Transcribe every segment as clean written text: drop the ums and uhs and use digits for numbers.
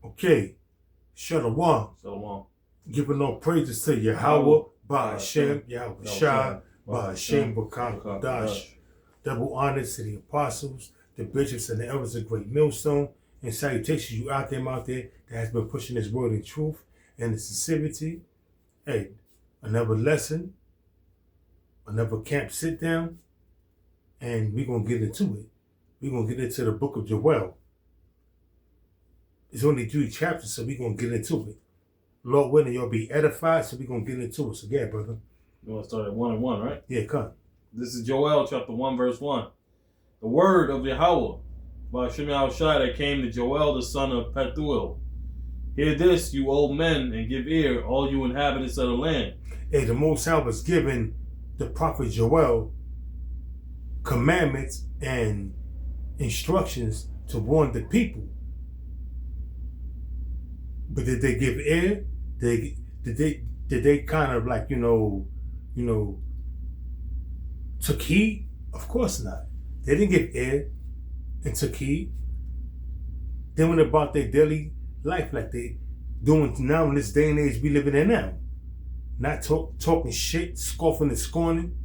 Okay, Shalom. Shalom. Giving all praises to Yahweh, Ba'ashem, Yahweh Shai, Ba'ashem, B'Kah Kodash. Double honors to the apostles, the bishops, and the elders of Great Millstone, and salutations you out there that has been pushing this word in truth and in sincerity. Hey, another lesson, another camp sit down, and we're going to get into it. We're going to get into the book of Joel. It's only 3 chapters, so we're going to get into it. Lord willing, you'll be edified, so we're going to get into it. So, yeah, brother. You want to start at 1 and 1, right? Yeah, come. This is Joel chapter 1, verse 1. The word of Yahweh by Shem Shai that came to Joel, the son of Pethuel. Hear this, you old men, and give ear, all you inhabitants of the land. Hey, the Most High was giving the prophet Joel commandments and instructions to warn the people. But did they give ear? Did they kind of like, took heed? Of course not. They didn't give ear and took heed. They went about their daily life like they doing now in this day and age we living in now. Not talking shit, scoffing and scorning.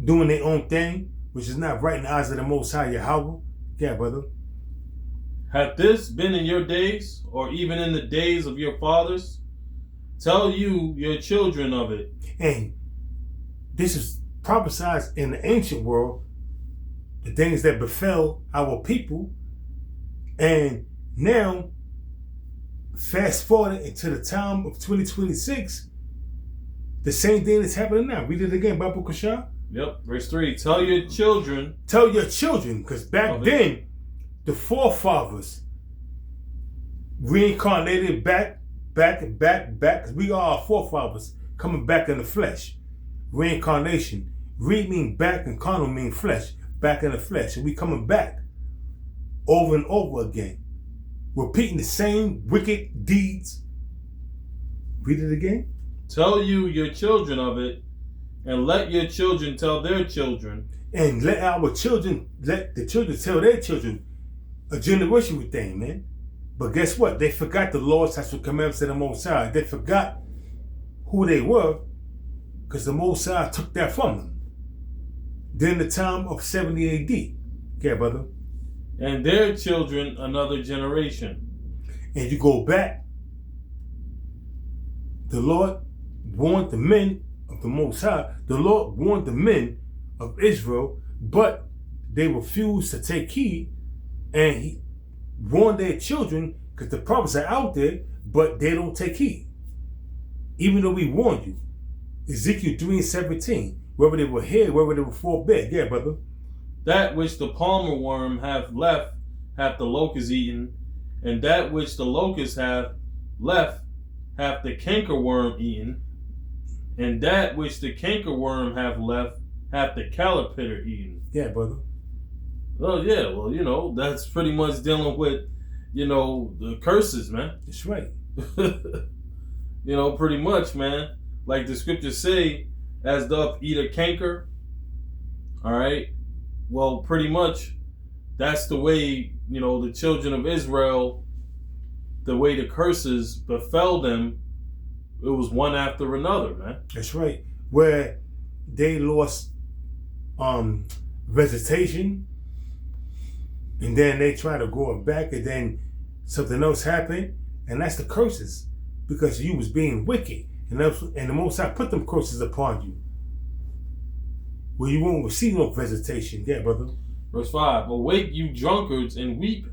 Doing their own thing, which is not right in the eyes of the Most High Yahweh. Yeah, brother. Hath this been in your days, or even in the days of your fathers? Tell you your children of it. And this is prophesied in the ancient world, the things that befell our people. And now, fast forward into the time of 2026, the same thing is happening now. Read it again, Babu Kasha. Yep, verse 3. Tell your children. Tell your children, because back then, the forefathers reincarnated back, because we are our forefathers coming back in the flesh. Reincarnation. Re mean back and carnal mean flesh. Back in the flesh. And we coming back over and over again. Repeating the same wicked deeds. Read it again. Tell you your children of it, and let your children tell their children. And let the children tell their children. A generational thing, man. But guess what? They forgot the laws, statutes, and commandments of the Most High. They forgot who they were because the Most High took that from them. During the time of 70 AD. Yeah, brother. And their children another generation. And you go back, the Lord warned the men of the Most High. The Lord warned the men of Israel, but they refused to take heed. And he warned their children, because the prophets are out there, but they don't take heed. Even though we warned you. Ezekiel 3:17. Whether they were here, whether they were forbid. Yeah, brother. That which the palmer worm hath left, hath the locust eaten, and that which the locust hath left, hath the cankerworm eaten, and that which the cankerworm hath left, hath the caterpillar eaten. Yeah, brother. Oh, yeah, well, that's pretty much dealing with, the curses, man. That's right. Pretty much, man. Like the scriptures say, as doth eat a canker, all right? Well, pretty much, that's the way, the children of Israel, the way the curses befell them, it was one after another, man. That's right. Where they lost vegetation, and then they try to go back, and then something else happened, and that's the curses, because you was being wicked, and the Most High put them curses upon you, where you won't receive no vegetation. Yeah, brother. Verse 5, awake you drunkards and weep,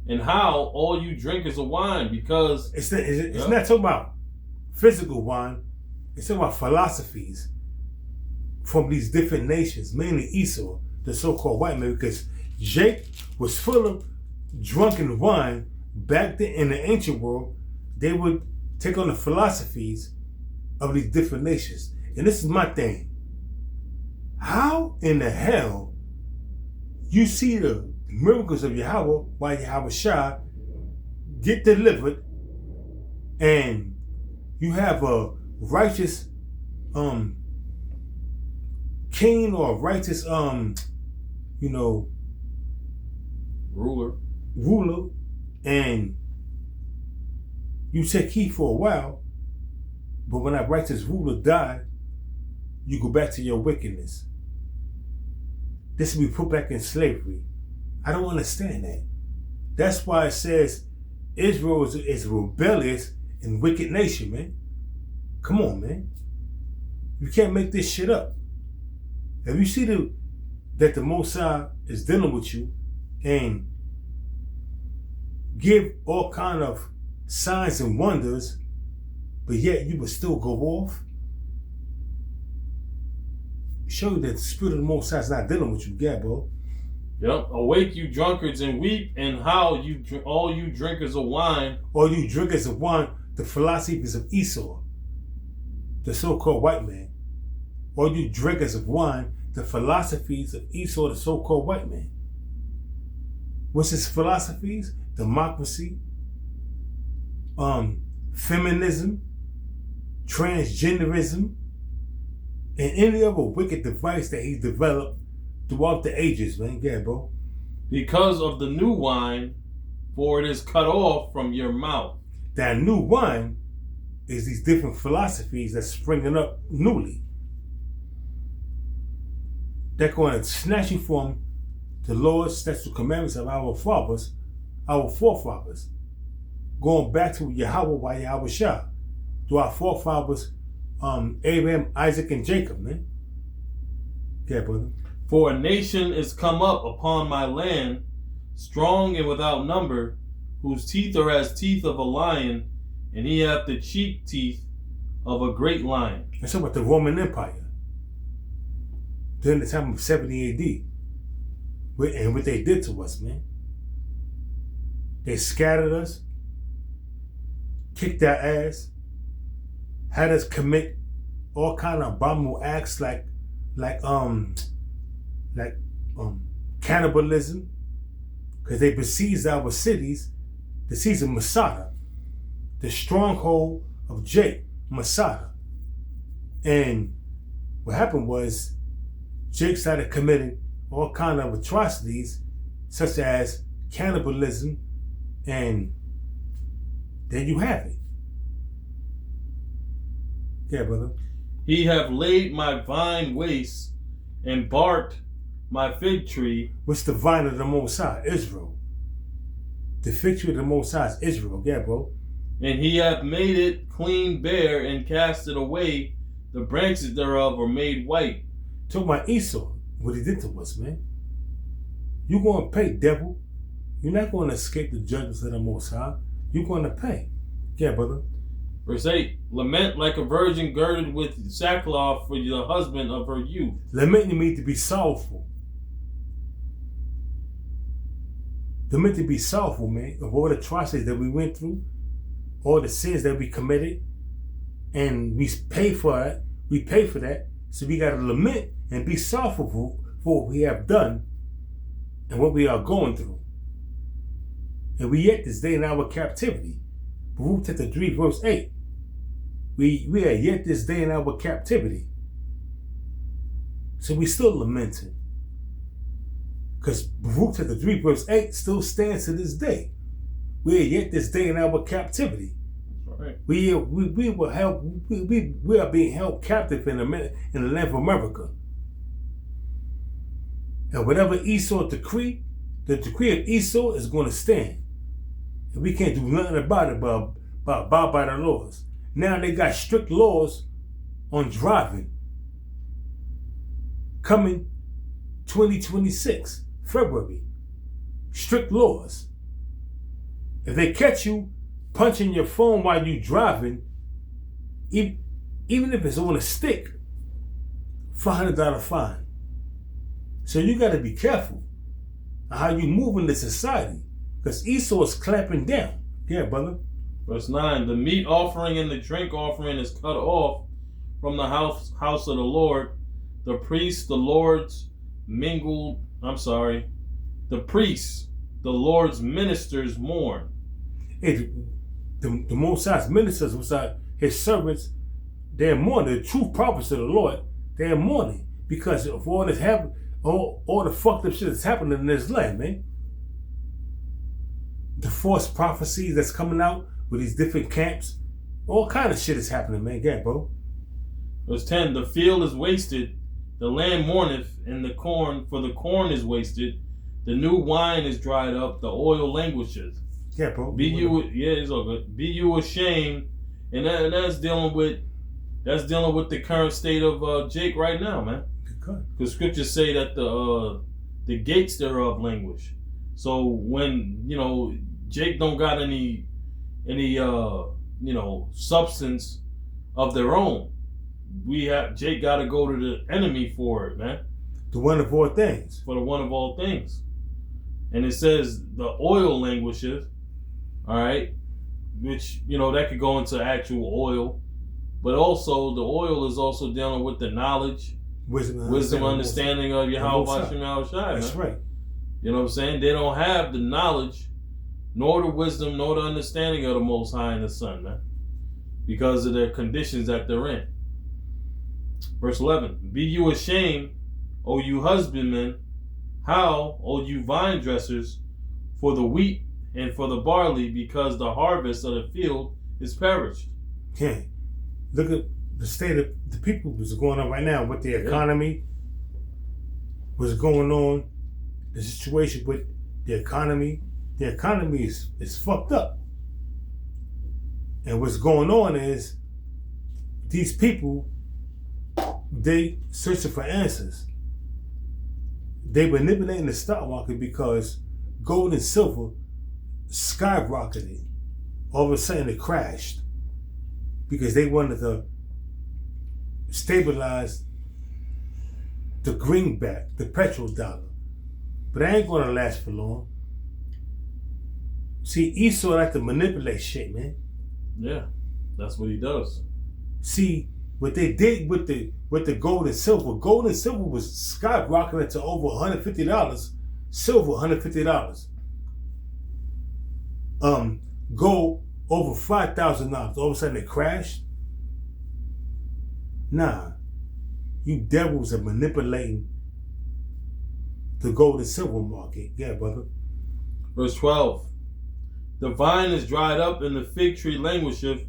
and howl all you drinkers of wine, because... It's not talking about physical wine, it's talking about philosophies from these different nations, mainly Esau, the so-called white man, because Jake was full of drunken wine. Back then in the ancient world, they would take on the philosophies of these different nations. And this is my thing. How in the hell you see the miracles of Yahweh by Yahweh Shai get delivered, and you have a righteous king or a righteous ruler, And you take heed for a while, but when that righteous ruler died, you go back to your wickedness. This will be put back in slavery. I don't understand that. That's why it says Israel is a rebellious and wicked nation, man. Come on, man. You can't make this shit up. If you see that the Most High is dealing with you and give all kind of signs and wonders, but yet you will still go off, show you that the Spirit of the Most High is not dealing with you, Gabbo. Yep. Awake, you drunkards, and weep, and howl, all you drinkers of wine. All you drinkers of wine, the philosophies of Esau, the so-called white man. All you drinkers of wine, the philosophies of Esau, the so-called white man. What's his philosophies? Democracy, feminism, transgenderism, and any other wicked device that he developed throughout the ages, man. Yeah, bro. Because of the new wine, for it is cut off from your mouth. That new wine is these different philosophies that's springing up newly. They're going to snatch you from the laws, statutes, commandments of our fathers, our forefathers. Going back to Yahweh by Yahweh Shah, to our forefathers, Abraham, Isaac, and Jacob, man. Yeah, brother. For a nation is come up upon my land, strong and without number, whose teeth are as teeth of a lion, and he hath the cheek teeth of a great lion. That's about the Roman Empire during the time of 70 AD. And what they did to us, man. They scattered us, kicked our ass, had us commit all kind of abominable acts like cannibalism, because they besieged our cities, the cities of Masada, the stronghold of Jake, Masada. And what happened was Jake started committing all kind of atrocities, such as cannibalism, and then you have it. Yeah, brother. He have laid my vine waste and barked my fig tree. What's the vine of the Most High? Israel. The fig tree of the Most High is Israel. Yeah, bro. And he hath made it clean bare and cast it away. The branches thereof are made white. Talk about Esau, what he did to us, man. You're going to pay, devil. You're not going to escape the judgments of the Most High. You're going to pay. Yeah, brother. Verse 8, lament like a virgin girded with sackcloth for the husband of her youth. Lamenting means to be sorrowful. Lament to be sorrowful, man, of all the atrocities that we went through, all the sins that we committed, and we pay for it. We pay for that. So we got to lament and be sorrowful for what we have done and what we are going through. And we yet this day in our captivity. Baruch chapter 3, verse 8. We are yet this day in our captivity. So we still lamenting. Because Baruch chapter 3, verse 8 still stands to this day. We are yet this day in our captivity. That's right. We are being held captive in the land of America. And whatever Esau decree, the decree of Esau is going to stand. And we can't do nothing about it but abide by the laws. Now they got strict laws on driving. Coming 2026, February. Strict laws. If they catch you punching your phone while you driving, even if it's on a stick, $500 fine. So you got to be careful how you move in this society, because Esau is clamping down. Yeah, brother. Verse 9, the meat offering and the drink offering is cut off from the house of the Lord. The priests, the Lord's ministers mourn. The Most High's ministers, which are his servants, they're mourning. The true prophets of the Lord, they're mourning because of all this happened, all the fucked up shit that's happening in this land, man. the false prophecies that's coming out with these different camps. All kind of shit is happening, man. Yeah, bro. Verse 10, the field is wasted, the land mourneth, and the corn is wasted, the new wine is dried up, the oil languisheth. Yeah, bro. It's all good. Be you ashamed, and that's dealing with the current state of Jake right now, man. Because scriptures say that the gates thereof languish. So when Jake don't got any substance of their own, Jake got to go to the enemy for it, man. The one of all things. For the one of all things. And it says the oil languisheth, all right, which, that could go into actual oil. But also, the oil is also dealing with the knowledge, wisdom, understanding of Yahweh Shai. That's right. You know what I'm saying? They don't have the knowledge, nor the wisdom, nor the understanding of the Most High and the Son, man, because of their conditions that they're in. Verse 11, be you ashamed, O you husbandmen, how, O you vine dressers, for the wheat and for the barley, because the harvest of the field is perished. Okay. Look at the state of the people that's going on right now with the economy. What's going on, the situation with the economy. The economy is fucked up. And what's going on is these people, they searching for answers. They manipulating the stock market because gold and silver skyrocketed. All of a sudden it crashed because they wanted to stabilize the greenback, the petrol dollar. But it ain't gonna last for long. See, Esau like to manipulate shit, man. Yeah, that's what he does. See, what they did with the gold and silver was skyrocketing to over $150. Silver, $150. Gold over $5,000. All of a sudden it crashed. Nah, you devils are manipulating the gold and silver market. Yeah, brother. Verse 12. The vine is dried up and the fig tree languisheth,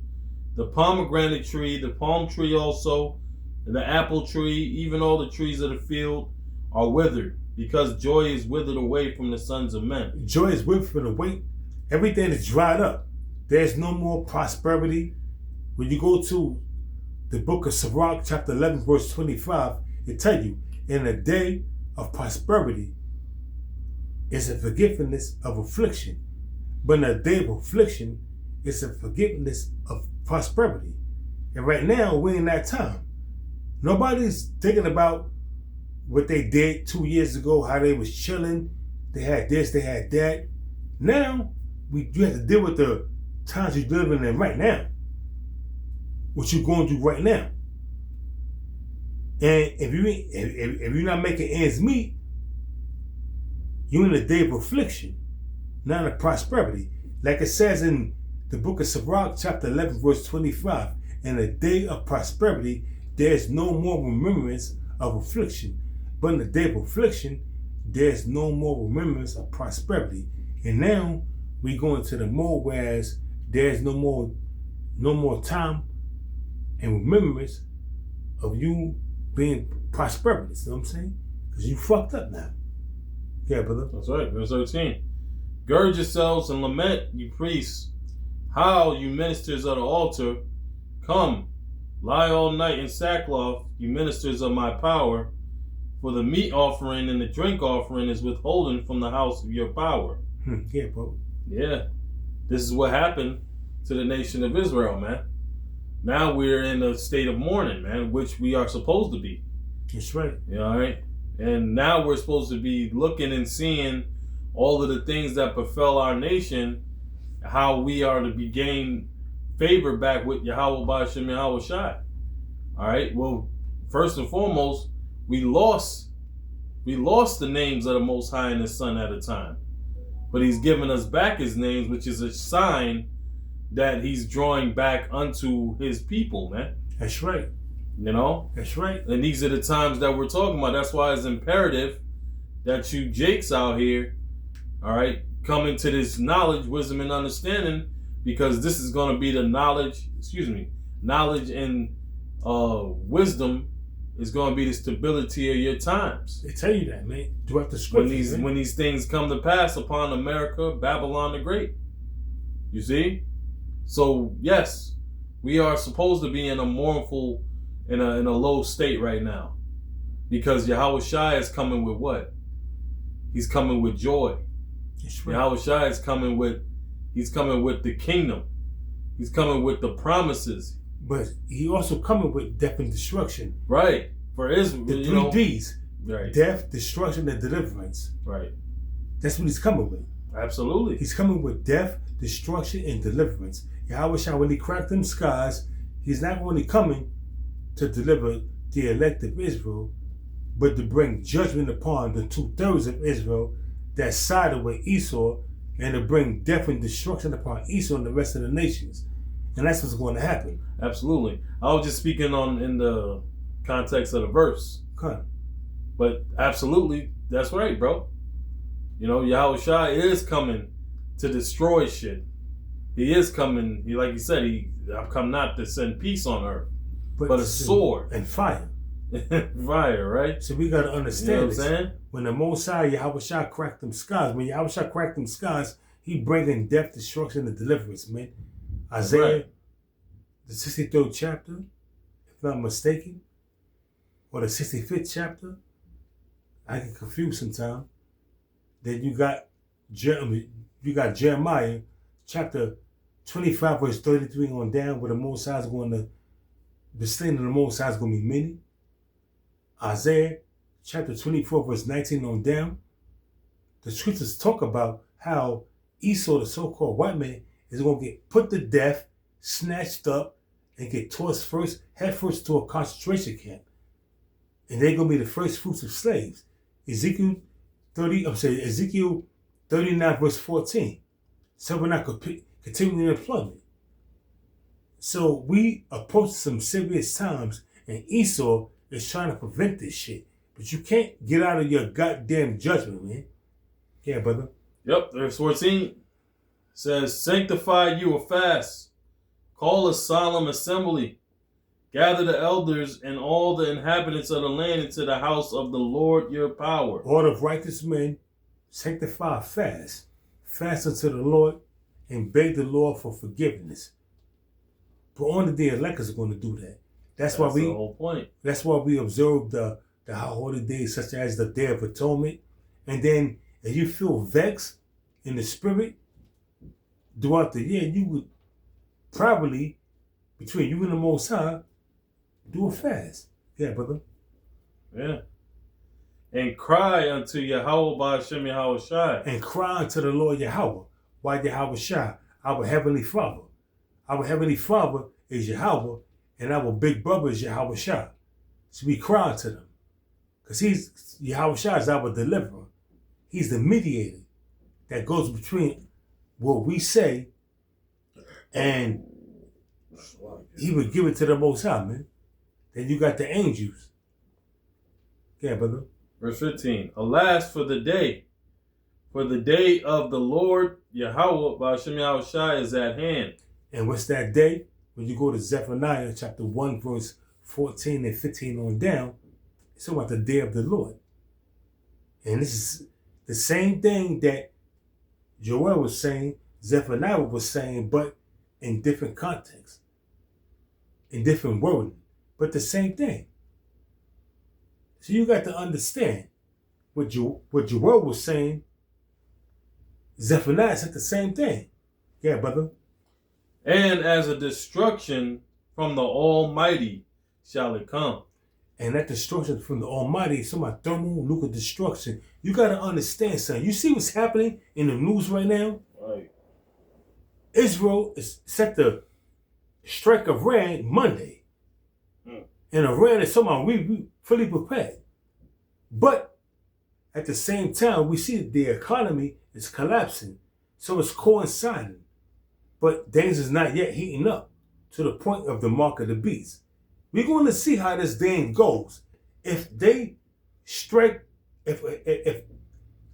the pomegranate tree, the palm tree also, and the apple tree, even all the trees of the field are withered, because joy is withered away from the sons of men. Joy is withered away. Everything is dried up. There's no more prosperity. When you go to the book of Sirach, chapter 11, verse 25, it tells you, in a day of prosperity is a forgiveness of affliction. But in a day of affliction, it's a forgiveness of prosperity. And right now, we're in that time. Nobody's thinking about what they did 2 years ago, how they was chilling. They had this, they had that. Now, you have to deal with the times you're living in right now. What you're going through right now. And if you're not making ends meet, you're in a day of affliction, not a prosperity. Like it says in the book of Sirach, chapter 11, verse 25, in a day of prosperity, there's no more remembrance of affliction. But in the day of affliction, there's no more remembrance of prosperity. And now we go into the mode whereas there's no more time and remembrance of you being prosperous. You know what I'm saying? Because you fucked up now. Yeah, brother. That's right. Verse 13. Gird yourselves and lament, you priests. Howl, you ministers of the altar. Come, lie all night in sackcloth, you ministers of my power. For the meat offering and the drink offering is withholden from the house of your power. Yeah, bro. Yeah. This is what happened to the nation of Israel, man. Now we're in a state of mourning, man, which we are supposed to be. That's right. Yeah, all right. And now we're supposed to be looking and seeing all of the things that befell our nation, how we are to be gained favor back with Yahweh B'Shem Yahweh Shai. All right. Well, first and foremost, we lost the names of the Most High and His Son at a time, but He's given us back His names, which is a sign that He's drawing back unto His people, man. That's right. You know? That's right. And these are the times that we're talking about. That's why it's imperative that you Jakes out here, all right, come into this knowledge, wisdom, and understanding, because this is going to be the knowledge and wisdom is going to be the stability of your times. They tell you that, man, throughout the scriptures. When these things come to pass upon America, Babylon the Great. You see? So, yes, we are supposed to be in a mournful, in a low state right now. Because Yahweh Shai is coming with what? He's coming with joy. That's right. Yahweh Shai is coming with the kingdom. He's coming with the promises. But he also coming with death and destruction. Right. For Israel. The three D's. Right. Death, destruction, and deliverance. Right. That's what he's coming with. Absolutely. He's coming with death, destruction, and deliverance. Yahweh Shai, when he cracked them skies, he's not only coming to deliver the elect of Israel, but to bring judgment upon the 2/3 of Israel that sided with Esau, and to bring death and destruction upon Esau and the rest of the nations. And that's what's going to happen. Absolutely. I was just speaking in the context of the verse. Okay. But absolutely, that's right, bro. Yahweh Shai is coming to destroy shit. He is coming, like he said, I've come not to send peace on earth, but a sword. And fire. Fire, right? So we got to understand you know what I'm saying? When the Most High, Yahweh Shai cracked them skies, when Yahweh Shai cracked them skies, he bringing death, destruction, and deliverance, man. Isaiah, right. The 63rd chapter, if I'm mistaken, or the 65th chapter, I get confused sometimes. Then you got Jeremiah, chapter 25, verse 33 on down, where the Most High is going to, the slain of the Most High is going to be many. Isaiah, chapter 24, verse 19 on down. The scriptures talk about how Esau, the so-called white man, is going to get put to death, snatched up, and get tossed head first to a concentration camp. And they're going to be the first fruits of slaves. Ezekiel 39, verse 14. So we're not continuing employment. So we approach some serious times, and Esau is trying to prevent this shit. But you can't get out of your goddamn judgment, man. Yeah, brother. Yep, verse 14 says, sanctify you a fast, call a solemn assembly, gather the elders and all the inhabitants of the land into the house of the Lord your power. All of righteous men sanctify a fast unto the Lord, and beg the Lord for forgiveness. But only the elect is going to do that. That's why the whole point. That's why we observe the holy days such as the Day of Atonement. And then if you feel vexed in the spirit throughout the year, you would probably, between you and the Most High, do a fast. Yeah, brother. Yeah. And cry unto Yahweh Ba'ashem Yahweh Shai. And cry unto the Lord Yahweh. Why Yahweh Shai? Our Heavenly Father. Our Heavenly Father is Yahweh, and our big brother is Yahweh Shai. So we cry to them. Because Yahweh Shai is our deliverer. He's the mediator that goes between what we say and he would give it to the Most High, man. Then you got the angels. Yeah, brother. Verse 15. Alas for the day of the Lord Yahweh Ba'ashem Yahweh Shai is at hand. And what's that day? When you go to Zephaniah chapter 1, verse 14 and 15 on down, it's about the day of the Lord. And this is the same thing that Joel was saying, Zephaniah was saying, but in different contexts, in different wording, but the same thing. So you got to understand what Joel was saying. Zephaniah said the same thing. Yeah, brother. And as a destruction from the Almighty shall it come. And that destruction from the Almighty is some thermonuclear destruction. You got to understand, son. You see what's happening in the news right now? Right. Israel is set to strike Iran Monday. And Iran is somehow we fully prepared. But at the same time, we see that the economy is collapsing. So it's coinciding. But things is not yet heating up to the point of the mark of the beast. We're going to see how this thing goes. If they strike, if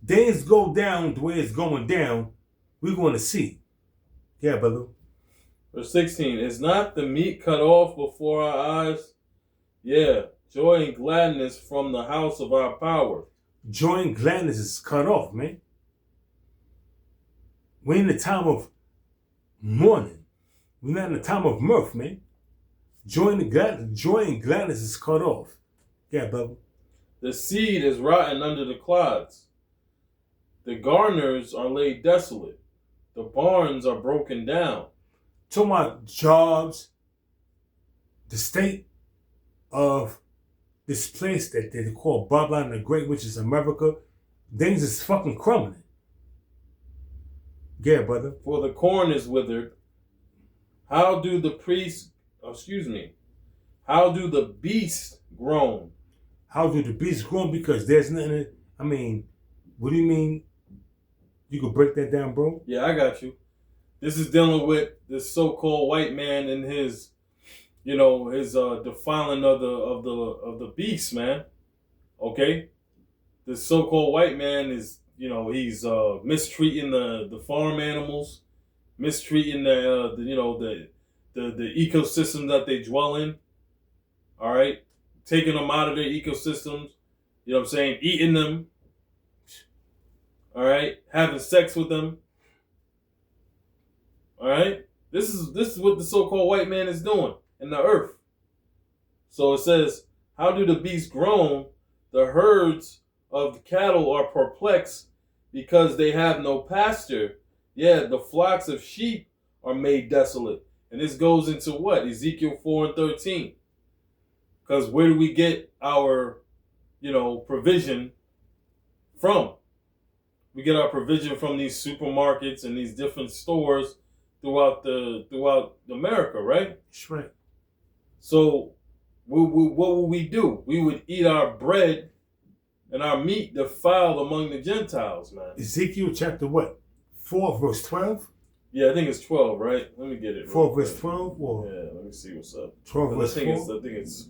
things go down the way it's going down, we're going to see. Yeah, brother. Verse 16, is not the meat cut off before our eyes? Yeah, joy and gladness from the house of our power. Joy and gladness is cut off, man. We're in the time of mourning. We're not in the time of mirth, man. Joy and gladness is cut off. Yeah, brother. The seed is rotten under the clods. The garners are laid desolate. The barns are broken down. Talking about jobs, the state of this place that they call Babylon the Great, which is America, things is fucking crumbling. Yeah, brother. For the corn is withered. How do the beasts groan? How do the beasts groan? Because there's nothing. I mean, what do you mean? You could break that down, bro? Yeah, I got you. This is dealing with this so-called white man and his, his defiling of the beast, man. Okay, this so-called white man is, he's mistreating the farm animals, mistreating the ecosystem that they dwell in. All right, taking them out of their ecosystems. You know what I'm saying? Eating them. All right, having sex with them. All right, this is what the so-called white man is doing in the earth. So it says, how do the beasts groan? The herds of cattle are perplexed because they have no pasture. Yeah, the flocks of sheep are made desolate. And this goes into what? Ezekiel 4:13. Because where do we get our, provision from? We get our provision from these supermarkets and these different stores throughout America, right? That's right. So what would we do? We would eat our bread and our meat defiled among the Gentiles, man. Ezekiel chapter what? 4 verse 12? Yeah, I think it's 12, right? Let me get it. 4 verse 12? Or yeah, let me see what's up. 12 verse 4? I think it's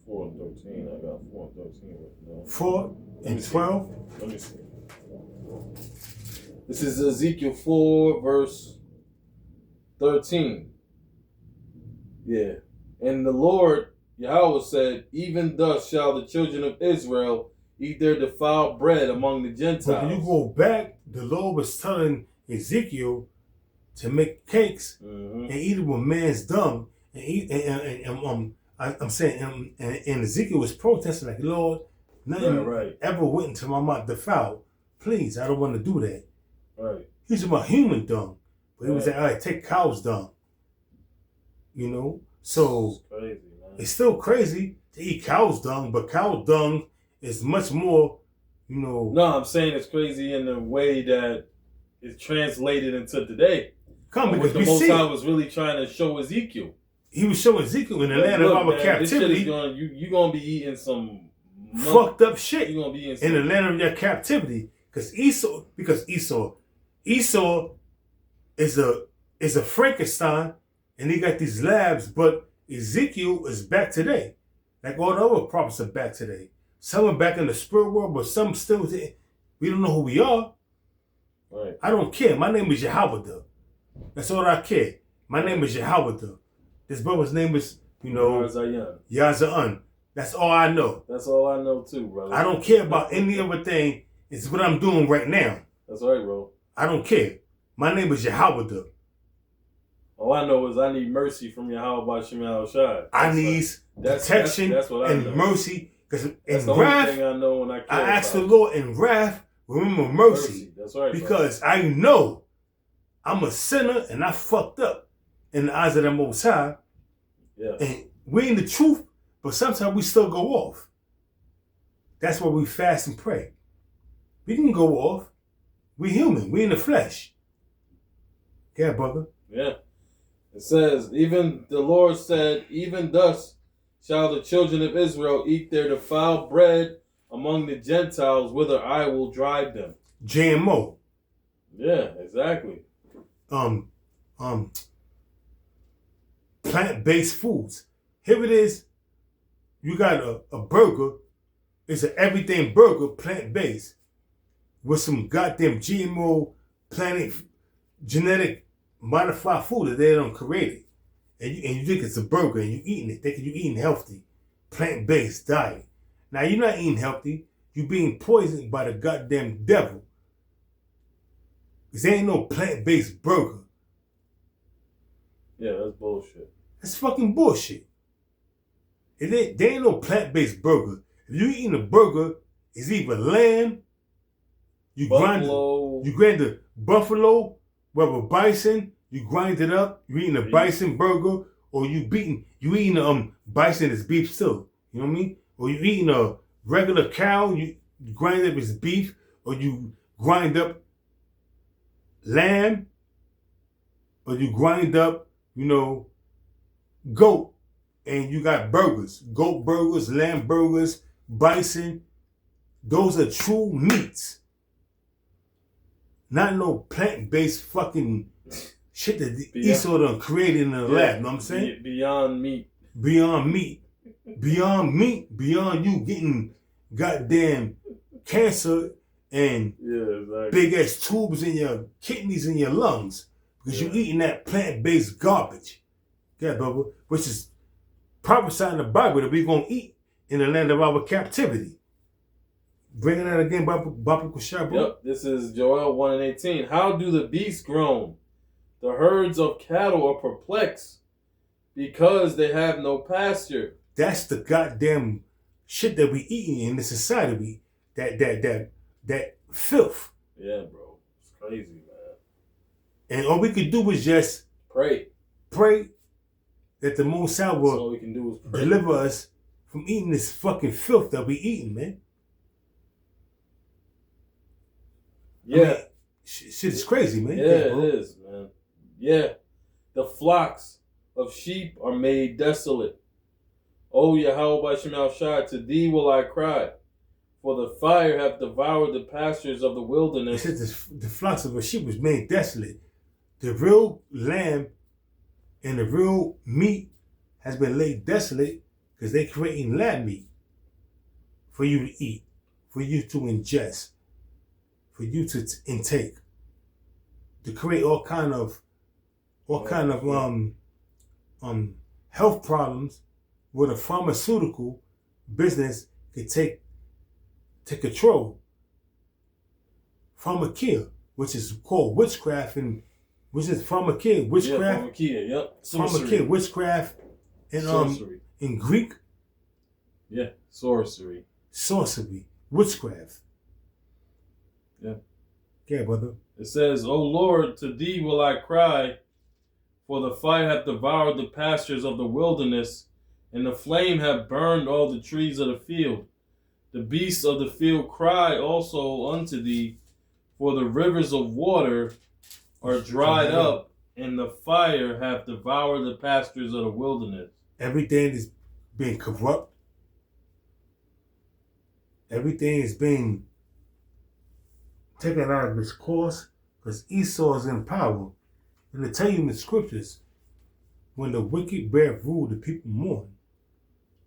4 and 13. I got 4 and 13 right now. 4 and 12? Let me see. This is Ezekiel 4 verse 13. Yeah. And the Lord Yahweh said, even thus shall the children of Israel eat their defiled bread among the Gentiles. But when you go back, the Lord was telling Ezekiel to make cakes and eat it with man's dung and eat I'm saying and Ezekiel was protesting like, Lord, nothing ever went into my mouth defiled. Please, I don't want to do that. Right. He's about human dung. But he was like, all right, take cow's dung. So it's crazy, man. It's still crazy to eat cow's dung, but cow's dung is much more, No, I'm saying it's crazy in the way that it's translated into today. Because the Most High was really trying to show Ezekiel. He was showing Ezekiel in the land of our captivity. You're going to be eating some fucked up shit you're gonna be in the land of your captivity. Because Esau is a Frankenstein, and he got these labs, but Ezekiel is back today. Like all the other prophets are back today. Some are back in the spirit world, but some still, we don't know who we are. Right. I don't care. My name is Yahweh. That's all I care. My name is Yahweh. This brother's name is, Yaza'an. That's all I know. That's all I know too, brother. I don't care about any other thing. It's what I'm doing right now. That's right, bro. I don't care. My name is Yahweh. All I know is I need mercy from Yahweh by Shemal Shai. I need protection and mercy. Because in wrath, thing I know when I ask the Lord in wrath, remember mercy. That's right. Because I know I'm a sinner and I fucked up in the eyes of the Most High. Yeah. And we in the truth, but sometimes we still go off. That's why we fast and pray. We can go off. We human. We in the flesh. Yeah, brother. Yeah. It says, even the Lord said, even thus shall the children of Israel eat their defiled bread among the Gentiles, whither I will drive them. GMO. Yeah, exactly. Plant-based foods. Here it is. You got a burger. It's an everything burger, plant-based. with some goddamn GMO planet genetic modified food that they don't create it. And you think it's a burger and you eating it, thinking you eating healthy, plant-based diet. Now you're not eating healthy, you being poisoned by the goddamn devil. Because there ain't no plant-based burger. Yeah, that's bullshit. That's fucking bullshit. There ain't no plant-based burger. If you eating a burger, it's either lamb, you grind the buffalo, whether bison, you grind it up, you eating a bison burger, or you eating bison as beef still. You know what I mean? Or you eating a regular cow, you grind it up as beef, or you grind up lamb, or you grind up, goat, and you got burgers. Goat burgers, lamb burgers, bison. Those are true meats. Not no plant-based fucking shit that Esau done created in the lab. Know what I'm saying? Beyond meat. Beyond meat. Beyond meat. Beyond you getting goddamn cancer and big ass tubes in your kidneys and your lungs because you eating that plant-based garbage. Yeah, brother. Which is prophesied in the Bible that we're going to eat in the land of our captivity. Bringing that again, Baba Kushar, bro. Yep, this is Joel 1:18. How do the beasts groan? The herds of cattle are perplexed because they have no pasture. That's the goddamn shit that we eating in the society. That filth. Yeah, bro. It's crazy, man. And all we could do was just pray that the Most High will all we can do is pray. Deliver us from eating this fucking filth that we eating, man. Yeah. I mean, shit is crazy, man. Yeah, it is, man. Yeah. The flocks of sheep are made desolate. O Yahweh Shemal Shai, to thee will I cry, for the fire hath devoured the pastures of the wilderness. It says the flocks of a sheep was made desolate. The real lamb and the real meat has been laid desolate because they're creating lamb meat for you to eat, for you to ingest, for you to intake, to create all kind of health problems where the pharmaceutical business could take control. Pharmakia, which is called witchcraft, and which is pharmakia, witchcraft. Yeah, pharmakia, yep. Pharmakia, witchcraft, and sorcery. In Greek. Yeah, sorcery. Sorcery, witchcraft. Yeah. Yeah, brother. It says, O Lord, to thee will I cry, for the fire hath devoured the pastures of the wilderness, and the flame hath burned all the trees of the field. The beasts of the field cry also unto thee, for the rivers of water are dried up, and the fire hath devoured the pastures of the wilderness. Everything is being corrupt. Everything is being taken out of its course because Esau is in power. And to tell you in the scriptures, when the wicked bear rule, the people mourn.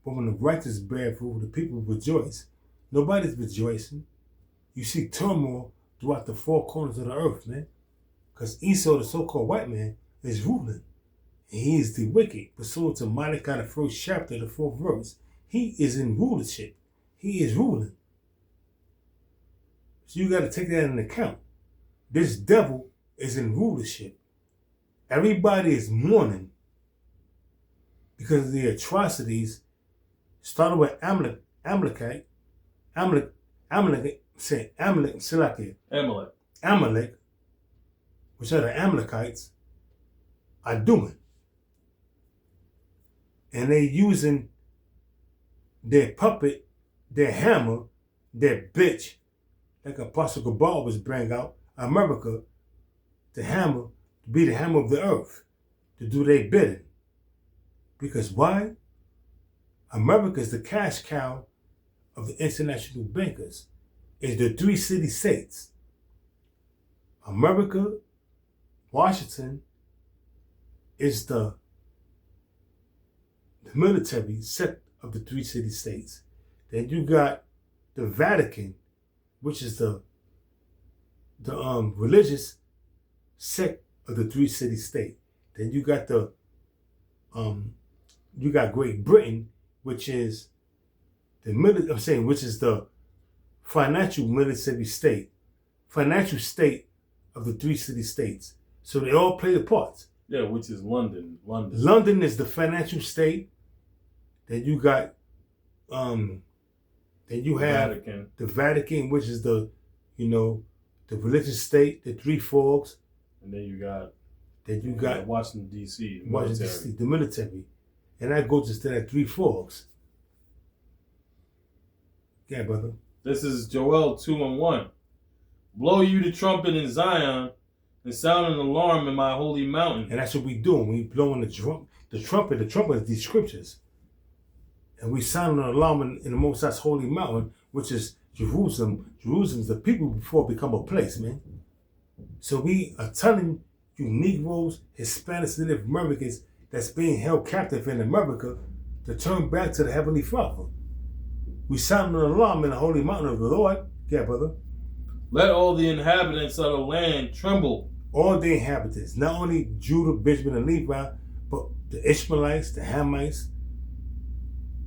But when the righteous bear rule, the people rejoice. Nobody's rejoicing. You see turmoil throughout the four corners of the earth, man. Because Esau, the so-called white man, is ruling. And he is the wicked. Pursuant to Malachi, the first chapter, the 4th verse. He is in rulership. He is ruling. So you got to take that into account. This devil is in rulership. Everybody is mourning because of the atrocities started with Amalek, which are the Amalekites, are doing. And they using their puppet, their hammer, their bitch, like Apostle Gabal was bringing out, America, to be the hammer of the earth, to do their bidding. Because why? America is the cash cow of the international bankers. It's the 3 city states. America, Washington, is the military sect of the 3 city states. Then you got the Vatican, which is the religious sect of the three city state. Then you got you got Great Britain, which is which is the financial state of the three city states. So they all play the parts. Yeah, which is London. London is the financial state. Then you got then you have the Vatican, which is the the religious state, the three fogs. And then you got Washington D.C. The military. And that goes to that three fogs. Yeah, brother. This is Joel 2:1. Blow you the trumpet in Zion and sound an alarm in my holy mountain. And that's what we doing. We blowing the trumpet is these scriptures. And we sound an alarm in the Most High's holy mountain, which is Jerusalem. Jerusalem's the people before it become a place, man. So we are telling you Negroes, Hispanics, Native Americans that's being held captive in America to turn back to the Heavenly Father. We sound an alarm in the holy mountain of the Lord. Yeah, brother. Let all the inhabitants of the land tremble. All the inhabitants, not only Judah, Benjamin, and Levi, but the Ishmaelites, the Hamites,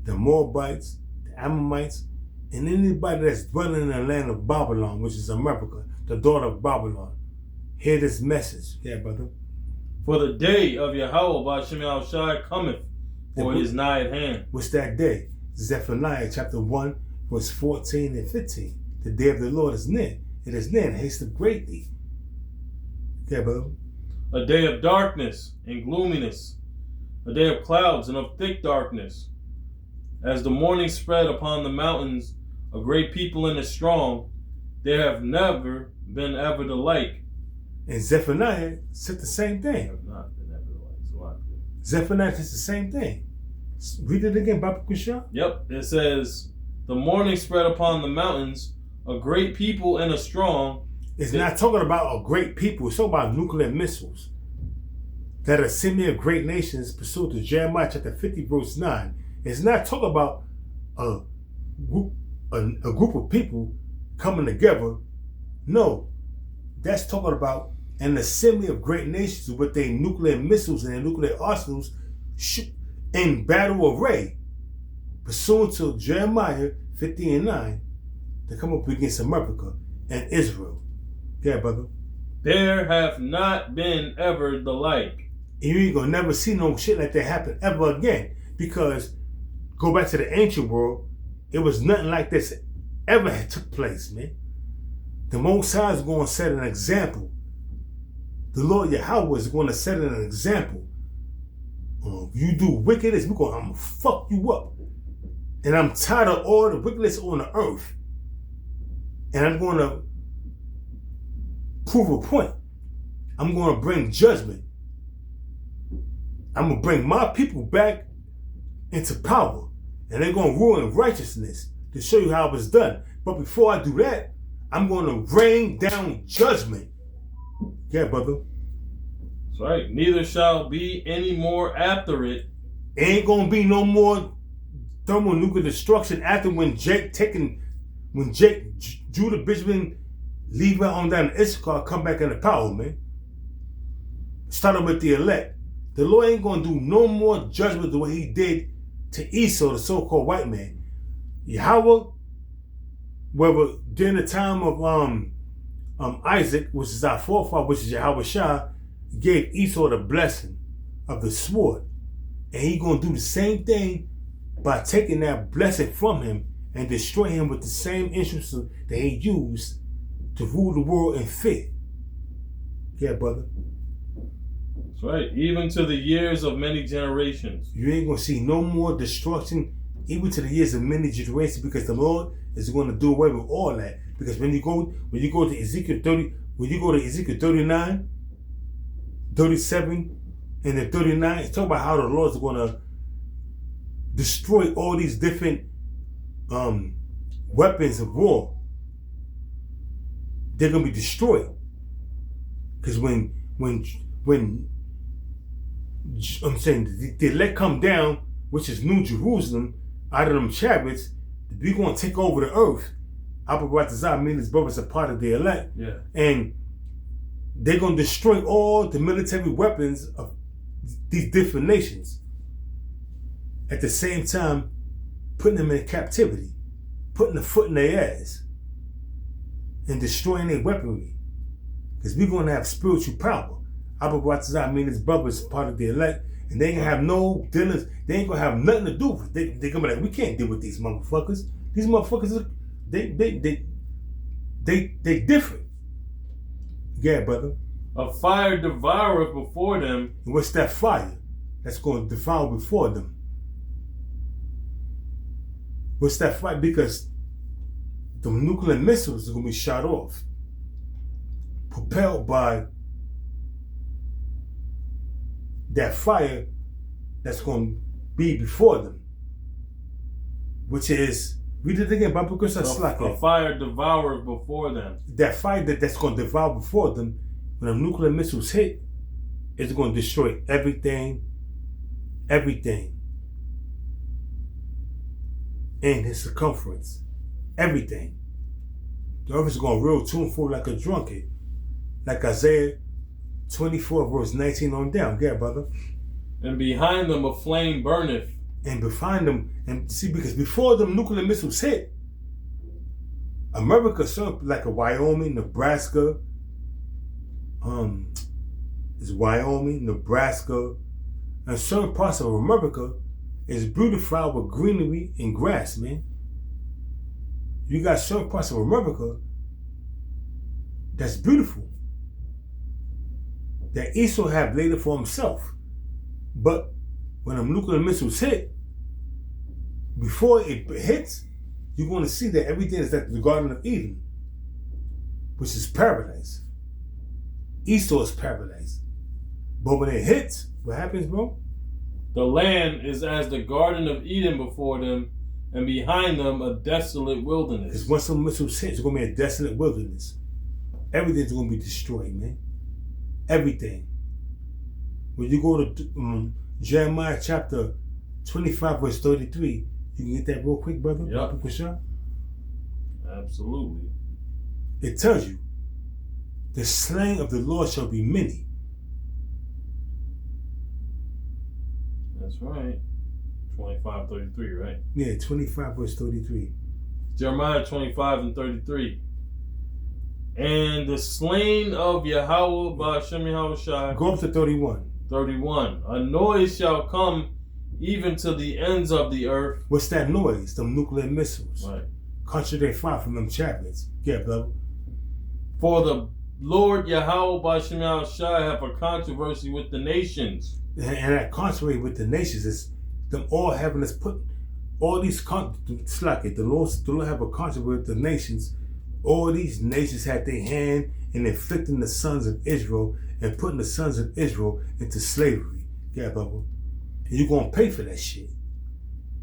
the Moabites, the Ammonites, and anybody that's dwelling in the land of Babylon, which is America, the daughter of Babylon. Hear this message. Yeah, brother. For the day of Yahweh B'Shem Yahushai cometh, for it is nigh at hand. What's that day? Zephaniah chapter 1, verse 14 and 15. The day of the Lord is near. It is near and hasteth greatly. Yeah, brother. A day of darkness and gloominess, a day of clouds and of thick darkness. As the morning spread upon the mountains, a great people and a strong, there have never been ever the like. And Zephaniah said the same thing. Have not been ever the like. It's a lot good. Zephaniah says the same thing. Read it again, Baba Kusha. Yep. It says, the morning spread upon the mountains, a great people and a strong. It's not talking about a great people. It's talking about nuclear missiles that are similar great nations pursuant to Jeremiah chapter 50, verse 9. It's not talking about a group of people coming together. No, that's talking about an assembly of great nations with their nuclear missiles and their nuclear arsenals in battle array, pursuant to Jeremiah 50 and 9, to come up against America and Israel. Yeah, brother. There have not been ever the like. And you ain't gonna never see no shit like that happen ever again. Because go back to the ancient world, it was nothing like this ever had took place, man. The Most High is going to set an example. The Lord Yahweh is going to set an example. You do wickedness, I'm going to fuck you up. And I'm tired of all the wickedness on the earth. And I'm going to prove a point. I'm going to bring judgment. I'm going to bring my people back into power. And they're going to rule in righteousness to show you how it was done. But before I do that, I'm going to rain down judgment. Yeah, brother. That's right. Neither shall be any more after it. Ain't going to be no more thermonuclear destruction after when Judah, Benjamin, Levi on down to Issachar come back into power, man. Starting with the elect. The Lord ain't going to do no more judgment the way he did to Esau, the so-called white man. Yahweh, whether during the time of Isaac, which is our forefather, which is Yahweh Shah, gave Esau the blessing of the sword. And he going to do the same thing by taking that blessing from him and destroy him with the same instruments that he used to rule the world in fear. Yeah, brother. That's right. Even to the years of many generations. You ain't going to see no more destruction, even to the years of many generations, because the Lord is going to do away with all that. Because when you go to Ezekiel 30, when you go to Ezekiel 39, 37, and then 39, it's talking about how the Lord is going to destroy all these different weapons of war. They're going to be destroyed. Because when I'm saying the elect come down, which is New Jerusalem, out of them chariots, we're going to take over the earth. Abu Ratazah, me and his brothers are part of the elect. Yeah. And they're going to destroy all the military weapons of these different nations. At the same time, putting them in captivity, putting a foot in their ass, and destroying their weaponry. Because we're going to have spiritual power. Abu Ratazah, me and his brothers are part of the elect. And they ain't gonna have no dealings. They ain't gonna have nothing to do with it. They gonna be like, we can't deal with these motherfuckers. These motherfuckers, they different. Yeah, brother. A fire devoureth before them. And what's that fire that's gonna devour before them? What's that fire? Because the nuclear missiles are gonna be shot off, propelled by that fire that's going to be before them, which is, read it again, Bible Christ, a fire devoureth before them. That fire that's going to devour before them, when the nuclear missiles hit, is going to destroy everything in his circumference. Everything. The earth is going to roll to and fro like a drunkard, like Isaiah 24 verse 19 on down. Yeah, brother. And behind them a flame burneth. And behind them, and see, because before them nuclear missiles hit, America, so like a Wyoming, Nebraska, is Wyoming, Nebraska, and certain parts of America is beautified with greenery and grass, man. You got certain parts of America that's beautiful, that Esau have later for himself. But when the nuclear missiles hit, before it hits, you're going to see that everything is like the Garden of Eden, which is paradise. Esau is paradise. But when it hits, what happens, bro? The land is as the Garden of Eden before them, and behind them a desolate wilderness. Because once some missiles hit, it's going to be a desolate wilderness. Everything's going to be destroyed, man. Everything. When you go to Jeremiah chapter 25 verse 33, you can get that real quick, brother? Yep. Absolutely. It tells you, the slain of the Lord shall be many. That's right. 25:33, right? Yeah, 25 verse 33. Jeremiah 25 and 33. And the slain of Yahweh by Hashem Yahushua. Go up to 31. 31. A noise shall come even to the ends of the earth. What's that noise? Them nuclear missiles. Right. Country they fire from them chariots. Yeah, brother. For the Lord Yahweh by Hashem Yahushua have a controversy with the nations. And that controversy with the nations is them all having us put all these it's like it. The Lord have a controversy with the nations. All these nations had their hand in inflicting the sons of Israel and putting the sons of Israel into slavery. Yeah, brother. And you're going to pay for that shit.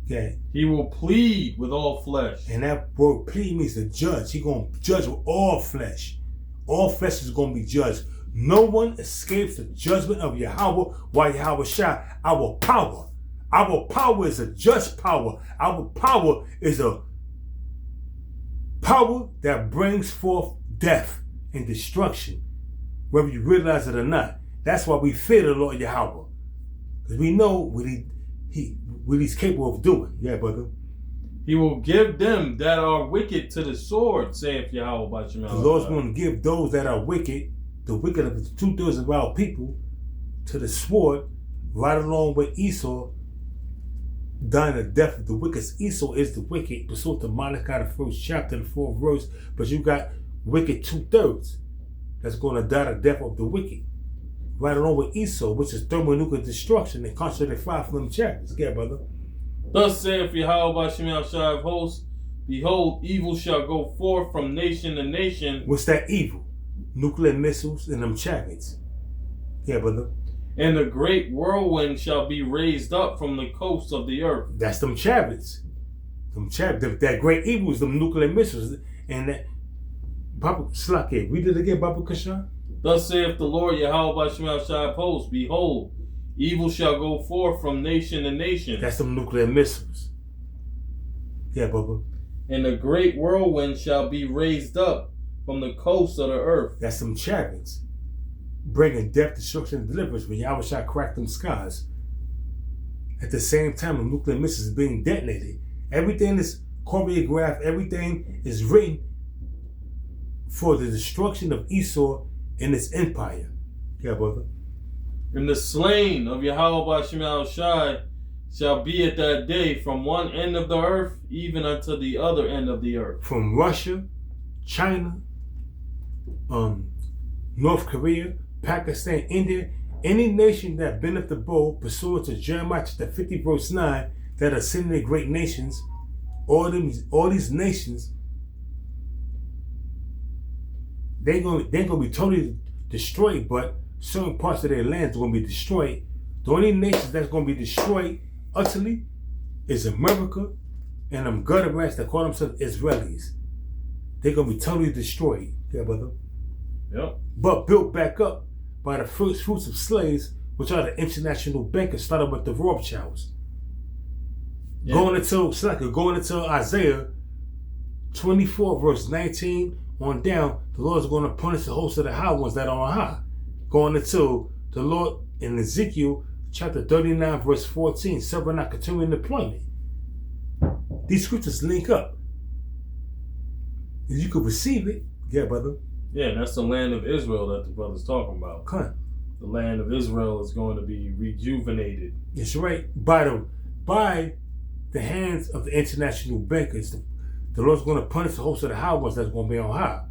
Yeah. He will plead with all flesh. And that word plead means to judge. He's going to judge with all flesh. All flesh is going to be judged. No one escapes the judgment of Yahweh while Yahweh Shai. Our power. Our power is a just power. Our power is a power that brings forth death and destruction, whether you realize it or not. That's why we fear the Lord Yahweh, because we know what he's capable of doing. Yeah, brother. He will give them that are wicked to the sword, saith Yahweh by Shema. The Lord's going to give those that are wicked, the wicked of the 2/3 of our people, to the sword, right along with Esau, dying the death of the wicked. Esau is the wicked. Pursuant to Malachi, the 1st chapter, the 4th verse. But you got wicked 2/3 that's going to die the death of the wicked. Right along with Esau, which is thermonuclear destruction and concentrated fire from them chariots. Yeah, brother. Thus saith Yahweh by Shema of hosts, behold, evil shall go forth from nation to nation. What's that evil? Nuclear missiles and them chariots. Yeah, brother. And a great whirlwind shall be raised up from the coasts of the earth. That's them chariots. Them chariots. That great evil is them nuclear missiles. And that Baba Slake. Read it again, Baba Kashan. Thus saith the Lord Yahweh by Shema of hosts, behold, evil shall go forth from nation to nation. That's them nuclear missiles. Yeah, Baba. and a great whirlwind shall be raised up from the coast of the earth. That's some chariots bringing death, destruction, and deliverance when Yahweh shall crack them skies. At the same time, a nuclear missile is being detonated. Everything is choreographed. Everything is written for the destruction of Esau and its empire. Yeah, brother. And the slain of Yahweh B'Shem Yahushai shall be at that day from one end of the earth even unto the other end of the earth. From Russia, China, North Korea, Pakistan, India, any nation that bendeth the bow, pursuant to Jeremiah chapter 50 verse 9, that are sending great nations, all these nations, they're gonna be totally destroyed, but certain parts of their lands are gonna be destroyed. The only nations that's gonna be destroyed utterly is America and them gutter rats that call themselves Israelis. They're gonna be totally destroyed, yeah, brother. Yep. But built back up by the first fruits of slaves, which are the international bankers, started with the Rothschilds. Yeah. Going into Isaiah 24 verse 19 on down, the Lord is going to punish the host of the high ones that are on high. Going into the Lord in Ezekiel chapter 39 verse 14, suffering not continuing deployment. These scriptures link up. If you could receive it, yeah, brother. Yeah, and that's the land of Israel that the brother's talking about. Okay. The land of Israel is going to be rejuvenated. That's right. By the hands of the international bankers, the Lord's going to punish the host of the high ones that's going to be on high.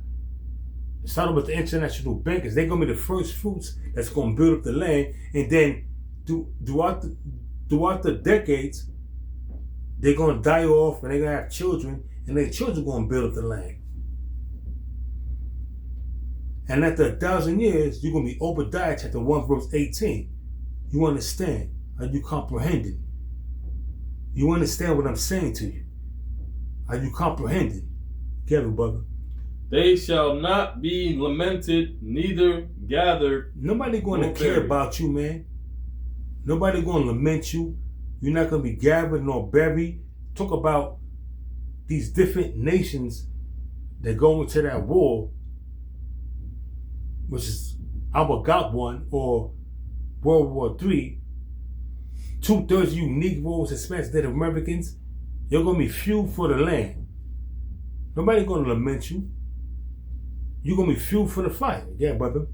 Starting with the international bankers, they're going to be the first fruits that's going to build up the land, and then throughout the decades, they're going to die off, and they're going to have children, and their children are going to build up the land. And after 1,000 years, you're going to be Obadiah chapter 1 verse 18. You understand? Are you comprehending? You understand what I'm saying to you? Are you comprehending? Kevin, brother. They shall not be lamented, neither gathered. Nobody going to care about you, man. Nobody going to lament you. You're not going to be gathered nor buried. Talk about these different nations that go into that war, which is our God one or World War III. 2/3 of you Negroes, Hispanics, Native Americans, you're going to be fuel for the land. Nobody going to lament you. You're going to be fuel for the fire. Yeah, brother.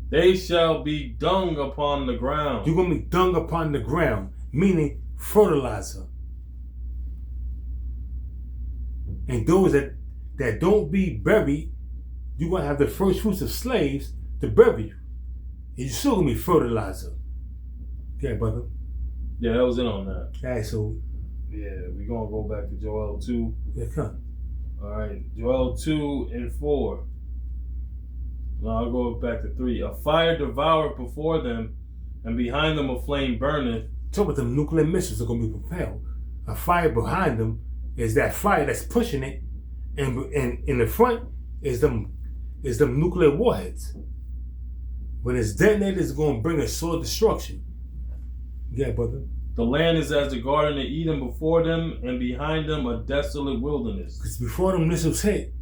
They shall be dung upon the ground. You're going to be dung upon the ground, meaning fertilizer. And those that don't be buried, you're going to have the first fruits of slaves to bury you. And you're still going to be fertilizer. Yeah, brother. Yeah, that was it on that. All right, so. Yeah, we're going to go back to Joel 2. Yeah, come. All right, Joel 2 and 4. Now I'll go back to 3. A fire devoureth before them, and behind them a flame burneth. Talk about them nuclear missiles are going to be propelled. A fire behind them is that fire that's pushing it, and in the front is them nuclear warheads. When it's detonated, it's going to bring a sword destruction. Yeah, brother. The land is as the garden of Eden before them, and behind them a desolate wilderness. Because before them missiles hit,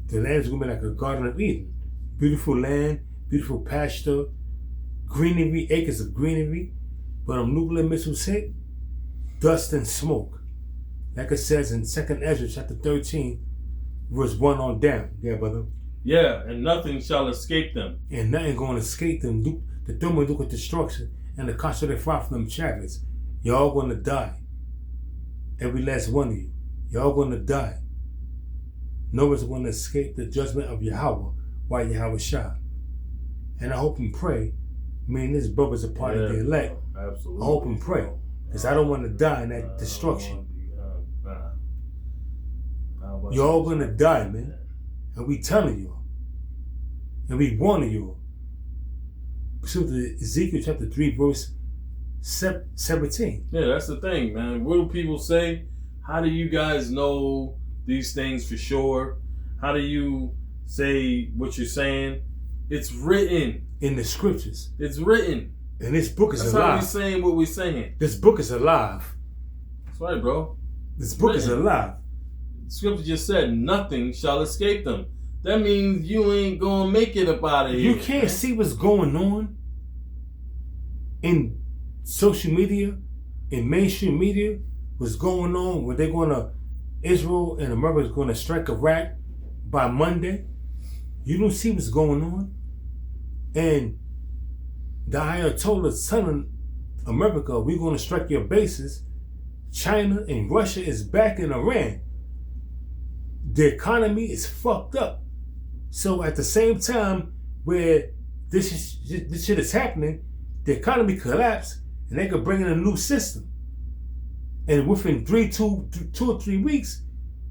the land is going to be like a garden of Eden. Beautiful land, beautiful pasture, greenery, acres of greenery. But them nuclear missiles hit, dust and smoke. Like it says in 2 Ezra chapter 13, verse 1 on down. Yeah, brother. Yeah, and nothing shall escape them. And nothing going to escape them. The thermonuclear destruction and the concentrated fire from them chariots. Y'all going to die. Every last one of you. Y'all going to die. Nobody's going to escape the judgment of Yahweh while Yahweh shot. And I hope and pray, me and this brother's a part of the elect. Absolutely. I hope and pray. Because I don't want to die in that destruction. Y'all going to die, man. And we telling you. And we warning you. Pursuant to Ezekiel chapter 3 verse 17. Yeah, that's the thing, man. What do people say? How do you guys know these things for sure? How do you say what you're saying? It's written. In the scriptures. It's written. And this book is That's alive. That's how we're saying what we're saying. This book is alive. That's right, bro. This book is alive. scripture just said, nothing shall escape them. That means you ain't gonna make it up out of here. You can't see what's going on in social media, in mainstream media, what's going on where they're gonna, Israel and America is gonna strike Iraq by Monday. You don't see what's going on. And the Ayatollah telling America, we're gonna strike your bases. China and Russia is backing Iran. The economy is fucked up. So at the same time where this shit is happening, the economy collapsed and they could bring in a new system. And within 2 or 3 weeks,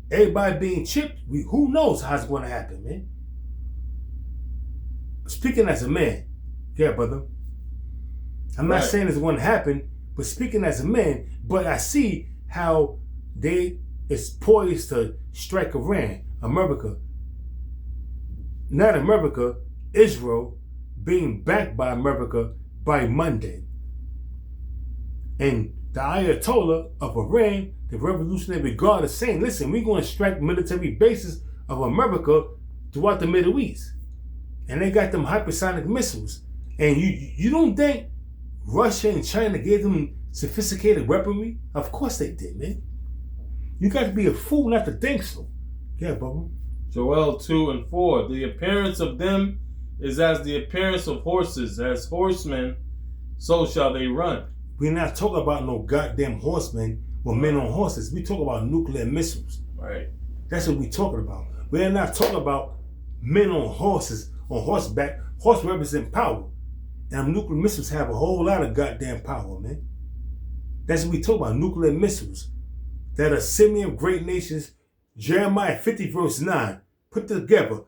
everybody being chipped, who knows how it's going to happen, man. Speaking as a man, yeah, brother. I'm not saying it's going to happen, but speaking as a man, but I see how they is poised to strike Iran, America. Not America, Israel being backed by America by Monday. And the Ayatollah of Iran, the Revolutionary Guard, is saying, listen, we're going to strike military bases of America throughout the Middle East. And they got them hypersonic missiles. And you don't think Russia and China gave them sophisticated weaponry? Of course they did, man. You got to be a fool not to think so. Yeah, Bubba. Joel 2:4. The appearance of them is as the appearance of horses. As horsemen, so shall they run. We're not talking about no goddamn horsemen or men on horses. We talk about nuclear missiles. Right. That's what we're talking about. We're not talking about men on horses, on horseback. Horse represent power. And nuclear missiles have a whole lot of goddamn power, man. That's what we talk about, nuclear missiles. That assembly of great nations, Jeremiah 50 verse 9, put it together.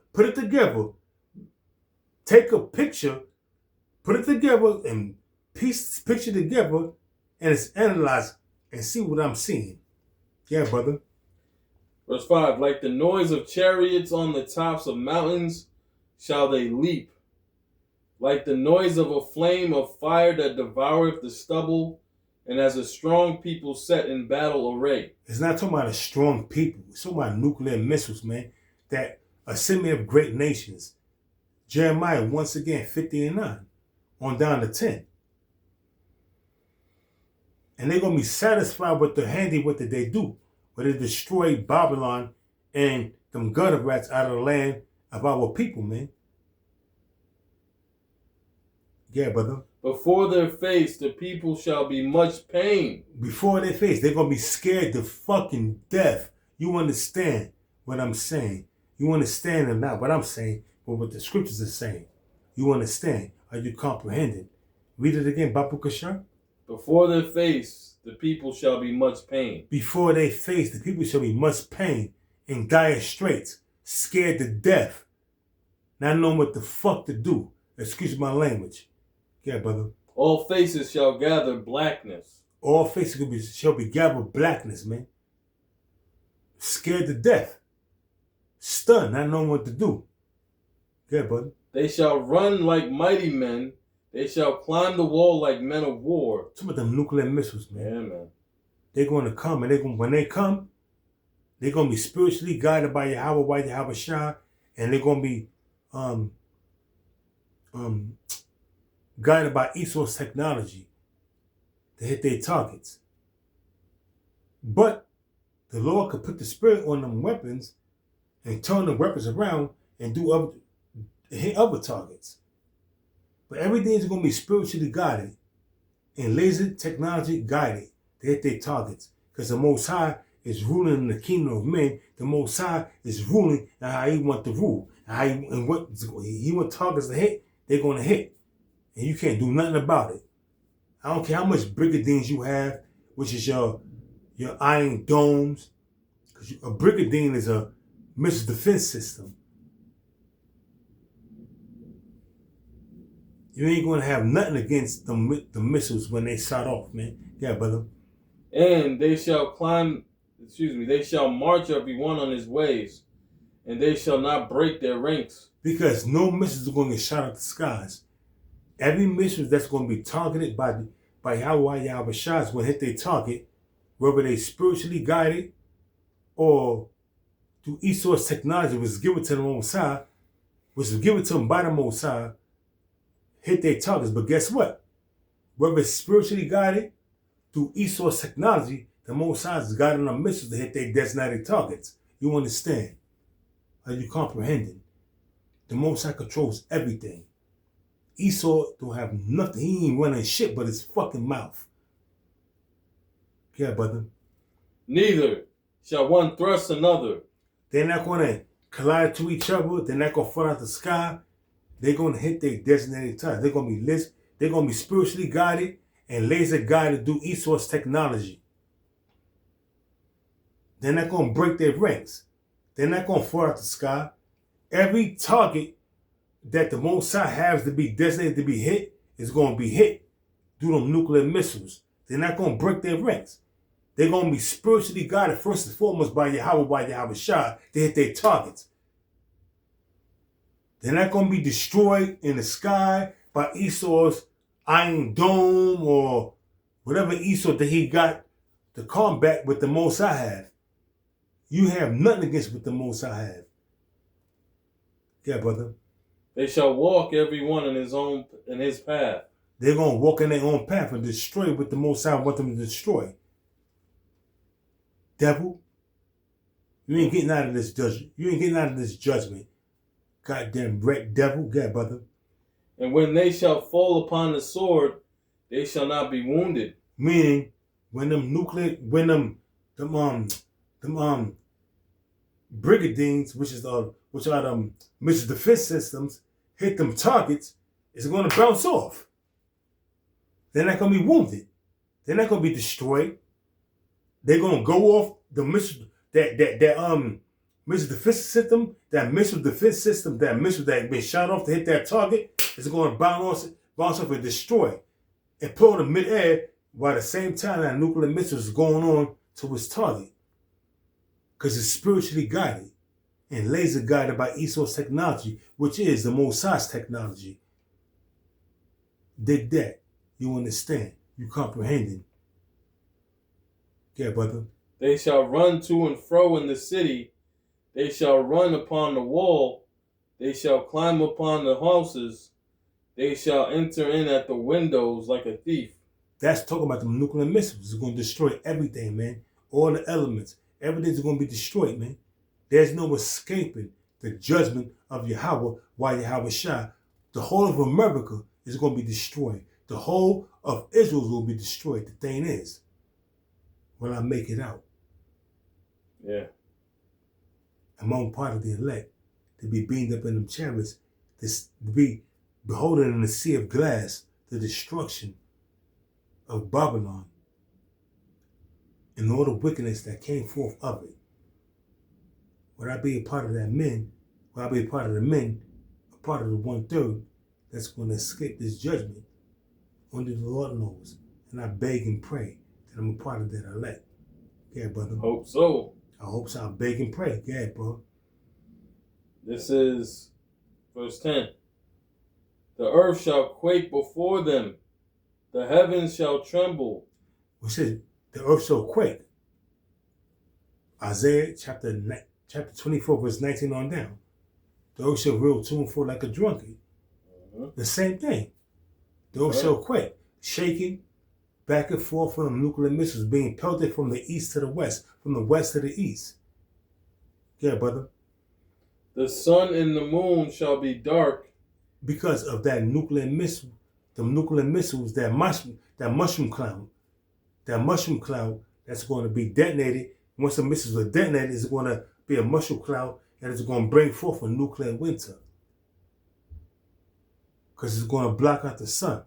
Take a picture, put it together, and piece this picture together, and it's analyzed and see what I'm seeing. Yeah, brother. Verse 5, like the noise of chariots on the tops of mountains shall they leap. Like the noise of a flame of fire that devoureth the stubble, and as a strong people set in battle array. It's not talking about a strong people. It's talking about nuclear missiles, man. That assembly of great nations. Jeremiah, once again, 50 and 9. On down to 10. And they're going to be satisfied with the handiwork that they do. Where they destroy Babylon and them gutter rats out of the land of our people, man. Yeah, brother. Before their face, the people shall be much pain. Before their face, they're going to be scared to fucking death. You understand what I'm saying? You understand or not what I'm saying, but what the scriptures are saying. You understand? Are you comprehending? Read it again, Bapu Kashar. Before their face, the people shall be much pain. Before their face, the people shall be much pain, in dire straits, scared to death, not knowing what the fuck to do. Excuse my language. Yeah, brother. All faces shall gather blackness. All faces shall be gathered blackness, man. Scared to death. Stunned, not knowing what to do. Yeah, brother. They shall run like mighty men. They shall climb the wall like men of war. Some of them nuclear missiles, man. Yeah, man. They're going to come, and when they come, they're going to be spiritually guided by Yahweh, by Yahweh Shah, and they're going to be guided by Esau's technology to hit their targets. But the Lord could put the spirit on them weapons and turn the weapons around and hit other targets. But everything is going to be spiritually guided and laser technology guided to hit their targets. Because the Most High is ruling in the kingdom of men. The Most High is ruling and how he wants to rule. And what he wants targets to hit, they're going to hit. And you can't do nothing about it. I don't care how much brigadines you have, which is your iron domes. Because a brigadine is a missile defense system. You ain't going to have nothing against the missiles when they shot off, man. Yeah, brother. And they shall they shall march every one on his ways, and they shall not break their ranks. Because no missiles are going to get shot at the skies. Every missile that's going to be targeted by Yahweh Shah is going to hit their target, whether they spiritually guided or through Esau's technology, was given to the Most High, which was given to them by the Most High, hit their targets. But guess what? Whether it's spiritually guided through Esau's technology, the Most High is guiding them missiles to hit their designated targets. You understand? Are you comprehending? The Most High controls everything. Esau don't have nothing. He ain't running shit but his fucking mouth. Yeah, brother. Neither shall one thrust another. They're not going to collide to each other. They're not going to fall out the sky. They're going to hit their designated targets. They're going to be spiritually guided and laser guided through Esau's technology. They're not going to break their ranks. They're not going to fall out the sky. Every target that the Most High has to be designated to be hit is going to be hit through them nuclear missiles. They're not going to break their ranks. They're going to be spiritually guided first and foremost by Yahweh Shah to hit their targets. They're not going to be destroyed in the sky by Esau's Iron Dome or whatever Esau that he got to combat with the Most High have. You have nothing against what the Most High have. Yeah, brother. They shall walk every one in his path. They're going to walk in their own path and destroy what the Most High want them to destroy. Devil, you ain't getting out of this judgment. You ain't getting out of this judgment. Goddamn red devil. Yeah, brother. And when they shall fall upon the sword, they shall not be wounded. Meaning, when them brigadines, which are them missile defense systems, hit them targets, it's going to bounce off. They're not going to be wounded. They're not going to be destroyed. They're going to go off the missile missile defense system. That missile that been shot off to hit that target is going to bounce off and destroy and pull in midair while at the same time that nuclear missile is going on to its target. Because it's spiritually guided and laser guided by Esau's technology, which is the Most High's technology. Dig that. You understand. You comprehending. Yeah, brother. They shall run to and fro in the city. They shall run upon the wall. They shall climb upon the houses. They shall enter in at the windows like a thief. That's talking about the nuclear missiles. It's going to destroy everything, man. All the elements. Everything's going to be destroyed, man. There's no escaping the judgment of Yahweh, why Yahweh Shah. The whole of America is going to be destroyed. The whole of Israel will be destroyed. The thing is, when I make it out, yeah, among part of the elect, to be beamed up in them chariots, to be beholden in the sea of glass, the destruction of Babylon, and all the wickedness that came forth of it. Would I be a part of that men? Would I be a part of the men, a part of the 1/3 that's going to escape this judgment? Only the Lord knows. And I beg and pray that I'm a part of that elect. Yeah, brother. Hope so. I hope so. I beg and pray. Yeah, bro. This is verse 10. The earth shall quake before them. The heavens shall tremble. It says the earth shall quake. Isaiah chapter 24, verse 19 on down. The earth shall reel to and fro like a drunkard. The same thing. The earth shall quake, shaking back and forth from nuclear missiles being pelted from the east to the west, from the west to the east. Yeah, brother. The sun and the moon shall be dark. Because of that nuclear missile, the nuclear missiles, that mushroom cloud that's going to be detonated. Once the missiles are detonated, it's going to be a mushroom cloud that is going to bring forth a nuclear winter. Because it's going to block out the sun.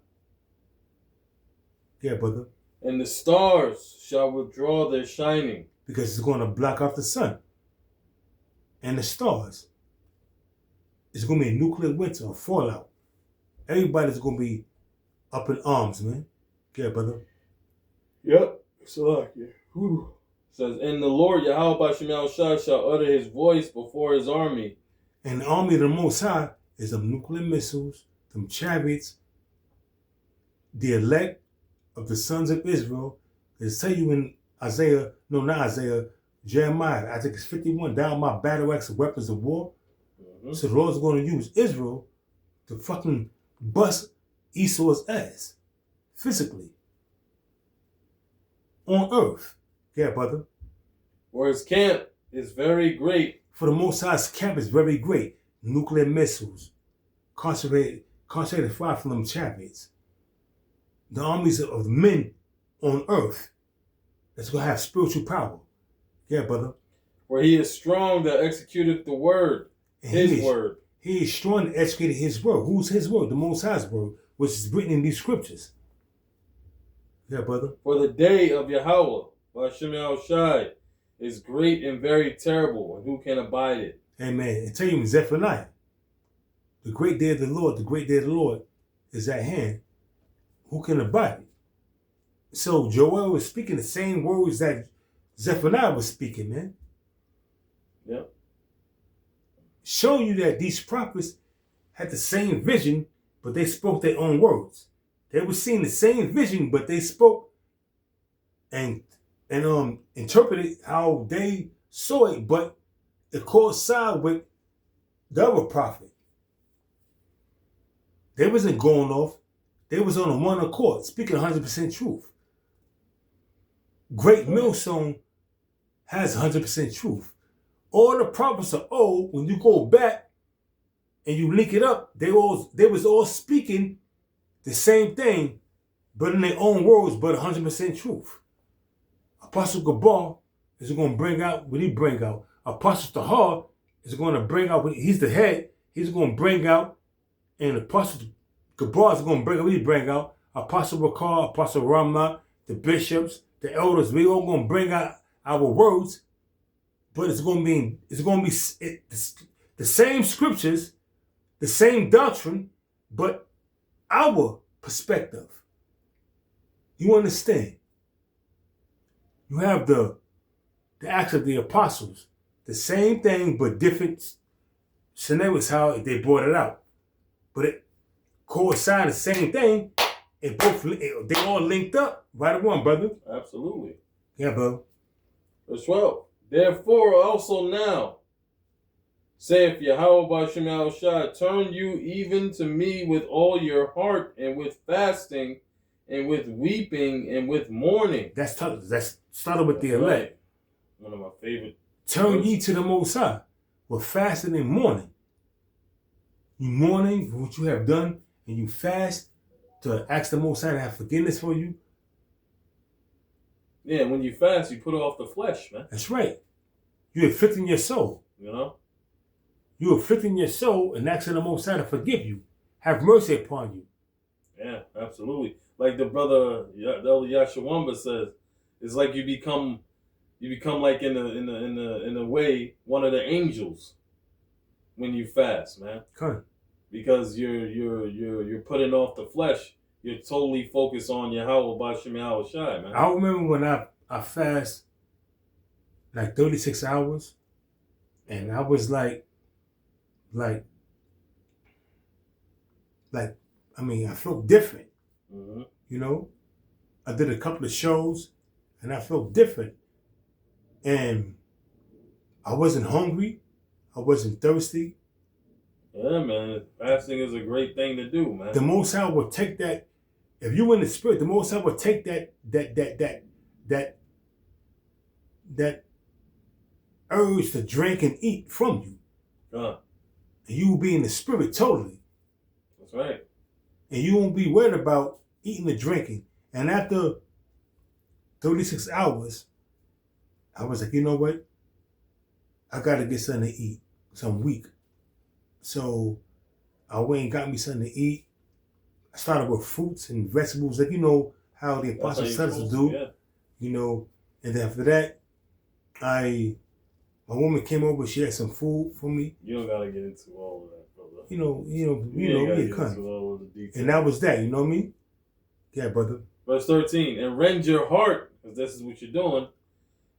Yeah, brother. And the stars shall withdraw their shining. Because it's going to block out the sun. And the stars. It's going to be a nuclear winter, a fallout. Everybody's going to be up in arms, man. Yeah, brother. Yep. Salakia. Says, and the Lord Yahweh B'Shem Shah shall utter his voice before his army. And the army of the Most High is them nuclear missiles, them chariots, the elect of the sons of Israel. They tell you in Jeremiah, I think it's 51, down my battle axe of weapons of war. Mm-hmm. So the Lord's going to use Israel to fucking bust Esau's ass. Physically. On earth. Yeah, brother. For his camp is very great. For the Most High's camp is very great. Nuclear missiles. Concentrated fire from them chariots. The armies of the men on earth that's going to have spiritual power. Yeah, brother. For he is strong that executeth the word. And his word. He is strong to execute his word. Who's his word? The Most High's word, which is written in these scriptures. Yeah, brother. For the day of Yahweh, Hashem Yahushai, is great and very terrible, and who can abide it? Amen. And tell you in Zephaniah, the great day of the Lord is at hand. Who can abide it? So Joel was speaking the same words that Zephaniah was speaking, man. Yep. Showing you that these prophets had the same vision, but they spoke their own words. They were seeing the same vision, but they spoke and interpreted how they saw it, but it coincided with the other prophet. They wasn't going off. They was on a one accord, speaking 100% truth. Great millstone has 100% truth. All the prophets are old. When you go back and you link it up, they was all speaking the same thing, but in their own words, but 100% truth. Apostle Gabar is going to bring out what he bring out. Apostle Tahar is going to bring out what he's the head. He's going to bring out, and Apostle Gabar is going to bring out what he bring out. Apostle Bakar, Apostle Ramah, the bishops, the elders, we all going to bring out our words, but it's going to be the same scriptures, the same doctrine, but our perspective. You understand? You have the acts of the apostles, the same thing but different scenarios how they brought it out, but it coincided the same thing, and both they all linked up. Right one, brother. Absolutely. Yeah, brother. Verse 12. Therefore also now, saith Yahweh B'Shem Yahushai, turn you even to me with all your heart, and with fasting, and with weeping, and with mourning. That's started with the elect. Right. One of my favorite. Turn ye to the Most High with fasting and mourning. You mourning for what you have done, and you fast to ask the Most High to have forgiveness for you. Yeah, when you fast, you put off the flesh, man. That's right. You're afflicting your soul. You know? You're afflicting your soul and asking the Most High to forgive you. Have mercy upon you. Yeah, absolutely. Like the brother, the elder Yashawamba says, it's like you become like in a way one of the angels when you fast, man. Okay. Because you're putting off the flesh. You're totally focused on Yahweh B'Shem Yahushai, man. I remember when I fast like 36 hours, and I was I felt different. Mm-hmm. You know, I did a couple of shows, and I felt different. And I wasn't hungry. I wasn't thirsty. Yeah, man. Fasting is a great thing to do, man. The Most High will take that. If you in the spirit, the Most High will take that urge to drink and eat from you. And you will be in the spirit totally. That's right. And you won't be worried about eating and drinking. And after 36 hours, I was like, you know what? I got to get something to eat. So I'm weak. So I went and got me something to eat. I started with fruits and vegetables, like you know how the Apostle says to do. Yeah. You know, and then after that, my woman came over. She had some food for me. You don't gotta get into all of that, brother. You know, all of the details. and that was that. You know what I mean? Yeah, brother. Verse 13, and rend your heart, because this is what you're doing,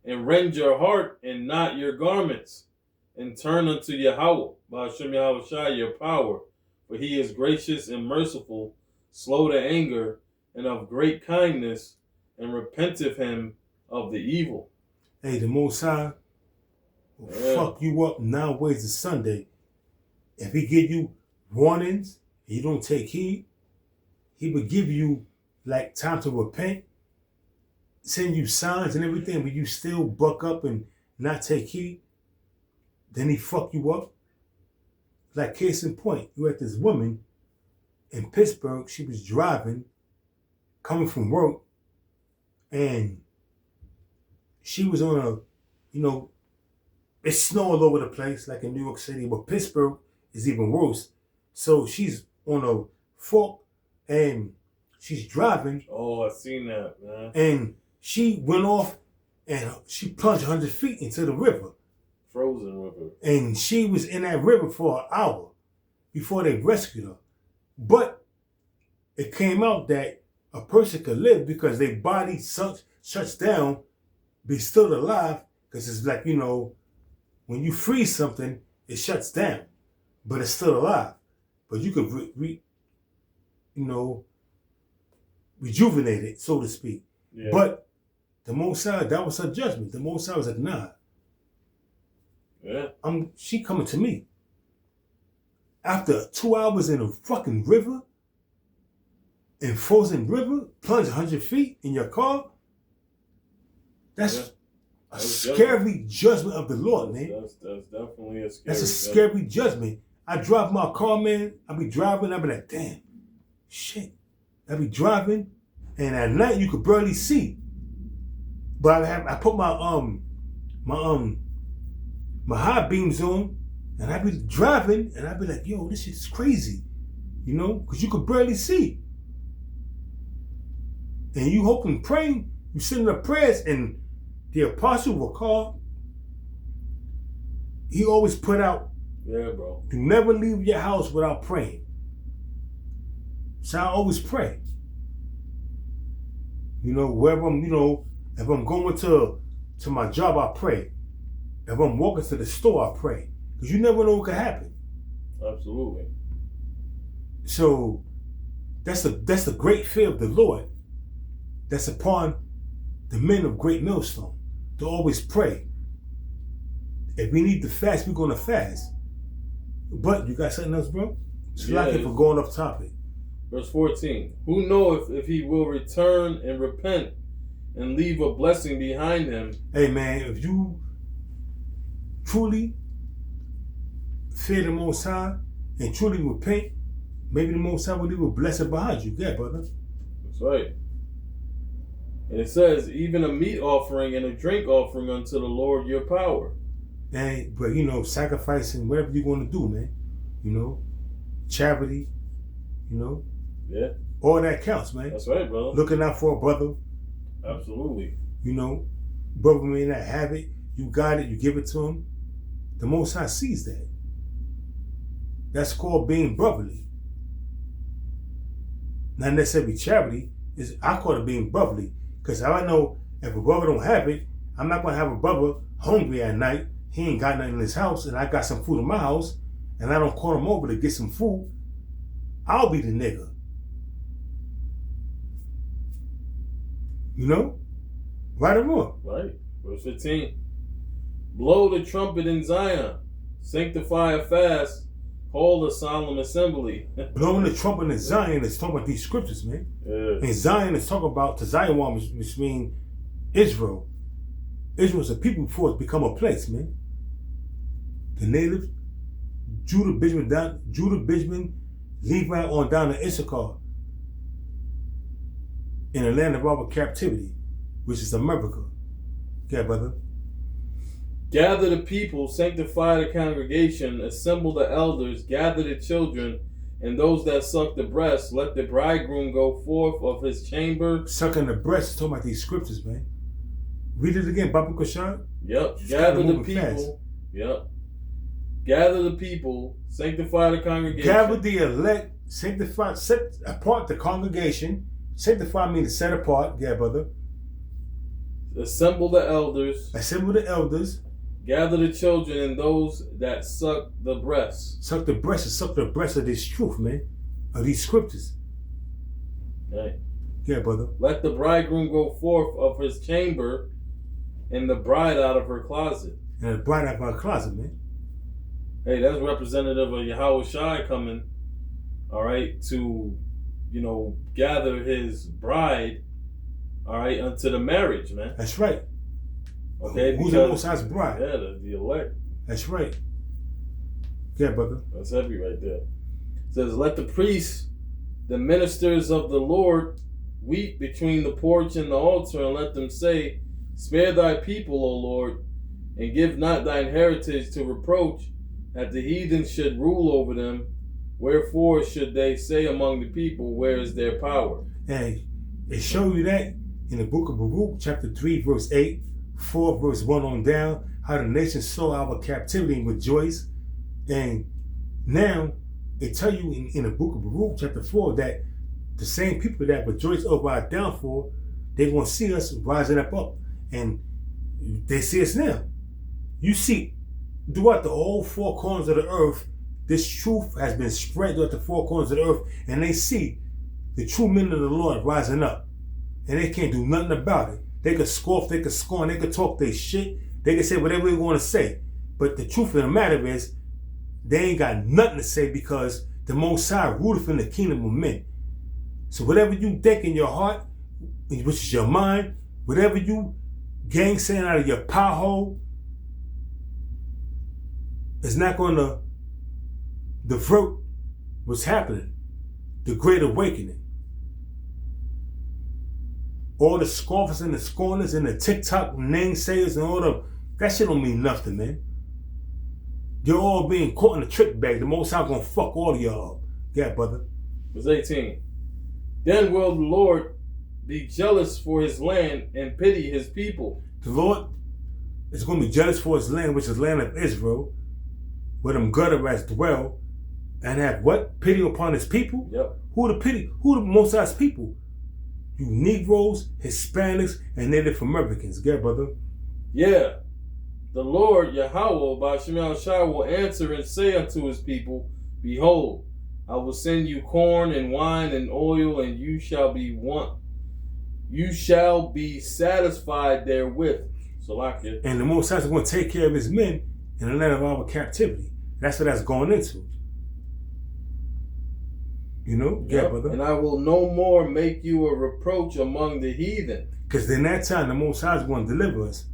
and rend your heart and not your garments, and turn unto Yahweh, B'Shem Yahushai, your power, for he is gracious and merciful, slow to anger, and of great kindness, and repenteth him of the evil. Hey, the Most High will fuck you up 9 ways to Sunday. If he give you warnings and you don't take heed, he would give you like time to repent, send you signs and everything, but you still buck up and not take heed. Then he fuck you up. Like case in point, you had this woman in Pittsburgh. She was driving, coming from work, and she was on a, it's snow all over the place, like in New York City, but Pittsburgh is even worse. So she's on a fork and she's driving. Oh, I seen that, man. And she went off and she plunged 100 feet into the river. Frozen river. And she was in that river for an hour before they rescued her. But it came out that a person could live because their body shuts down, be still alive, because it's like, when you freeze something, it shuts down, but it's still alive. But you could, rejuvenate it, so to speak. Yeah. But the Most High, that was her judgment. The Most High was like, nah. Yeah. She coming to me. After 2 hours in a fucking river, in frozen river, plunge 100 feet in your car, that's a scary judgment of the Lord, man. That's definitely a scary That's a scary judgment. I drive my car, man. I be driving, I be like, damn, shit. I be driving, and at night you could barely see. But I put my high beams on, and I be driving, and I be like, yo, this shit is crazy, because you could barely see. And you hope and praying, you send the prayers, and the apostle will call. He always put out, yeah, bro, you never leave your house without praying. So I always pray. Wherever I'm, if I'm going to my job, I pray. If I'm walking to the store, I pray. Because you never know what could happen. Absolutely. So that's the great fear of the Lord that's upon the men of Great Millstone, to always pray. If we need to fast, we're going to fast. But you got something else, bro? It's like for going off topic. Verse 14. Who knoweth if he will return and repent and leave a blessing behind him? Hey, man, if you truly fear the Most High and truly repent, maybe the Most High will leave a blessing behind you. Yeah, brother. That's right. And it says, even a meat offering and a drink offering unto the Lord your power. And, but sacrificing, whatever you're going to do, man. Charity, Yeah. All that counts, man. That's right, brother. Looking out for a brother. Absolutely. Brother may not have it. You got it. You give it to him. The Most High sees that. That's called being brotherly. Not necessarily charity. I call it being brotherly. Because I know if a brother don't have it, I'm not going to have a brother hungry at night. He ain't got nothing in his house, and I got some food in my house, and I don't call him over to get some food. I'll be the nigga. Right or wrong? Right. Verse 15. Blow the trumpet in Zion. Sanctify a fast. Hold a solemn assembly. Blowing the trumpet in Zion is talking about these scriptures, man. Yeah. And Zion is talking about, to Zion, which means Israel. Israel is a people before it's become a place, man. The natives, Judah, Benjamin, Levi on down to Issachar. In the land of our captivity, which is America. Yeah, brother. Gather the people, sanctify the congregation, assemble the elders, gather the children, and those that suck the breast, let the bridegroom go forth of his chamber. Sucking the breast is talking about these scriptures, man. Read it again, Baba Kushan. Yep. Gather the people. Fast. Yep. Gather the people, sanctify the congregation. Gather the elect, sanctify, set apart the congregation. Sanctify means to set apart, yeah, brother. Assemble the elders. Assemble the elders. Gather the children and those that suck the breast. Suck the breast and suck the breast of this truth, man. Of these scriptures. Right. Yeah, brother. Let the bridegroom go forth of his chamber And the bride out of her closet. And the bride out of her closet, man. Hey, that's representative of Yahweh Shai coming, all right, to, gather his bride, all right, unto the marriage, man. That's right. Okay. Who's the Most High's bride? Yeah, the elect. That's right. Yeah, brother. That's heavy right there. It says, let the priests, the ministers of the Lord, weep between the porch and the altar, and let them say, spare thy people, O Lord, and give not thine heritage to reproach, that the heathen should rule over them. Wherefore should they say among the people, where is their power? And it shows you that in the book of Baruch, chapter 3, verse 8, 4, verse 1 on down, how the nations saw our captivity and rejoice. And now it tell you in the book of Baruch, chapter 4, that the same people that rejoice over our downfall, they're going to see us rising up. And they see us now. You see, throughout the whole four corners of the earth, this truth has been spread throughout the four corners of the earth, and they see the true men of the Lord rising up. And they can't do nothing about it. They could scoff, they could scorn, they could talk their shit, they could say whatever they want to say. But the truth of the matter is, they ain't got nothing to say because the Most High ruleth in the kingdom of men. So whatever you think in your heart, which is your mind, whatever you gang saying out of your pie hole, is not going to divert what's happening, the Great Awakening. All the scoffers and the scorners and the TikTok namesayers and all that shit don't mean nothing, man. You're all being caught in a trick bag. The Most High gonna fuck all of y'all up. Yeah, brother. Verse 18. Then will the Lord be jealous for his land and pity his people. The Lord is going to be jealous for his land, which is the land of Israel, where them gutter rats dwell, and have what? Pity upon his people? Yep. Who the Most High's people? You Negroes, Hispanics, and Native Americans. Yeah, brother. Yeah. The Lord Yahweh by Shemal Shai will answer and say unto his people, behold, I will send you corn and wine and oil, and you shall be satisfied therewith. Salakia. And the Most High is going to take care of his men in the land of our captivity. That's what that's going into. Yep. Yeah, brother. And I will no more make you a reproach among the heathen. Because in that time, the Most High is going to deliver us.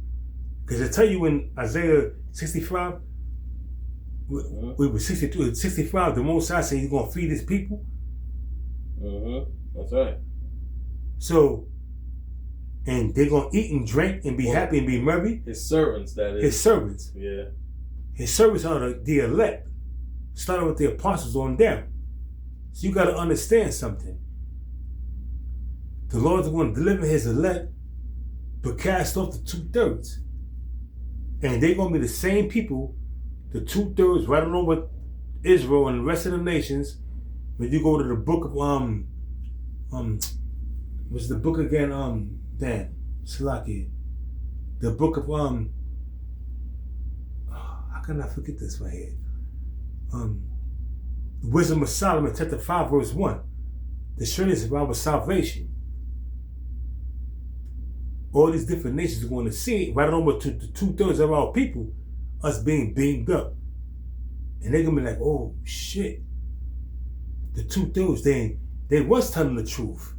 Because I tell you in Isaiah 65, we were 62, 65, the Most High said he's going to feed his people. That's right. So, and they're going to eat and drink and be happy and be merry. His servants, that is. His servants. Yeah. His servants are the elect. Starting with the apostles on down. So you got to understand something. The Lord's going to deliver his elect, but cast off the 2/3. And they're going to be the same people, the 2/3 right along with Israel and the rest of the nations. When you go to the book of what's the book again? Salaki. The book of how can I forget this right here? Wisdom of Solomon, chapter 5, verse 1. The surety of our salvation. All these different nations are going to see it right over to the 2/3 of our people, us being beamed up. And they're going to be like, oh, shit. The 2/3, they was telling the truth.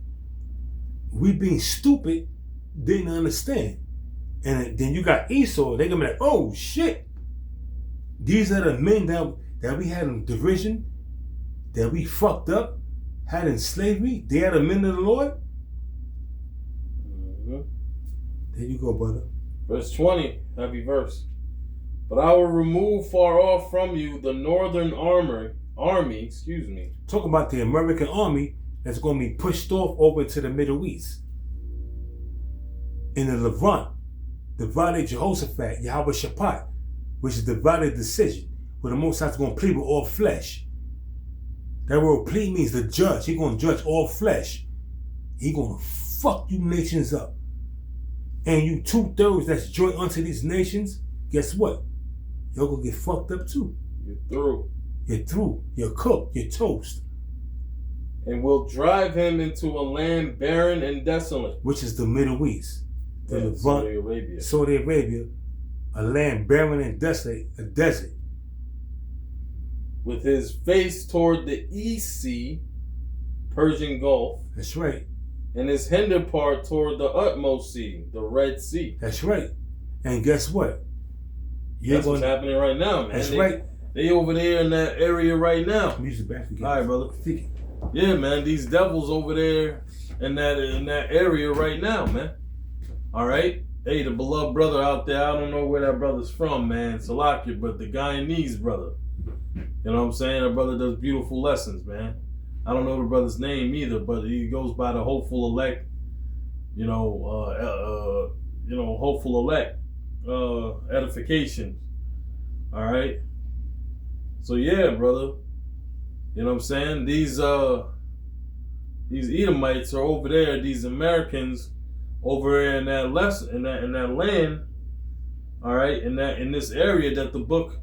We being stupid, didn't understand. And then you got Esau, they're going to be like, oh, shit. These are the men that we had in derision, that we fucked up, had in slavery. They are the men of the Lord. There you go, brother. Verse 20, heavy verse. But I will remove far off from you the northern army. Talk about the American army that's going to be pushed off over to the Middle East. In the Levant, the Valley of Jehoshaphat, Yahweh Shaphat, which is the Valley of Decision, where the Most High is going to plead with all flesh. That word plead means the judge. He's going to judge all flesh. He's going to fuck you nations up. And you 2/3 that's joint unto these nations, guess what? You're going to get fucked up too. You're through. You're through. You're cooked. You're toast. And will drive him into a land barren and desolate. Which is the Middle East. the Levant, Saudi Arabia, a land barren and desolate, a desert. With his face toward the East Sea, Persian Gulf. That's right. And his hinder part toward the utmost sea, the Red Sea. That's right. And guess what? That's what's happening right now, man. That's right. They over there in that area right now. Music back again. All right, brother. Yeah, man. These devils over there in that area right now, man. All right. Hey, the beloved brother out there. I don't know where that brother's from, man. Salakia, but the Guyanese brother. You know what I'm saying? That brother does beautiful lessons, man. I don't know the brother's name either, but he goes by the hopeful elect. Hopeful elect edification. All right. So yeah, brother. You know what I'm saying? These Edomites are over there. These Americans over there in that land. All right, in this area that the book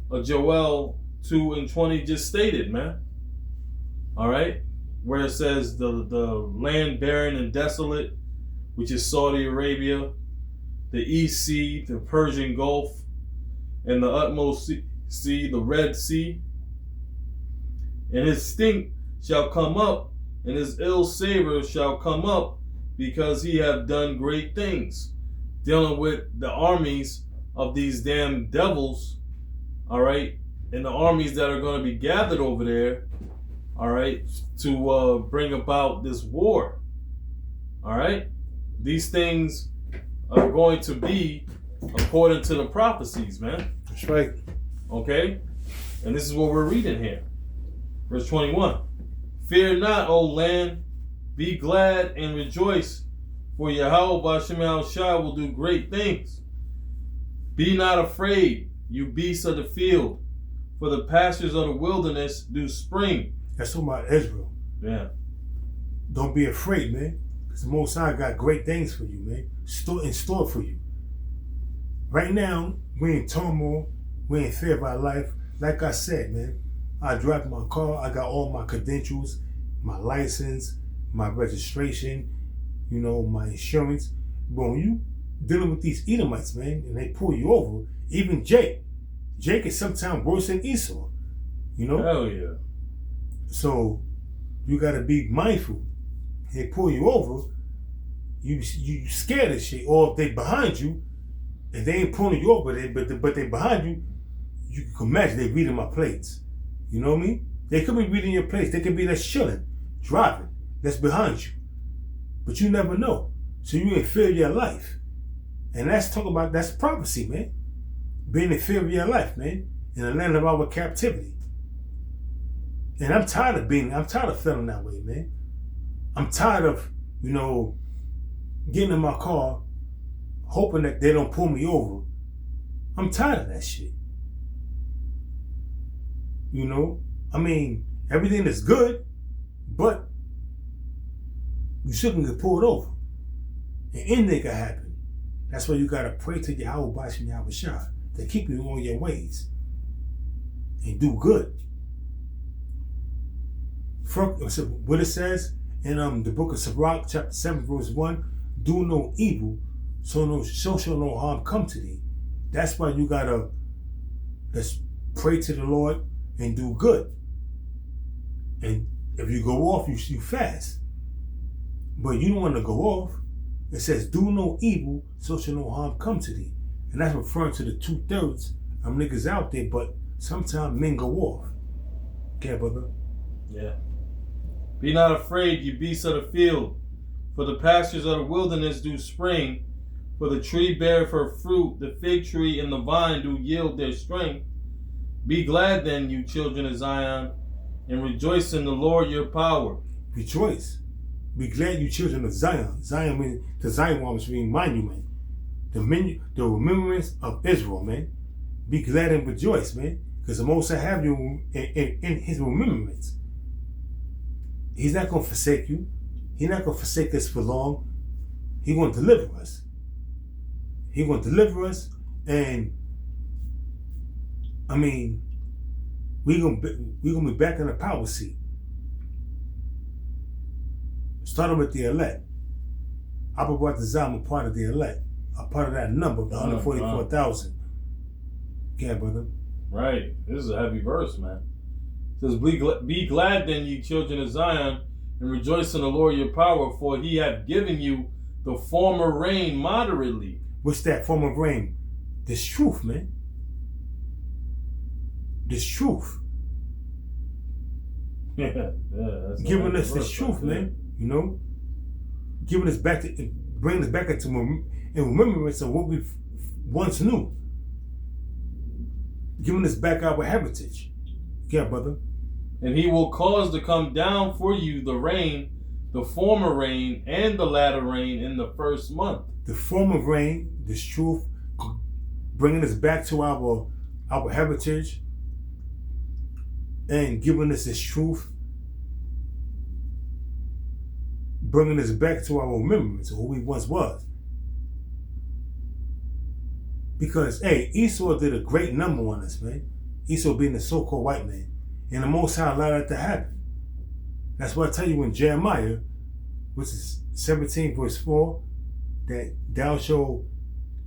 of Joel 2:20 just stated, man. All right, where it says the land barren and desolate, which is Saudi Arabia, the East Sea, the Persian Gulf, and the utmost sea, the Red Sea. And his stink shall come up, and his ill savor shall come up, because he have done great things, dealing with the armies of these damn devils, all right, and the armies that are going to be gathered over there, all right, to bring about this war, all right. These things are going to be according to the prophecies, man. That's right. Okay, and this is what we're reading here. Verse 21. Fear not, O land, be glad and rejoice, for Yahweh B'Shem Shai will do great things. Be not afraid, you beasts of the field, for the pastures of the wilderness do spring. That's talking about Israel. Yeah. Don't be afraid, man, because the Most High got great things for you, man, in store for you. Right now, we're in turmoil, we're in fear of our life. Like I said, man, I drive my car, I got all my credentials, my license, my registration, my insurance. But when you dealing with these Edomites, man, and they pull you over, even Jake is sometimes worse than Esau, Hell yeah. So you got to be mindful. They pull you over, you scared of shit. Or if they behind you, and they ain't pulling you over, but they behind you, you can imagine they reading my plates. You know what I mean? They could be reading your plates. They could be that's chilling, driving, that's behind you. But you never know. So you in fear of your life. And that's prophecy, man. Being in fear of your life, man, in the land of our captivity. And I'm tired of feeling that way, man. I'm tired of, getting in my car, hoping that they don't pull me over. I'm tired of that shit. Everything is good, but you shouldn't get pulled over. And anything can happen. That's why you gotta pray to Yahweh B'Shem Yahweh Shai to keep you on your ways and do good. What it says in the book of Sirach, chapter 7, verse 1, do no evil, so shall no harm come to thee. That's why you gotta pray to the Lord and do good. And if you go off, you fast. But you don't want to go off. It says, do no evil, so shall no harm come to thee. And that's referring to the 2/3 of niggas out there, but sometimes men go off. Okay, brother? Yeah. Be not afraid, you beasts of the field, for the pastures of the wilderness do spring, for the tree beareth her fruit, the fig tree and the vine do yield their strength. Be glad then, you children of Zion, and rejoice in the Lord your power. Rejoice. Be glad, you children of Zion. Zion means the Zion means monument. The remembrance of Israel, man. Be glad and rejoice, man. Because the Most High have you in his remembrance. He's not going to forsake you. He's not going to forsake us for long. He's going to deliver us. He's going to deliver us, and we're gonna be back in the power seat. Starting with the elect. Abba brought the Zam a part of the elect, a part of that number, the 144,000. Yeah, brother. Right. This is a heavy verse, man. It says, be glad then, ye children of Zion, and rejoice in the Lord your power, for he hath given you the former rain moderately. What's that form of rain? This truth, man. This truth. Yeah, giving us this truth, man. You know, giving us back to, bringing us back into in remembrance of what we once knew. Giving us back our heritage. Yeah, brother. And he will cause to come down for you the rain, the former rain, and the latter rain in the first month. The former rain, this truth, bringing us back to our heritage, and giving us this truth, bringing us back to our remembrance of who we once was. Because, hey, Esau did a great number on us, man. Esau being the so-called white man. And the Most High allowed that to happen. That's why I tell you in Jeremiah, which is 17 verse 4, that thou shalt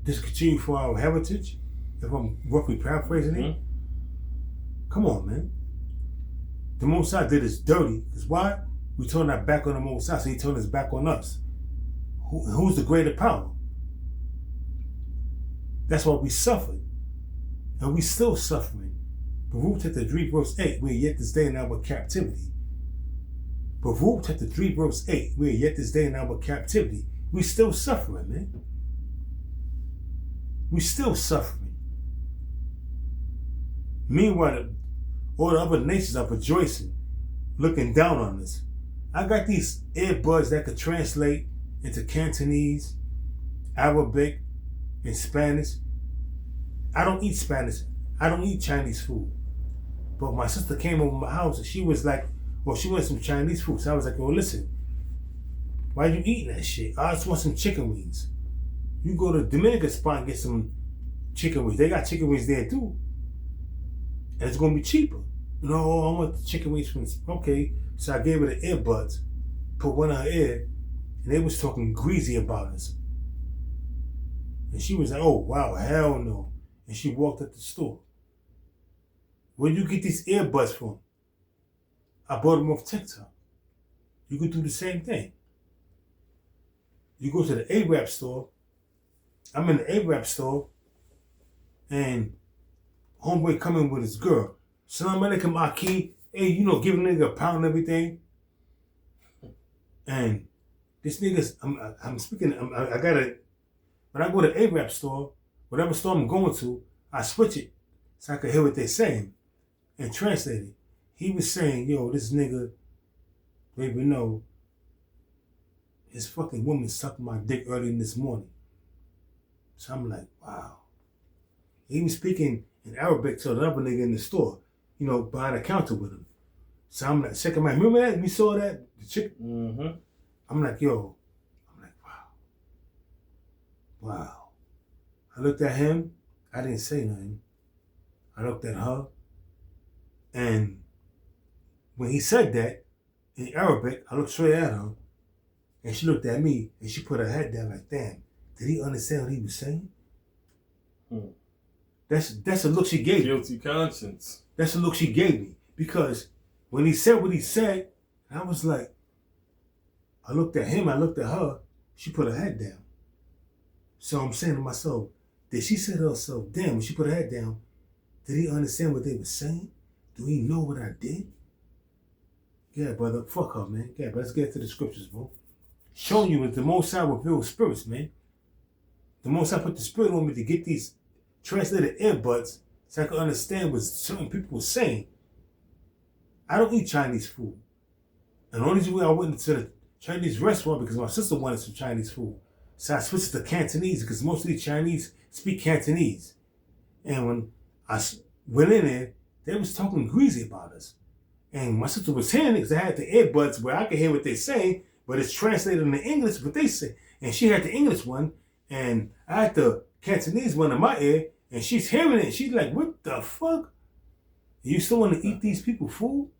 discontinue for our heritage, if I'm roughly paraphrasing it. Come on, man. The Most High did us dirty. Because why? We turned our back on the Most High, so he turned his back on us. Who's the greater power? That's why we suffered. And we still suffering. Baruch chapter 3 verse 8, we're yet this day in our captivity. Baruch chapter 3 verse 8, we're yet this day in our captivity. We still suffering, man. We still suffering. Meanwhile, all the other nations are rejoicing, looking down on us. I got these earbuds that could translate into Cantonese, Arabic, and Spanish. I don't eat Spanish. I don't eat Chinese food. But my sister came over my house and she was like, well, she wanted some Chinese food. So I was like, well, listen, why you eating that shit? I just want some chicken wings. You go to the Dominican spot and get some chicken wings. They got chicken wings there too. And it's going to be cheaper. You know, I want the chicken wings from, okay. So I gave her the earbuds, put one in her ear, and they was talking greasy about us. And she was like, oh, wow, hell no. And she walked at the store. Where you get these earbuds from? I bought them off TikTok. You could do the same thing. You go to the Arab store. I'm in the Arab store, and homeboy coming with his girl. Salam alaikum, Aki. Hey, you know, giving a nigga a pound and everything. And this nigga's, I'm speaking, I gotta, when I go to the Arab store, whatever store I'm going to, I switch it so I can hear what they're saying and translate it. He was saying, yo, this nigga, baby, no, his fucking woman sucked my dick early in this morning. So I'm like, wow. He was speaking in Arabic to another nigga in the store, you know, behind the counter with him. So I'm like, checking my, remember that? We saw that? The chick? Mm-hmm. I'm like, yo. I'm like, wow. Wow. I looked at him. I didn't say nothing. I looked at her. And when he said that in Arabic, I looked straight at her. And she looked at me. And she put her head down like, damn. Did he understand what he was saying? That's a look she gave me. Guilty conscience. That's a look she gave me. Because when he said what he said, I was like, I looked at him, I looked at her, she put her head down. So I'm saying to myself, did she say to herself, damn, when she put her head down, did he understand what they were saying? Do he know what I did? Yeah, brother, fuck her, man. Yeah, but let's get to the scriptures, bro. Showing you that the Most High revealed spirits, man. The Most High put the spirit on me to get these translated earbuds so I could understand what certain people were saying. I don't eat Chinese food. And the only reason I went into the Chinese restaurant because my sister wanted some Chinese food. So I switched to Cantonese because most of the Chinese speak Cantonese. And when I went in there, they was talking greasy about us. And my sister was hearing it because I had the earbuds where I could hear what they're saying, but it's translated into English what they say. And she had the English one, and I had the Cantonese one in my ear, and she's hearing it. She's like, what the fuck? You still want to eat these people food?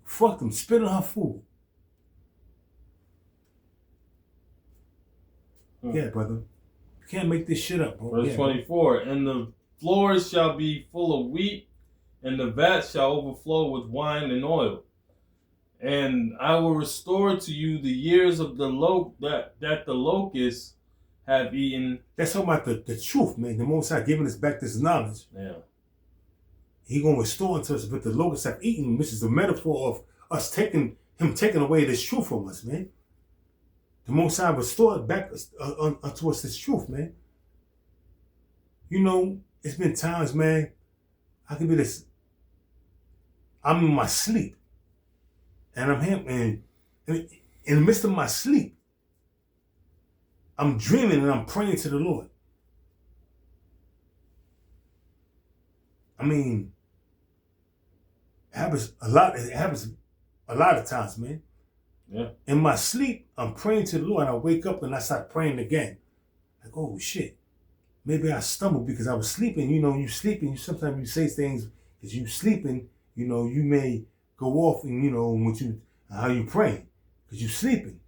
Fuck them, spit on her food. Yeah, brother. You can't make this shit up, bro. Verse 24. And the floors shall be full of wheat, and the vats shall overflow with wine and oil. And I will restore to you the years of the that the locusts have eaten. That's talking about the truth, man. The Most High giving us back this knowledge. Yeah. He gonna restore it to us, but the locusts have eaten, which is a metaphor of us taking away this truth from us, man. The Most High restored back unto us this truth, man. You know, it's been times, man, I can be this. I'm in my sleep, and I'm here, and in the midst of my sleep, I'm dreaming and I'm praying to the Lord. I mean, it happens a lot. It happens a lot of times, man. Yeah. In my sleep, I'm praying to the Lord, and I wake up and I start praying again. Like, oh shit, maybe I stumbled because I was sleeping. You know, you sleeping. Sometimes you say things because you sleeping. You know, you may go off and you know how you praying because you sleeping.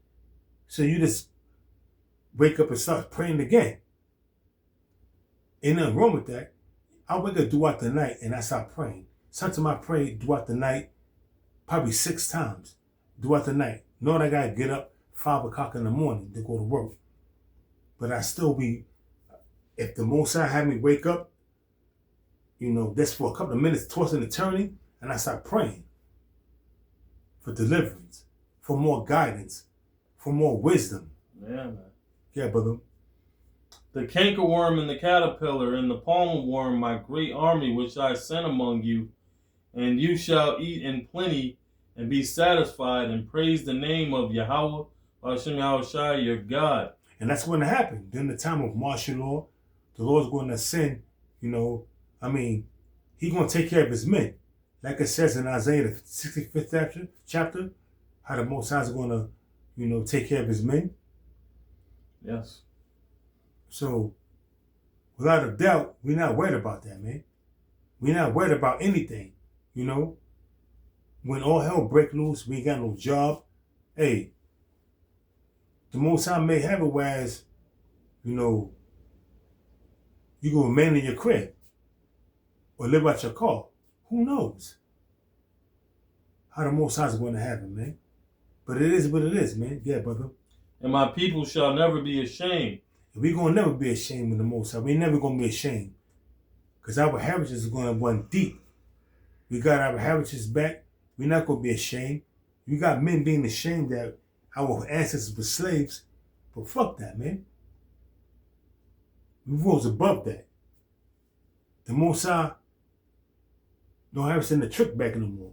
So you just wake up and start praying again. Ain't nothing wrong with that. I wake up throughout the night and I start praying. Sometimes I pray throughout the night, probably 6 times throughout the night. Knowing I gotta get up 5 o'clock in the morning to go to work. But I still be, if the Most High had me wake up, you know, that's for a couple of minutes, tossing and turning, and I start praying for deliverance, for more guidance, for more wisdom. Yeah, man. Yeah, brother. The cankerworm and the caterpillar and the palmer worm, my great army which I sent among you, and you shall eat in plenty and be satisfied and praise the name of Yahweh, Hashem Yahushua, your God. And that's going to happen during the time of martial law. The Lord's going to send, you know, I mean, he's going to take care of his men. Like it says in Isaiah, the 65th chapter, how the Most High is going to, you know, take care of his men. Yes. So, without a doubt, we're not worried about that, man. We're not worried about anything, you know. When all hell break loose, we ain't got no job. Hey, the Most High may have it whereas, you know, you can remain in your crib or live out your car. Who knows how the Most High is going to have it, man. But it is what it is, man. Yeah, brother. And my people shall never be ashamed. We're going to never be ashamed with the Most High. We're never going to be ashamed. Because our heritage is going to run deep. We got our heritage back. We're not going to be ashamed. You got men being ashamed that our ancestors were slaves. But fuck that, man. We rose above that. The Most High don't have us in the trick back no more.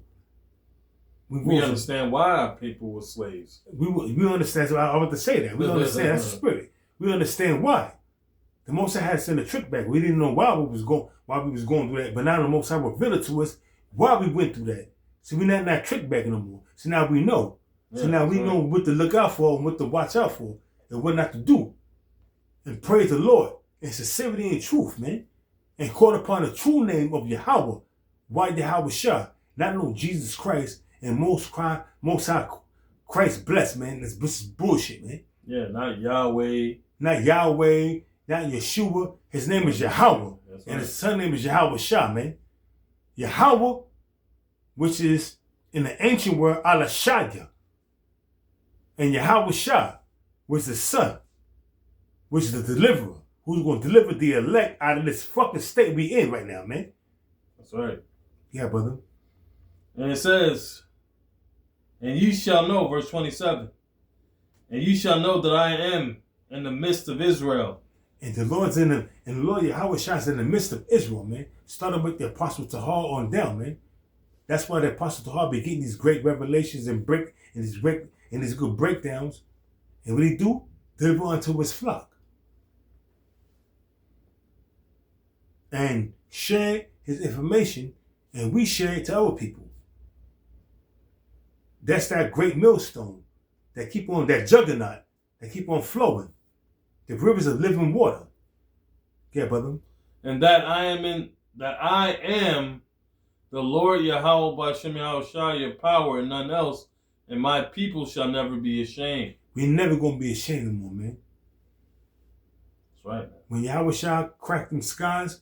We understand why our people were slaves. We understand. So I want to say that. We understand that's the spirit. We understand why. The Most High had us in the trick back. We didn't know why we was going through that. But now the Most High revealed it to us why we went through that. So we're not in that trick back no more. So now we know. So now we know what to look out for and what to watch out for and what not to do. And praise the Lord in sincerity and truth, man. And call upon the true name of Yahweh. Why Yahweh Shah? Not no Jesus Christ and Most High Christ blessed, man. This is bullshit, man. Yeah, not Yahweh. Not Yahweh, not Yeshua. His name is Yahweh. Right. And his son name is Yahweh Shah, man. Yahweh, which is in the ancient word Alashaya. And Yahweh Shah, which is the son, which is the deliverer, who's going to deliver the elect out of this fucking state we in right now, man. That's right. Yeah, brother. And it says, and you shall know, verse 27, and you shall know that I am in the midst of Israel. And the Lord's the Lord Yahweh Shah is in the midst of Israel, man. Starting with the Apostle Tahar on down, man. That's why the Apostle Tahar be getting these great revelations and these good breakdowns. And what he do? Deliver unto his flock. And share his information, and we share it to other people. That's that great millstone that juggernaut that keep on flowing. The rivers of living water. Yeah, brother. And that I am the Lord Yahweh B'Shem Yahushua, your power and none else, and my people shall never be ashamed. We're never going to be ashamed anymore, man. That's right, man. When Yahweh shall crack them skies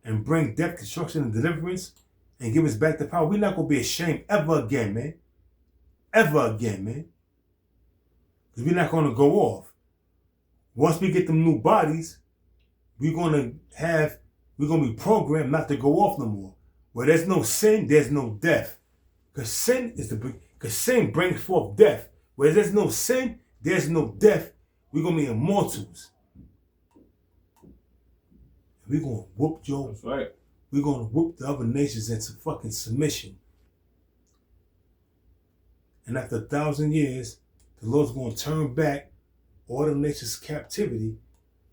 and bring death, destruction, and deliverance and give us back the power, we're not going to be ashamed ever again, man. Ever again, man. Because we're not going to go off. Once we get them new bodies, we're going to be programmed not to go off no more. Where there's no sin, there's no death. Because sin brings forth death. Where there's no sin, there's no death. We're going to be immortals. We're going to whoop Joe. That's right. We're going to whoop the other nations into fucking submission. And after 1,000 years, the Lord's going to turn back all the nations' captivity.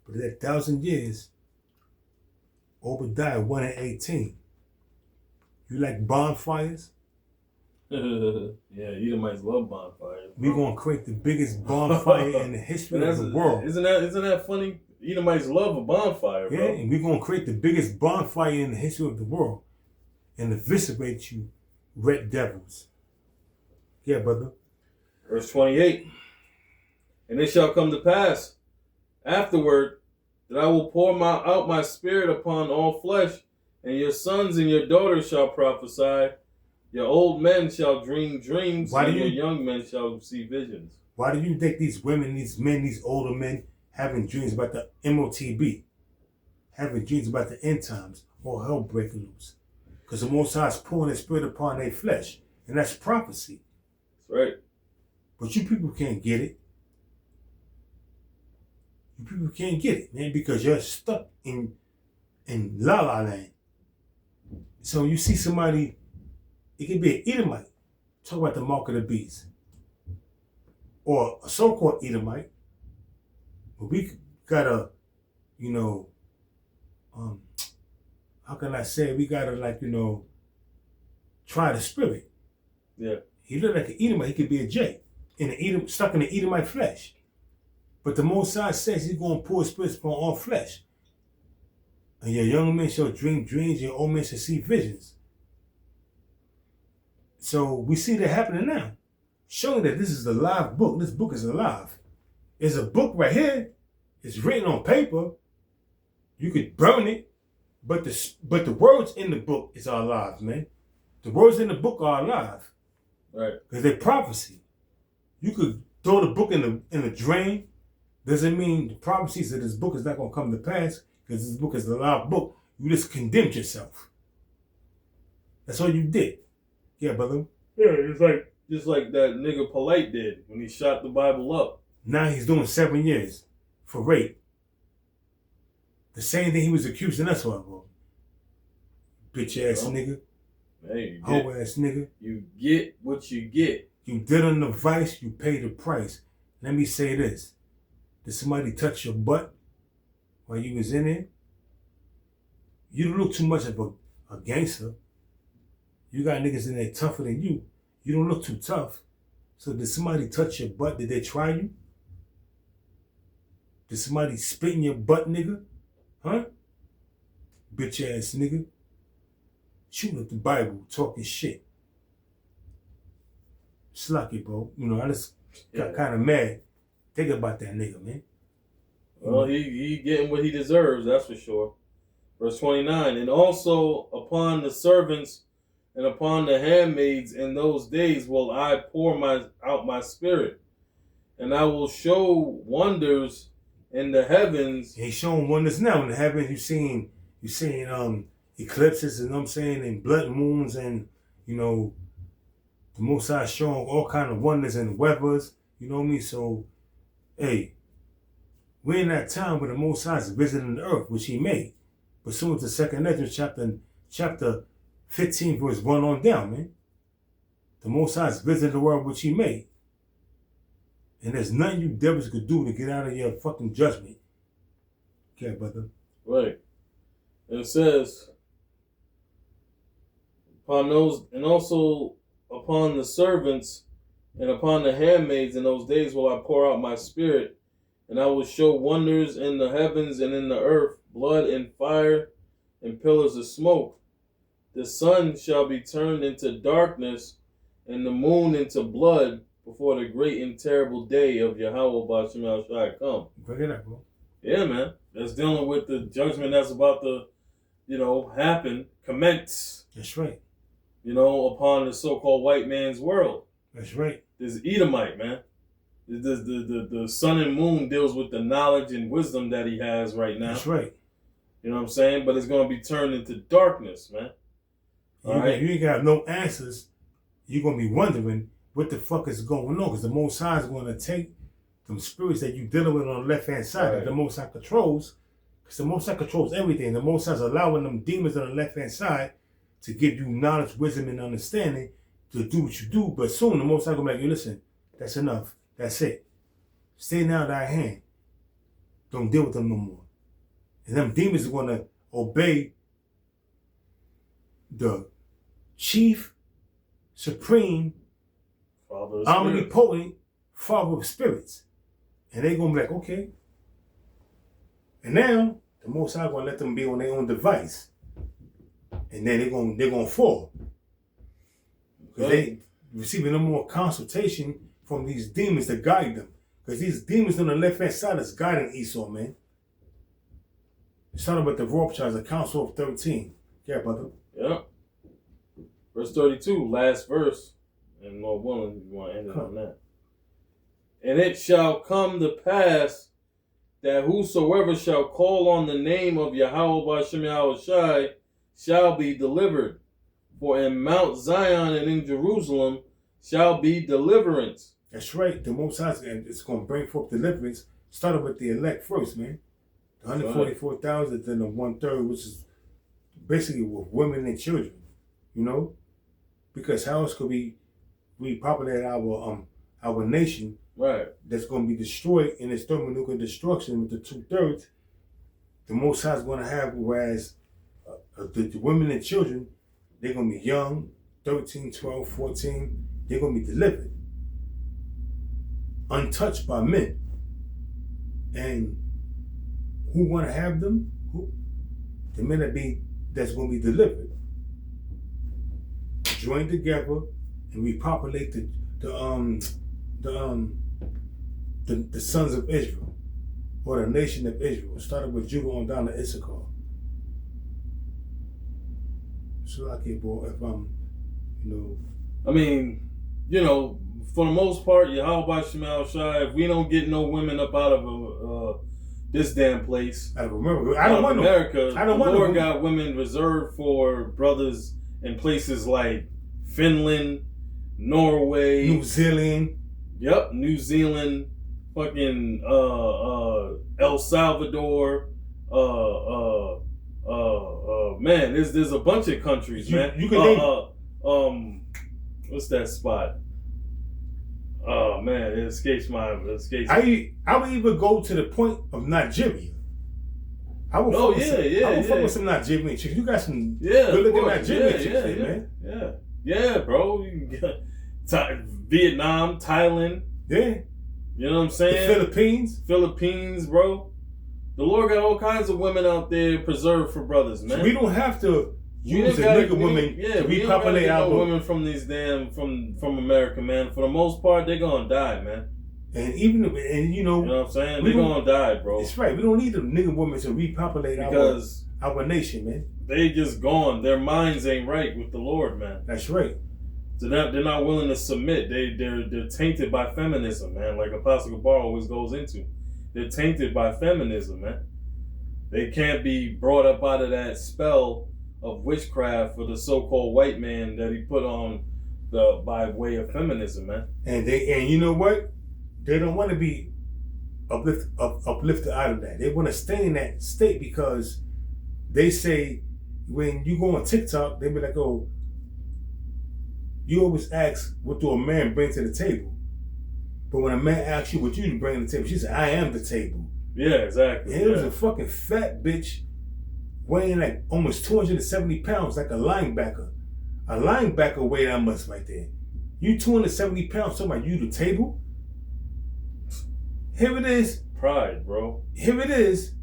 But that 1,000 years, Obadiah 1:18. You like bonfires? Yeah, Edomites love bonfires. We're going to create the biggest bonfire in the history of the world. Isn't that funny? Edomites love a bonfire, bro. Yeah, and we're going to create the biggest bonfire in the history of the world and eviscerate you red devils. Yeah, brother. Verse 28. And it shall come to pass afterward that I will pour out my spirit upon all flesh, and your sons and your daughters shall prophesy. Your old men shall dream dreams, and your young men shall see visions. Why do you think these women, these men, these older men having dreams about the MOTB, having dreams about the end times, or hell breaking loose? Because the Most High is pouring His spirit upon their flesh, and that's prophecy. That's right. But you people can't get it. You people can't get it, man, because you're stuck in La La Land. So you see somebody, it could be an Edomite, talk about the mark of the beast, or a so-called Edomite, but we gotta, how can I say it? We gotta try the spirit. Yeah. He looked like an Edomite. He could be a J, stuck in the Edomite flesh. But the Most High says He's going to pour His spirit upon all flesh. And your young men shall dream dreams, your old men shall see visions. So we see that happening now. Showing that this is a live book. This book is alive. It's a book right here. It's written on paper. You could burn it. But the words in the book is alive, man. The words in the book are alive. Right. Because they're prophecy. You could throw the book in the drain. Doesn't mean the prophecies of this book is not going to come to pass, because this book is a live book. You just condemned yourself. That's all you did. Yeah, brother. Yeah, it's like just like that nigga Polite did when he shot the Bible up. Now he's doing 7 years for rape. The same thing he was accusing us of. Bitch ass nigga. Hey, hoe ass nigga. You get what you get. You did on the vice, you pay the price. Let me say this. Did somebody touch your butt while you was in it? You don't look too much of a gangster. You got niggas in there tougher than you. You don't look too tough. So did somebody touch your butt? Did they try you? Did somebody spit in your butt, nigga? Huh? Bitch ass nigga. Shooting up the Bible, talking shit. Slucky, bro. I just got kind of mad. Think about that nigga, man. Well, he getting what he deserves, that's for sure. Verse 29, and also upon the servants and upon the handmaids in those days will I pour out my spirit, and I will show wonders in the heavens. He's showing wonders now in the heavens. You seeing eclipses, and I'm saying, and blood moons, and the Most High showing all kind of wonders and weathers. You know what I mean? So, hey, we're in that time where the Most High is visiting the earth, which He made. But soon as the second Ezra chapter 15, verse 1 on down, man. The Most High is visiting the world which He made. And there's nothing you devils could do to get out of your fucking judgment. Okay, brother. Right. And it says, upon those, and also upon the servants and upon the handmaids in those days will I pour out my spirit, and I will show wonders in the heavens and in the earth, blood and fire and pillars of smoke. The sun shall be turned into darkness and the moon into blood before the great and terrible day of Yahweh Ba'Shem Al Shai come. Bring it up, bro. Yeah, man. That's dealing with the judgment that's about to, happen, commence, That's right. Upon the so-called white man's world. That's right. This Edomite, man. The sun and moon deals with the knowledge and wisdom that he has right now. That's right. You know what I'm saying? But it's going to be turned into darkness, man. You ain't got no answers. You're going to be wondering what the fuck is going on, because the Most High is going to take them spirits that you dealing with on the left-hand side that the Most High controls, because the Most High controls everything. The Most High is allowing them demons on the left-hand side to give you knowledge, wisdom, and understanding to do what you do. But soon the Most High going to be like, you listen, that's enough. That's it. Stay now at thy hand. Don't deal with them no more. And them demons are going to obey the chief, supreme, omnipotent Father of spirits. And they're going to be like, okay. And now, the Most High going to let them be on their own device. And then they're going to fall. Because they receiving no more consultation from these demons to guide them. Because these demons on the left-hand side is guiding Esau, man. Starting with the Rothschilds, the Council of 13. Yeah, brother. Yeah. Verse 32, last verse. And Lord willing, you want to end it on that. And it shall come to pass that whosoever shall call on the name of Yahweh B'Shem Yahushai shall be delivered. For in Mount Zion and in Jerusalem shall be deliverance. That's right. The Most High is going to bring forth deliverance. Started with the elect first, man. The 144,000, then the 1/3, which is basically with women and children. Because how else could we repopulate our nation? Right. That's going to be destroyed in its thermonuclear destruction with the 2/3. The Most High is going to have, whereas the women and children, they're going to be young, 13, 12, 14. They're going to be delivered, untouched by men. And who want to have them? Who? The men that's going to be delivered. Join together and repopulate the sons of Israel, or the nation of Israel, starting with Judah on down to Issachar. So like it, boy, if I mean, for the most part, Yahweh B'Shem Yahushai, if we don't get no women up out of this damn place, out of America, the Lord got women reserved for brothers in places like Finland, Norway, New Zealand. Yep, New Zealand, fucking El Salvador, man, there's a bunch of countries, man. You can name what's that spot? Oh man, it escapes me. I would even go to the point of Nigeria. I would fuck with some Nigerian chicks. You got some good looking Nigerian chicks there, man. Yeah, bro. You got Vietnam, Thailand. Yeah. You know what I'm saying? The Philippines, bro. The Lord got all kinds of women out there preserved for brothers, man. So we don't have to use the nigga women to repopulate our women from these from America, man. For the most part, they're gonna die, man. And you know what I'm saying? They're gonna die, bro. That's right. We don't need them nigga women to repopulate our nation, man. They just gone. Their minds ain't right with the Lord, man. That's right. So they're not willing to submit. They're tainted by feminism, man. Like Apostle Gabar always goes into. They're tainted by feminism, man. They can't be brought up out of that spell of witchcraft for the so-called white man that he put on by way of feminism, man. And you know what? They don't want to be uplifted out of that. They want to stay in that state because they say when you go on TikTok, they be like, oh, you always ask what do a man bring to the table. But when a man asks you what you bring to the table, she said, I am the table. Yeah, exactly. And it was a fucking fat bitch weighing like almost 270 pounds, like a linebacker. A linebacker weighed that much right there. You 270 pounds, talking about you the table? Here it is. Pride, bro. Here it is.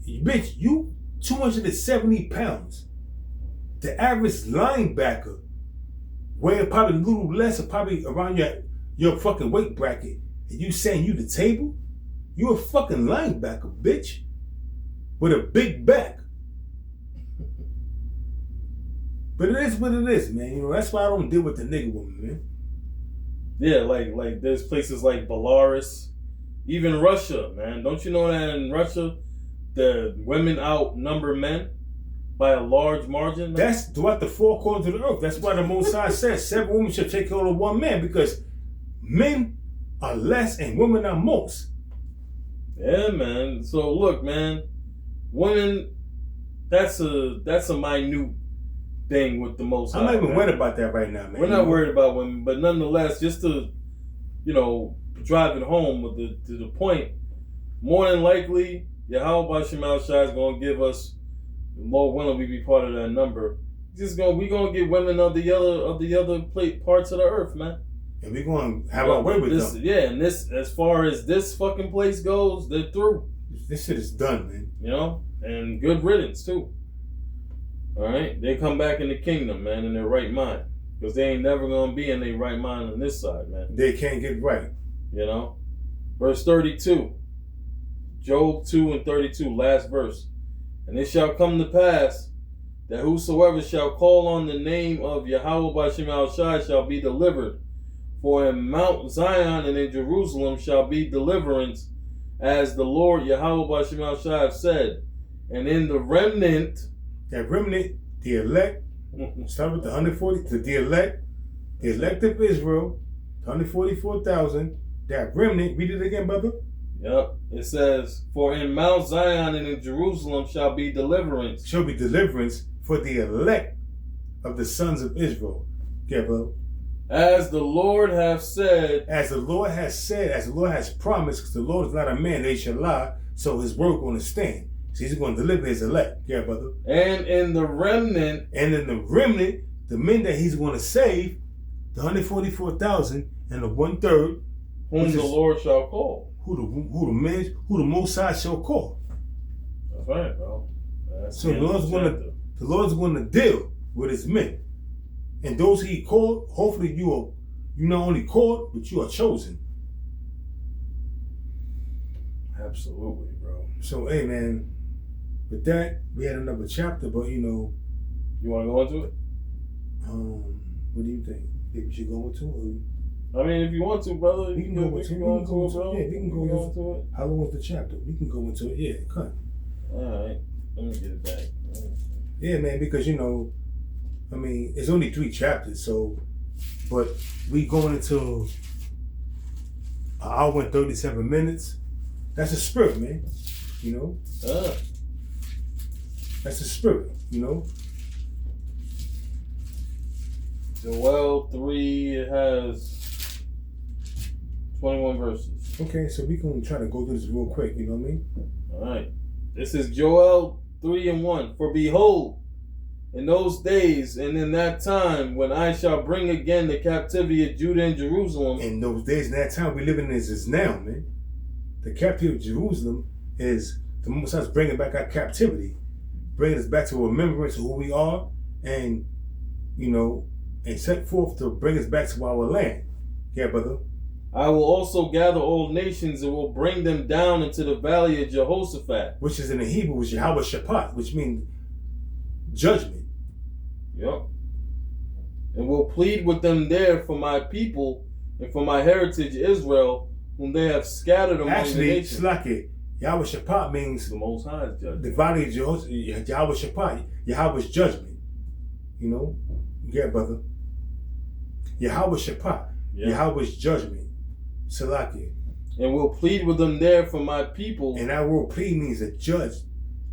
Bitch, you 270 pounds. The average linebacker weighing probably a little less, or probably around your fucking weight bracket. And you saying you the table? You a fucking linebacker, bitch. With a big back. But it is what it is, man. You know, that's why I don't deal with the nigga woman, man. Yeah, like there's places like Belarus, even Russia, man. Don't you know that in Russia, the women outnumber men by a large margin? Man? That's throughout the four corners of the earth. That's why the Most High says 7 women should take care of 1 man, because men are less and women are most. Yeah, man. So look, man, women, that's a minute thing with the Most High. I'm not even worried about that right now, man. We're not worried about women, but nonetheless, just to, drive it home to the point, more than likely, Yahweh Shemal Shai is going to give us, more women we be part of that number. We're going to get women of the other parts of the earth, man. And we're going to have our way with them. Yeah, and this, as far as this fucking place goes, they're through. This shit is done, man. And good riddance, too. All right? They come back in the kingdom, man, in their right mind. Because they ain't never going to be in their right mind on this side, man. They can't get right. Verse 32. Job 2 and 32, last verse. And it shall come to pass that whosoever shall call on the name of Yahweh B'Shem Al Shai shall be delivered. For in Mount Zion and in Jerusalem shall be deliverance, as the Lord Yahweh B'Shem Al Shai have said. And in the remnant, that remnant, the elect, start with the 140, the elect of Israel, 144,000, that remnant, read it again, brother. Yep. It says, for in Mount Zion and in Jerusalem shall be deliverance. Shall be deliverance for the elect of the sons of Israel. Yeah, brother. As the Lord hath said. As the Lord has said, as the Lord has promised, because the Lord is not a man, they shall lie, so his word going to stand. So he's going to deliver his elect. Yeah, brother. And in the remnant. And in the remnant, the men that he's going to save, the 144,000 and the 1/3. Whom the Lord shall call. Who the Most High shall call. That's right, bro. So the Lord's going to deal with his men. And those he called, hopefully you not only called, but you are chosen. Absolutely, bro. So, hey, man, with that, we had another chapter, but, You want to go into it? What do you think? Think we should go into it? I mean, if you want to, brother, we can go into it. Yeah, we can go into it. How long was the chapter? We can go into it. Yeah, cut. All right. Let me get it back. Yeah, man, because, it's only 3 chapters, so, but we going into an hour and 37 minutes. That's a spirit, man. That's a spirit, Joel 3, it has 21 verses. Okay, so we can try to go through this real quick, you know what I mean? All right. This is Joel 3 and 1. For behold, in those days and in that time, when I shall bring again the captivity of Judah and Jerusalem. In those days and that time we live in is now, man. The captivity of Jerusalem is the Most High bringing back our captivity, bringing us back to a remembrance of who we are, and and set forth to bring us back to our land. Yeah, brother. I will also gather all nations and will bring them down into the valley of Jehoshaphat. Which is in the Hebrew, which is Yahweh Shaphat, which means judgment. Yep. And will plead with them there for my people and for my heritage Israel, whom they have scattered among the nations. Actually, Yahweh Shaphat means the Most High's judgment. The valley of Jehoshaphat, Yahweh Shaphat, Yahweh's judgment. Yeah, brother. Yahweh Shaphat, Yahweh's judgment. Salakia. And will plead with them there for my people. And that word plead means a judge.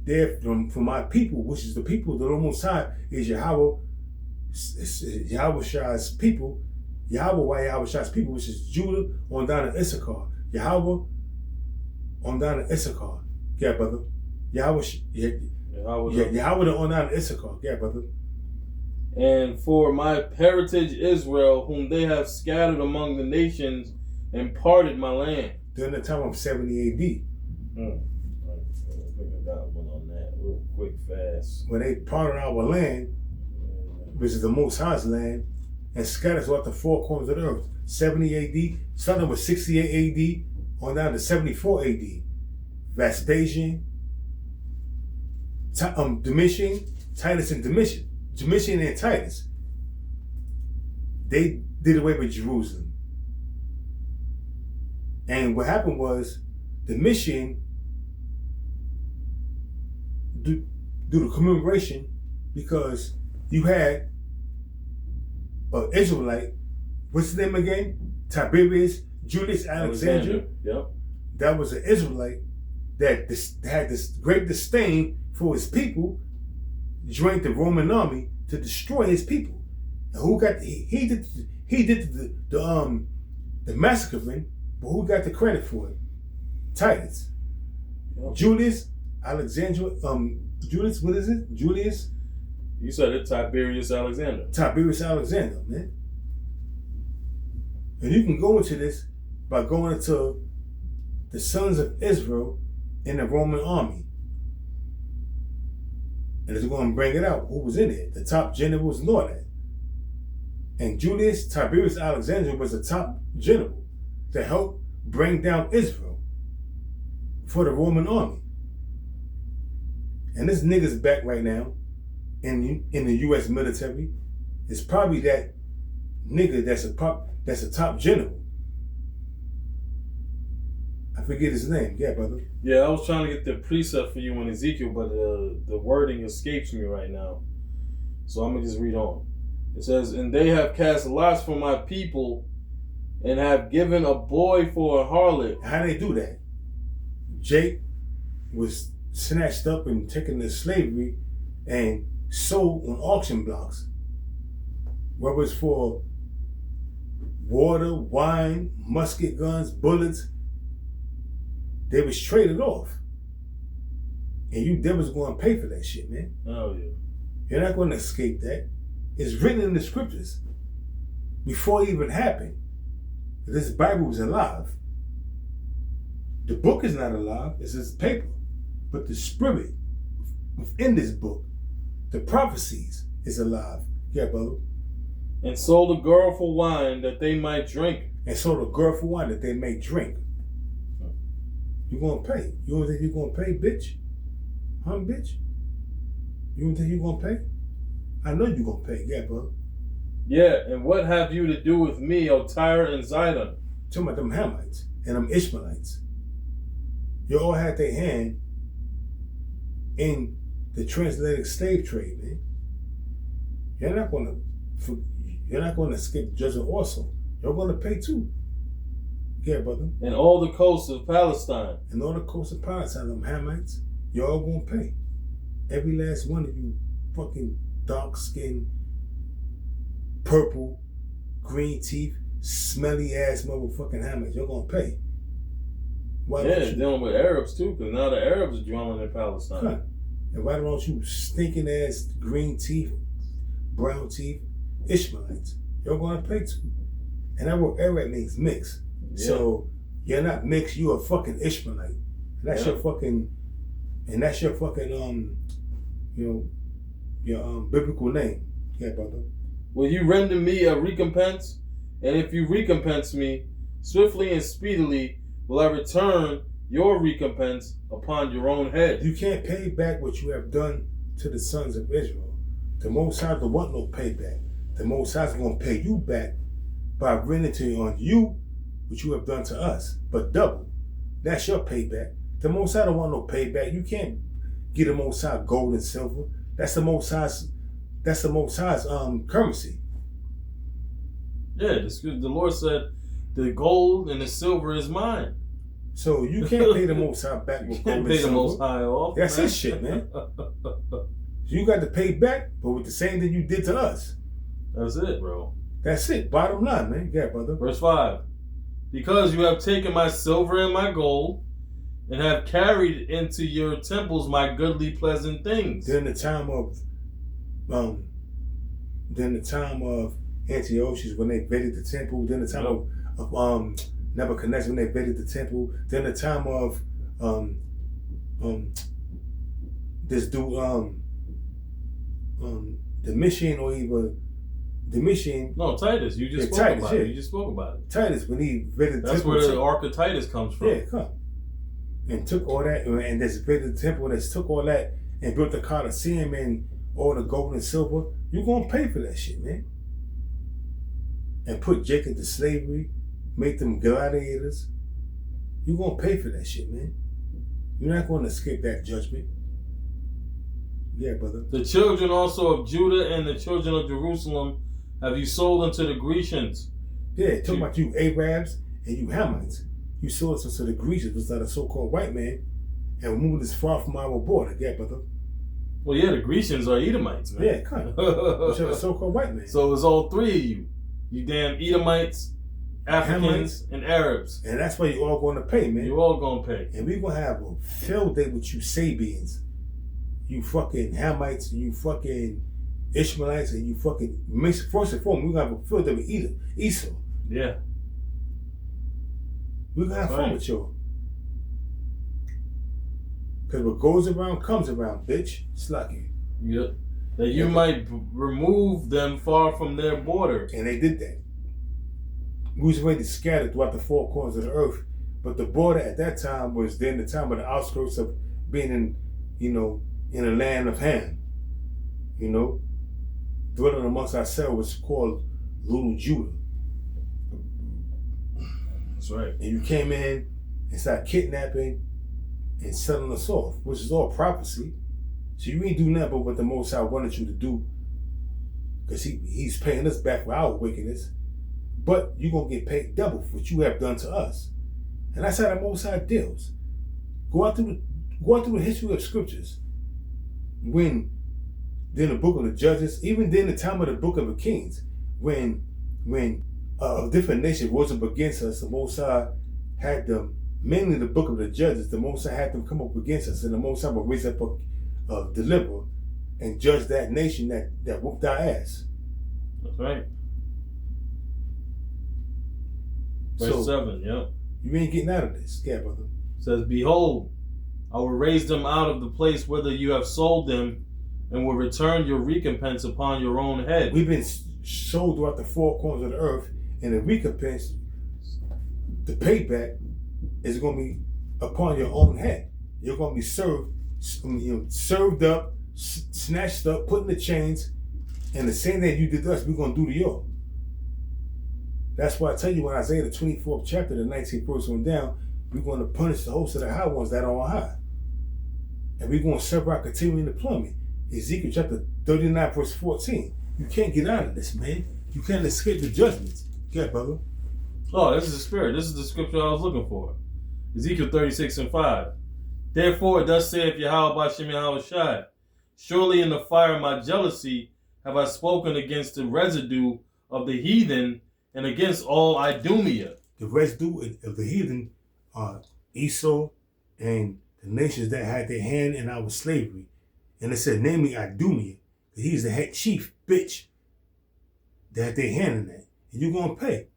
There for my people, which is the people that Most High is Yahweh Shai's people. Yahweh Shai's people, which is Judah on down to Issachar. Yahweh on down to Issachar. Yeah, brother. Yahweh on down to Issachar. Yeah, brother. And for my heritage Israel, whom they have scattered among the nations and parted my land. During the time of 70 AD. I think I got one on that real quick, fast. When they parted our land, which is the Most High's land, and scattered throughout the 4 corners of the earth. 70 AD, starting with 68 AD on down to 74 AD, Vespasian, Domitian, Titus and Domitian and Titus, they did away with Jerusalem. And what happened was Domitian, do the commemoration, because you had an Israelite, what's his name again? Tiberius Julius Alexander. Yep. That was an Israelite that had this great disdain for his people, joined the Roman army to destroy his people. And who got he did the massacring, but who got the credit for it? Titus. Yep. Julius Alexander. Julius, what is it? Julius. You said it, Tiberius Alexander. Tiberius Alexander, man. And you can go into this by going into the sons of Israel in the Roman army. And it's going to bring it out who was in it, the top generals and all that. And Julius Tiberius Alexander was the top general to help bring down Israel for the Roman army. And this nigga's back right now in the U.S. military. It's probably that nigga that's a top general. I forget his name. Yeah, brother. Yeah, I was trying to get the precept for you in Ezekiel, but the wording escapes me right now. So I'm going to just read on. It says, "And they have cast lots for my people and have given a boy for a harlot." How they do that? Jake was snatched up and taken to slavery and sold on auction blocks. Whether it's for water, wine, musket guns, bullets, they was traded off. And you devils going to pay for that shit, man. Oh, yeah. You're not going to escape that. It's written in the scriptures before it even happened. This Bible was alive. The book is not alive, it's just paper. But the spirit within this book, the prophecies, is alive. Yeah, brother. "And sold a girl for wine that they might drink." And sold a girl for wine that they may drink. You're going to pay. You don't think you're going to pay, bitch? Huh, bitch? You don't think you're going to pay? I know you're going to pay. Yeah, brother. "Yeah, and what have you to do with me, O Tyre and Zidon?" Talking about them Hamites and them Ishmaelites. You all had their hand in the transatlantic slave trade, man. You're not going to escape judgment also. You're going to pay too. Yeah, brother. "And all the coasts of Palestine." And all the coasts of Palestine, them Hamites, you're all going to pay. Every last one of you fucking dark-skinned, purple, green teeth, smelly ass motherfucking Hamites, you're going to pay. Why yeah, dealing with Arabs too, because now the Arabs are dwelling in Palestine. Huh. And why don't you stinking ass green teeth, brown teeth, Ishmaelites? You're going to pay too. And that word Arab means mix. Yeah. So you're not mixed, you're a fucking Ishmaelite. And that's your fucking your biblical name. Yeah, brother. "Will you render me a recompense? And if you recompense me, swiftly and speedily will I return your recompense upon your own head." You can't pay back what you have done to the sons of Israel. The Most High don't want no payback. The Most High is going to pay you back by rendering on you what you have done to us, but double. That's your payback. The Most High don't want no payback. You can't get the Most High gold and silver. That's the Most High's currency. Yeah, the Lord said, "The gold and the silver is mine." So you can't pay the Most High back with gold and silver. Pay the Most High off. That's his shit, man. You got to pay back, but with the same thing you did to us. That's it, bro. That's it. Bottom line, man. Yeah, brother. Verse 5. "Because you have taken my silver and my gold, and have carried into your temples my goodly pleasant things." During the time of Antiochus, when they invaded the temple, during the time of Nebuchadnezzar, when they invaded the temple, during the time of this dude Domitian, or even Domitian. No, Titus. You just spoke about it. You just spoke about it. Titus, when he read the temple. That's where the Ark of Titus comes from. Yeah, come. And took all that, and this the temple that took all that and built the Colosseum and all the gold and silver. You're gonna pay for that shit, man. And put Jacob to slavery, make them gladiators. You're gonna pay for that shit, man. You're not gonna escape that judgment. Yeah, brother. The children also of Judah and the children of Jerusalem have you sold unto the Grecians. Yeah, talking about you Arabs and you Hamites. You sold us to the Grecians, which are the so-called white man, and moved this far from our border. Yeah, brother. Well, yeah, the Grecians are Edomites, man. Yeah, kind of. Which are the so-called white man. So it's all three of you. You damn Edomites, Africans, and Arabs. And that's why you all going to pay, man. You all going to pay. And we're going to have a field day with you Sabians. You fucking Hamites, you fucking Ishmaelites, and you fucking... First and foremost, we're going to have a field day with Esau. Yeah. We're going to have fun with y'all. Because what goes around comes around, bitch. Slucky. Yep. That you might remove them far from their border. And they did that. We was already scattered throughout the four corners of the earth. But the border at that time was then the time of the outskirts of being in, in a land of Ham. Dwelling amongst ourselves was called Little Judah. That's right. And you came in and started kidnapping and selling us off, which is all prophecy. So you ain't do nothing but what the Most High wanted you to do, because he's paying us back for our wickedness. But you're going to get paid double for what you have done to us. And that's how the Most High deals. Go out through the history of scriptures. When then the book of the Judges, even then the time of the book of the Kings, when a different nation rose up against us, the Most High had them, mainly the book of the Judges, the Most High had them come up against us, and the Most High would raise up a deliverer and judge that nation that whooped our ass. That's right. Verse 7, yep. You ain't getting out of this. Yeah, brother. It says, behold, I will raise them out of the place whither you have sold them, and will return your recompense upon your own head. We've been sold throughout the four corners of the earth, and the recompense, the payback, is going to be upon your own head. You're going to be served up, snatched up, put in the chains, and the same that you did to us, we're going to do to you. That's why I tell you in Isaiah the 24th chapter, the 19th verse on down, we're going to punish the host of the high ones that are on high. And we're going to serve our continuing deployment. Ezekiel chapter 39 verse 14. You can't get out of this, man. You can't escape the judgments. Yeah, brother. Oh, this is the spirit. This is the scripture I was looking for. Ezekiel 36:5. Therefore, thus saith Yahweh Bashem Yahweh Shai, surely in the fire of my jealousy have I spoken against the residue of the heathen and against all Idumea. The residue of the heathen are Esau and the nations that had their hand in our slavery. And it said, namely Idumea, that he's the head chief, bitch, that had their hand in that. And you're going to pay.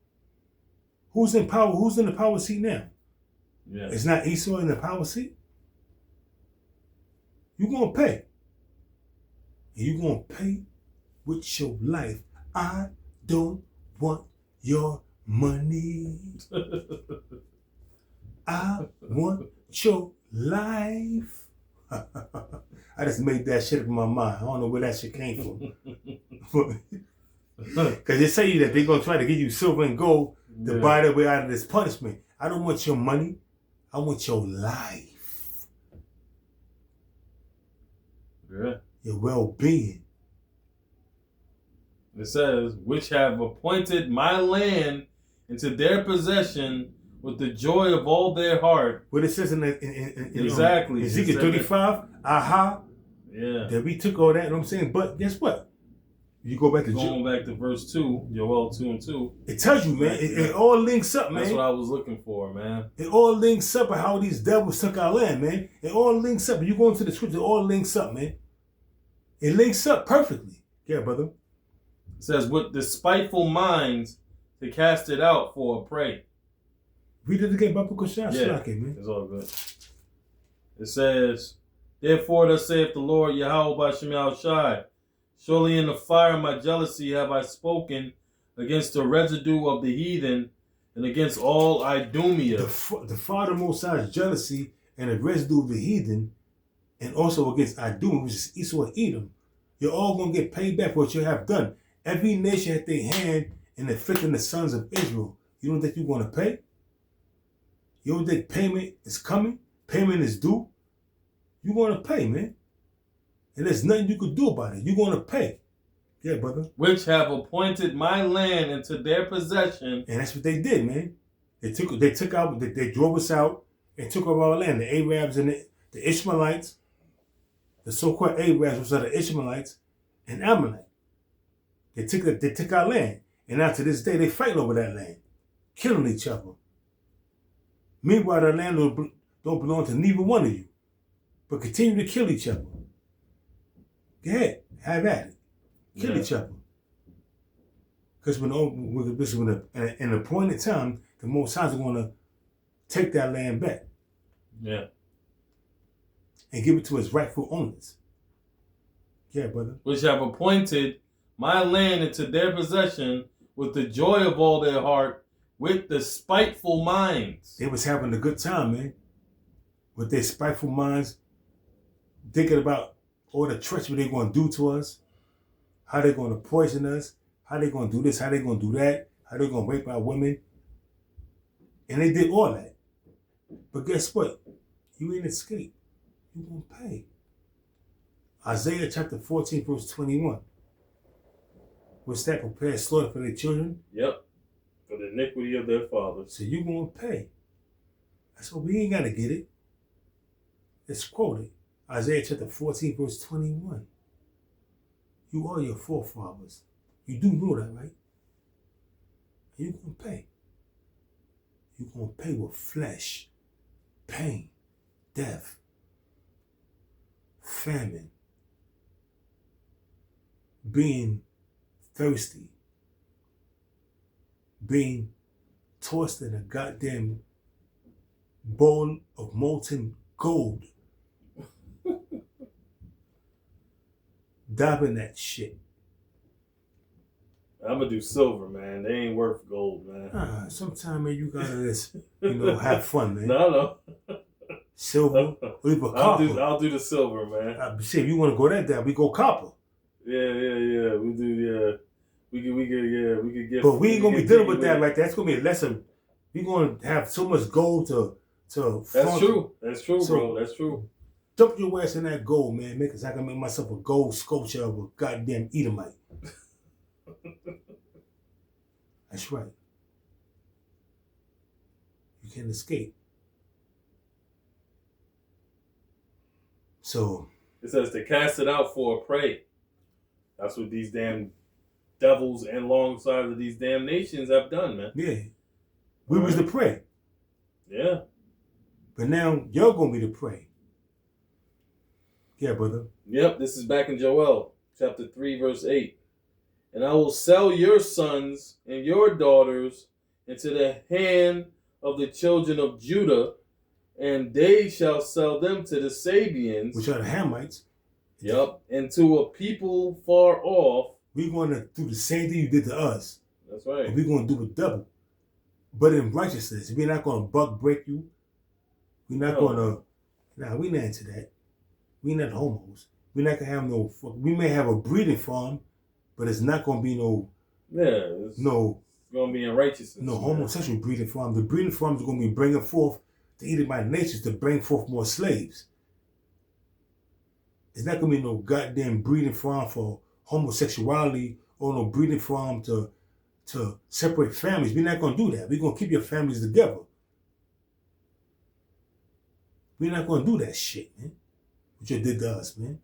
Who's in power? Who's in the power seat now? Yeah. It's not Esau in the power seat. You're going to pay. And you're going to pay with your life. I don't want your money. I want your life. I just made that shit up in my mind. I don't know where that shit came from. Because they say that they're going to try to give you silver and gold to buy their way out of this punishment. I don't want your money. I want your life. Yeah. Your well-being. It says, which have appointed my land into their possession with the joy of all their heart. What it says in exactly. Ezekiel 35, aha. Yeah. That we took all that, you know what I'm saying? But guess what? You go back to going back to verse 2, Joel 2:2. It tells you, man. It all links up, man. That's what I was looking for, man. It all links up with how these devils took our land, man. It all links up. You go into the scripture, it all links up, man. It links up perfectly. Yeah, brother. It says, with despiteful minds to cast it out for a prey. Read it again, Babu Kushah. Yeah, it's all good. It says, therefore thus saith the Lord Yahweh Bashem Yahweh Shai, Surely in the fire of my jealousy have I spoken against the residue of the heathen and against all Idumea. The Father Most High's jealousy and the residue of the heathen, and also against Idumea, which is Esau and Edom. You're all going to get paid back for what you have done. Every nation had their hand in afflicting the sons of Israel. You don't think you're going to pay? You don't think payment is coming? Payment is due? You're going to pay, man. And there's nothing you could do about it. You're going to pay. Yeah, brother. Which have appointed my land into their possession. And that's what they did, man. They drove us out and took over our land. The Arabs and the Ishmaelites, the so-called Arabs, which are the Ishmaelites, and Amalek. They took our land. And now to this day, they fighting over that land, killing each other. Meanwhile, that land don't belong to neither one of you, but continue to kill each other. Go ahead, have at it. Kill each other. Because when an appointed time, the Most High is going to take that land back. Yeah. And give it to its rightful owners. Yeah, brother. Which have appointed my land into their possession with the joy of all their heart, with the spiteful minds. They was having a good time, man. With their spiteful minds, thinking about all the treachery they're going to do to us, how they're going to poison us, how they're going to do this, how they're going to do that, how they're going to rape our women. And they did all that. But guess what? You ain't escape. You're going to pay. Isaiah chapter 14, verse 21. What's that? Prepare slaughter for their children? Yep. For the iniquity of their fathers. So you're going to pay. So we ain't got to get it. It's quoted. Isaiah chapter 14, verse 21. You are your forefathers. You do know that, right? You're going to pay. You're going to pay with flesh, pain, death, famine, being thirsty, being tossed in a goddamn bowl of molten gold. Dabbing that shit. I'm gonna do silver, man. They ain't worth gold, man. Sometime, man, you gotta just, have fun, man. No. Silver, or even copper. I'll do the silver, man. See, if you want to go that down, we go copper. Yeah. We do, yeah. We could get. But we ain't gonna be dealing with that like that. That's gonna be a lesson. We're gonna have so much gold to. That's true. That's true, so, bro. That's true. Dump your ass in that gold, man. Make it so I can make myself a gold sculpture of a goddamn Edomite. That's right. You can't escape. So it says to cast it out for a prey. That's what these damn devils and alongside of these damn nations have done, man. Yeah. We was the prey. Yeah. But now you're gonna be the prey. Yeah, brother. Yep, this is back in Joel, chapter 3, verse 8. And I will sell your sons and your daughters into the hand of the children of Judah, and they shall sell them to the Sabians. Which are the Hamites. Yep, and to a people far off. We're going to do the same thing you did to us. That's right. We're going to do it double. But in righteousness. We're not going to buck break you. We're not going to... Nah, we're not into that. We're not homos. We're not going to have no... We may have a breeding farm, but it's not going to be no... Yeah. It's going to be in righteousness. No homosexual breeding farm. The breeding farms are going to be bringing forth the Edomite nations to bring forth more slaves. It's not going to be no goddamn breeding farm for homosexuality or no breeding farm to separate families. We're not going to do that. We're going to keep your families together. We're not going to do that shit, man. What you did to us, man.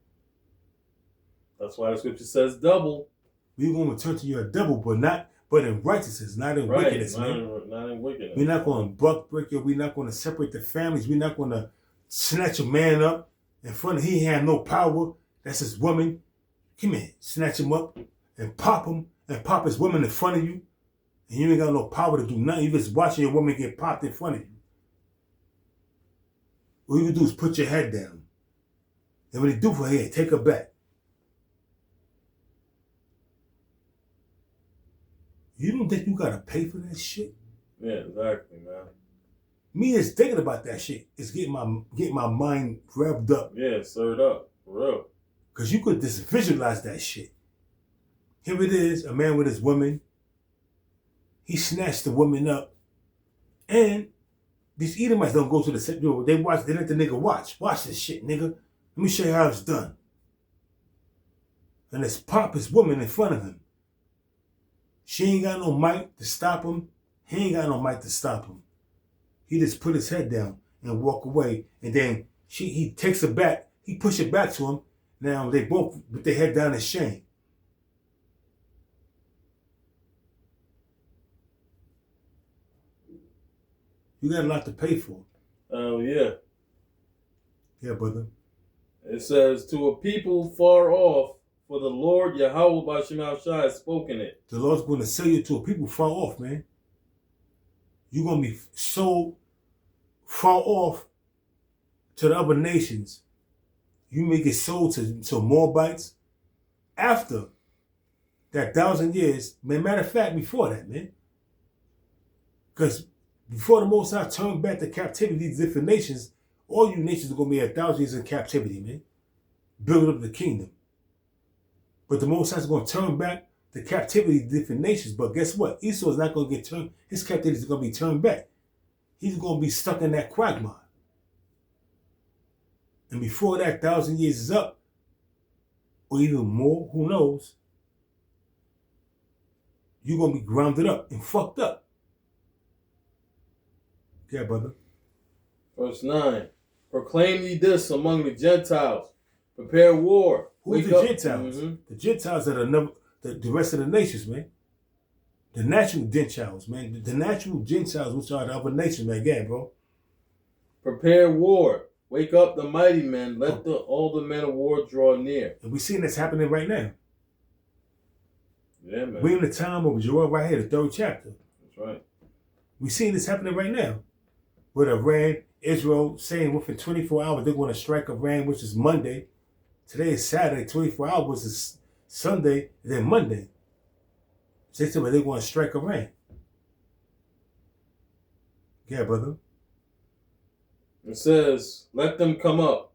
That's why the scripture says double. We're going to return to you a double, but in righteousness, not in wickedness, man. Not in wickedness. We're not going to buck break you. We're not going to separate the families. We're not going to snatch a man up in front of he had no power. That's his woman. Come here, snatch him up and pop his woman in front of you. And you ain't got no power to do nothing. You just watching your woman get popped in front of you. All you can do is put your head down. And when they do for her, take her back. You don't think you gotta pay for that shit? Yeah, exactly, man. Me is thinking about that shit. It's getting my mind revved up. Yeah, stirred up. For real. Cause you could just visualize that shit. Here it is, a man with his woman. He snatched the woman up. And these Edomites don't go to the set. They let the nigga watch. Watch this shit, nigga. Let me show you how it's done. And let's pop his woman in front of him. She ain't got no mic to stop him. He ain't got no mic to stop him. He just put his head down and walk away. And then he takes her back. He push it back to him. Now they both put their head down in shame. You got a lot to pay for. Oh, yeah. Yeah, brother. It says, to a people far off, for the Lord Yahweh B'Shem Shai has spoken it. The Lord's going to sell you to a people far off, man. You're going to be so far off to the other nations. You may get sold to Moabites after that 1,000 years. Man, matter of fact, before that, man. Because before the Most High turned back the captivity of these different nations, all you nations are going to be 1,000 years in captivity, man. Building up the kingdom. But the Most High is going to turn back the captivity of different nations. But guess what? Esau is not going to get turned. His captivity is going to be turned back. He's going to be stuck in that quagmire. And before that 1,000 years is up, or even more, who knows, you're going to be grounded up and fucked up. Yeah, brother. Verse 9. Proclaim ye this among the Gentiles. Prepare war. Who's the Gentiles? Mm-hmm. The Gentiles that are the rest of the nations, man. The natural Gentiles, man. The natural Gentiles, which are the other nations, man. Yeah, bro. Prepare war. Wake up the mighty men. Let all the men of war draw near. And we're seeing this happening right now. Yeah, man. We're in the time of Joel right here, the 3rd chapter. That's right. We're seeing this happening right now. With Iran, Israel saying within 24 hours they're going to strike Iran, which is Monday. Today is Saturday. 24 hours is Sunday, and then Monday. They said they're going to strike Iran. Yeah, brother. It says, let them come up.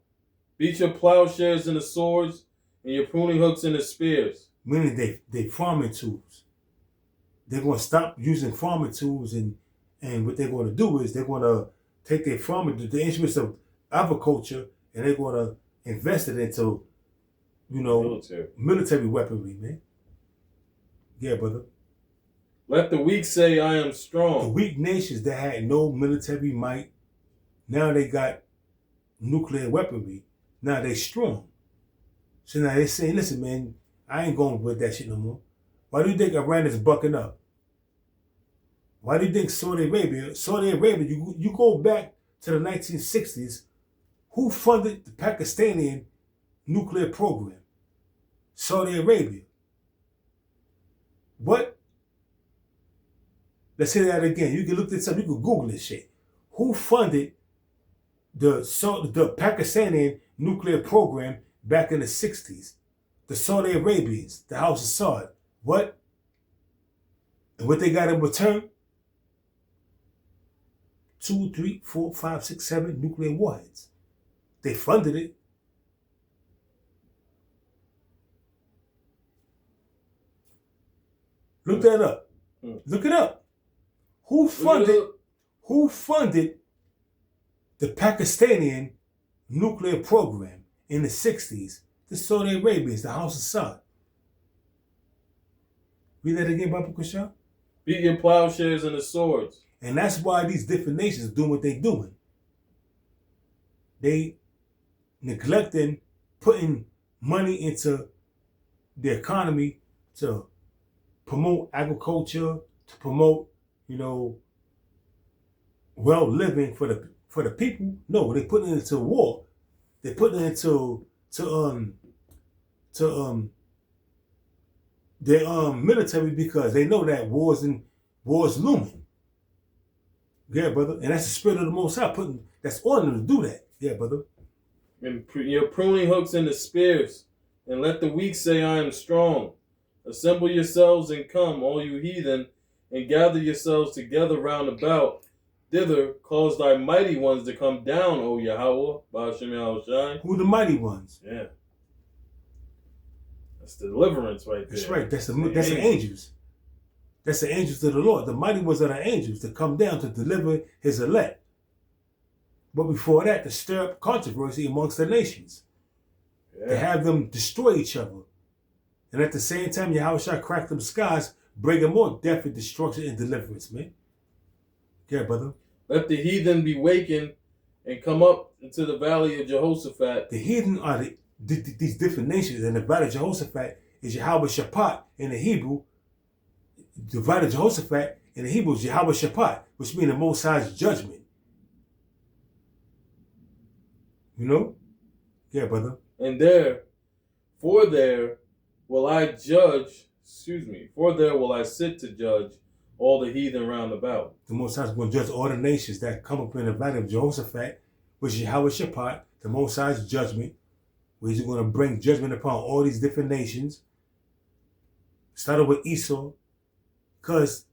Beat your plowshares into swords and your pruning hooks into spears. Meaning they farming tools. They're going to stop using farming tools, and what they're going to do is they're going to take their farming, the instruments of agriculture, and they're going to invest it into, military weaponry, man. Yeah, brother. Let the weak say, I am strong. The weak nations that had no military might, now they got nuclear weaponry. Now they strong. So now they're saying, listen, man, I ain't going with that shit no more. Why do you think Iran is bucking up? Why do you think Saudi Arabia, you go back to the 1960s, who funded the Pakistani nuclear program? Saudi Arabia. What? Let's say that again. You can look this up. You can Google this shit. Who funded the Pakistani nuclear program back in the 60s? The Saudi Arabians, the House of Saud. What? And what they got in return? 2, 3, 4, 5, 6, 7 nuclear warheads. They funded it. Look that up. Look it up. Who funded the Pakistani nuclear program in the 60s? The Saudi Arabians, the House of Saud. Read that again, Baba Kushan. Beat your plowshares and the swords. And that's why these different nations are doing what they're doing. They neglecting putting money into the economy to promote agriculture, to promote, well living for the people. No, they putting it into war. They putting it into their military, because they know that war's looming. Yeah, brother. And that's the spirit of the Most High that's on them to do that. Yeah, brother. And your pruning hooks into spears, and let the weak say, I am strong. Assemble yourselves and come, all you heathen, and gather yourselves together round about. Thither cause thy mighty ones to come down, O Yahweh, Ba'ashem Yahushai. Who the mighty ones? Yeah. That's deliverance right there. That's right. That's the angels. That's the angels of the Lord. The mighty ones are the angels to come down to deliver his elect. But before that, to stir up controversy amongst the nations. Yeah. To have them destroy each other. And at the same time, Yahweh shall crack them skies, bringing more death and destruction and deliverance, man. Yeah, brother. Let the heathen be wakened and come up into the valley of Jehoshaphat. The heathen are these different nations, and the valley of Jehoshaphat is Yahweh Shaphat in the Hebrew. The valley of Jehoshaphat in the Hebrew is Yahweh Shaphat, which means the Most High's judgment. You know? Yeah, brother. And there will I sit to judge all the heathen round about. The Most High is going to judge all the nations that come up in the valley of Jehoshaphat, which is Yahweh Shaphat, the Most High's judgment, where he's going to bring judgment upon all these different nations. Started with Esau, because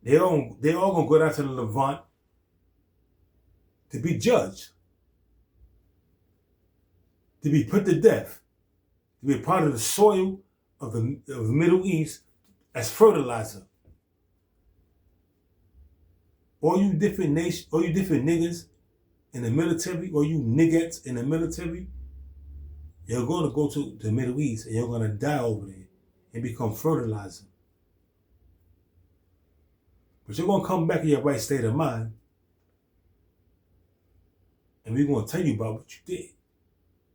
they all going to go down to the Levant to be judged, to be put to death, to be a part of the soil of the Middle East as fertilizer. All you different nations, all you different niggas in the military, or you niggettes in the military, you're going to go to the Middle East and you're going to die over there and become fertilizer. But you're going to come back in your right state of mind, and we're going to tell you about what you did.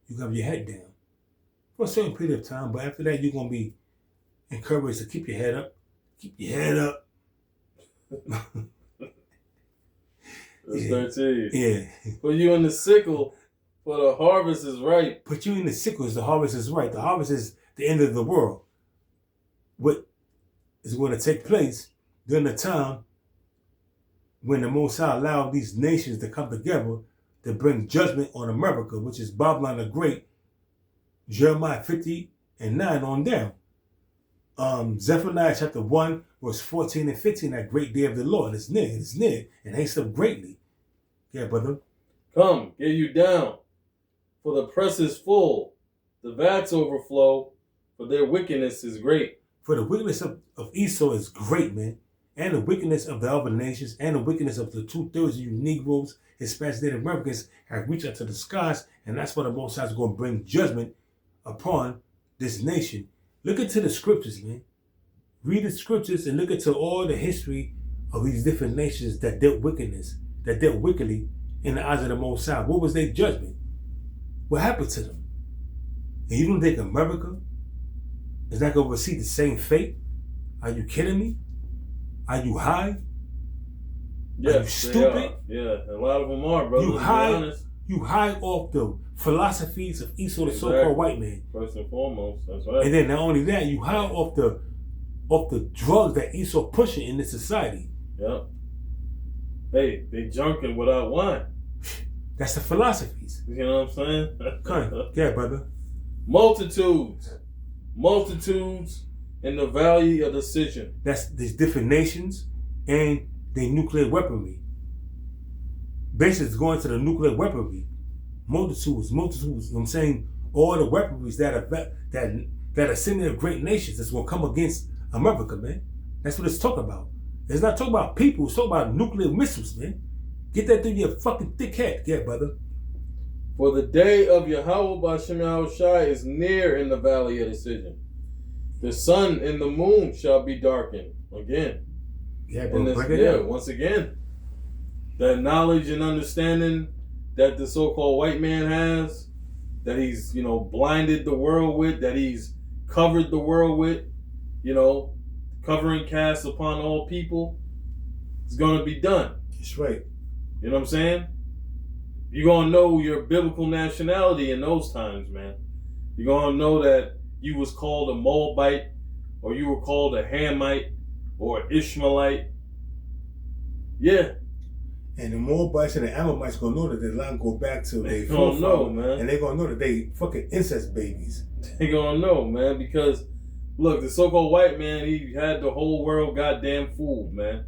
You have your head down for a certain period of time, but after that, you're going to be encouraged to keep your head up. Keep your head up. Verse 13. Yeah. Put you in the sickle, for the harvest is ripe. Put you in the sickle, the harvest is right. The harvest is the end of the world. What is going to take place during the time when the Most High allowed these nations to come together to bring judgment on America, which is Babylon the Great, Jeremiah 50:9 on down. Zephaniah chapter 1, verse 14 and 15, that great day of the Lord is near, and haste up greatly. Yeah, brother. Come, get you down, for the press is full, the vats overflow, for their wickedness is great. For the wickedness of Esau is great, man, and the wickedness of the other nations, and the wickedness of the 2/3 of you Negroes, Hispanics, Native Americans have reached out to the skies, and that's why the Most High is going to bring judgment upon this nation. Look into the scriptures, man. Read the scriptures and look into all the history of these different nations that dealt wickedly in the eyes of the Most High. What was their judgment? What happened to them? And you don't think America is not going to receive the same fate? Are you kidding me? Are you high? Yes, are you stupid? Yeah, a lot of them are, brother. You high off the philosophies of Esau, the so-called white man. First and foremost, that's right. And then not only that, you high off the drugs that Esau pushing in this society. Yeah. Hey, they junking without wine. That's the philosophies. You know what I'm saying? Yeah, brother. Multitudes in the valley of decision. That's these different nations and their nuclear weaponry. Basically, it's going to the nuclear weaponry. Multitudes. You know what I'm saying? All the weaponries that are sending to great nations that's going to come against America, man. That's what it's talking about. It's not talking about people. It's talking about nuclear missiles, man. Get that through your fucking thick head. Yeah, brother. For the day of Yahweh Ba'ashem Yahushai is near in the valley of decision. The sun and the moon shall be darkened. Again. Yeah, bro. Once again. That knowledge and understanding that the so-called white man has, that he's, blinded the world with, that he's covered the world with, covering cast upon all people, it's going to be done. That's right. You know what I'm saying? You're going to know your biblical nationality in those times, man. You're going to know that you was called a Moabite, or you were called a Hamite, or an Ishmaelite. Yeah. And the Moabites and the Ammonites going to know that their line go back to their forefathers, man. And they're going to know that they fucking incest babies. They're going to know, man, because Look, the so-called white man, he had the whole world goddamn fooled, man.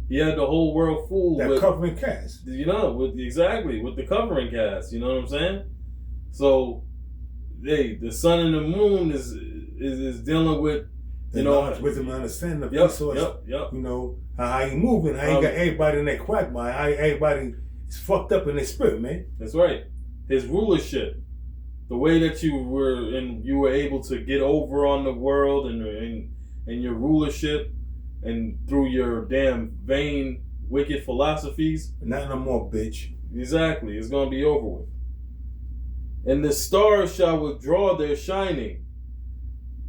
He had the whole world fooled that with covering cast. with the covering cast. You know what I'm saying? So, hey, the sun and the moon is dealing with Knowledge, wisdom, and understanding of resource. Yep. You know how you moving, how you got everybody in that quagmire, how everybody is fucked up in their spirit, man. That's right. His rulership, the way that you were able to get over on the world and your rulership, and through your damn vain, wicked philosophies. Not no more, bitch. Exactly. It's gonna be over with. And the stars shall withdraw their shining.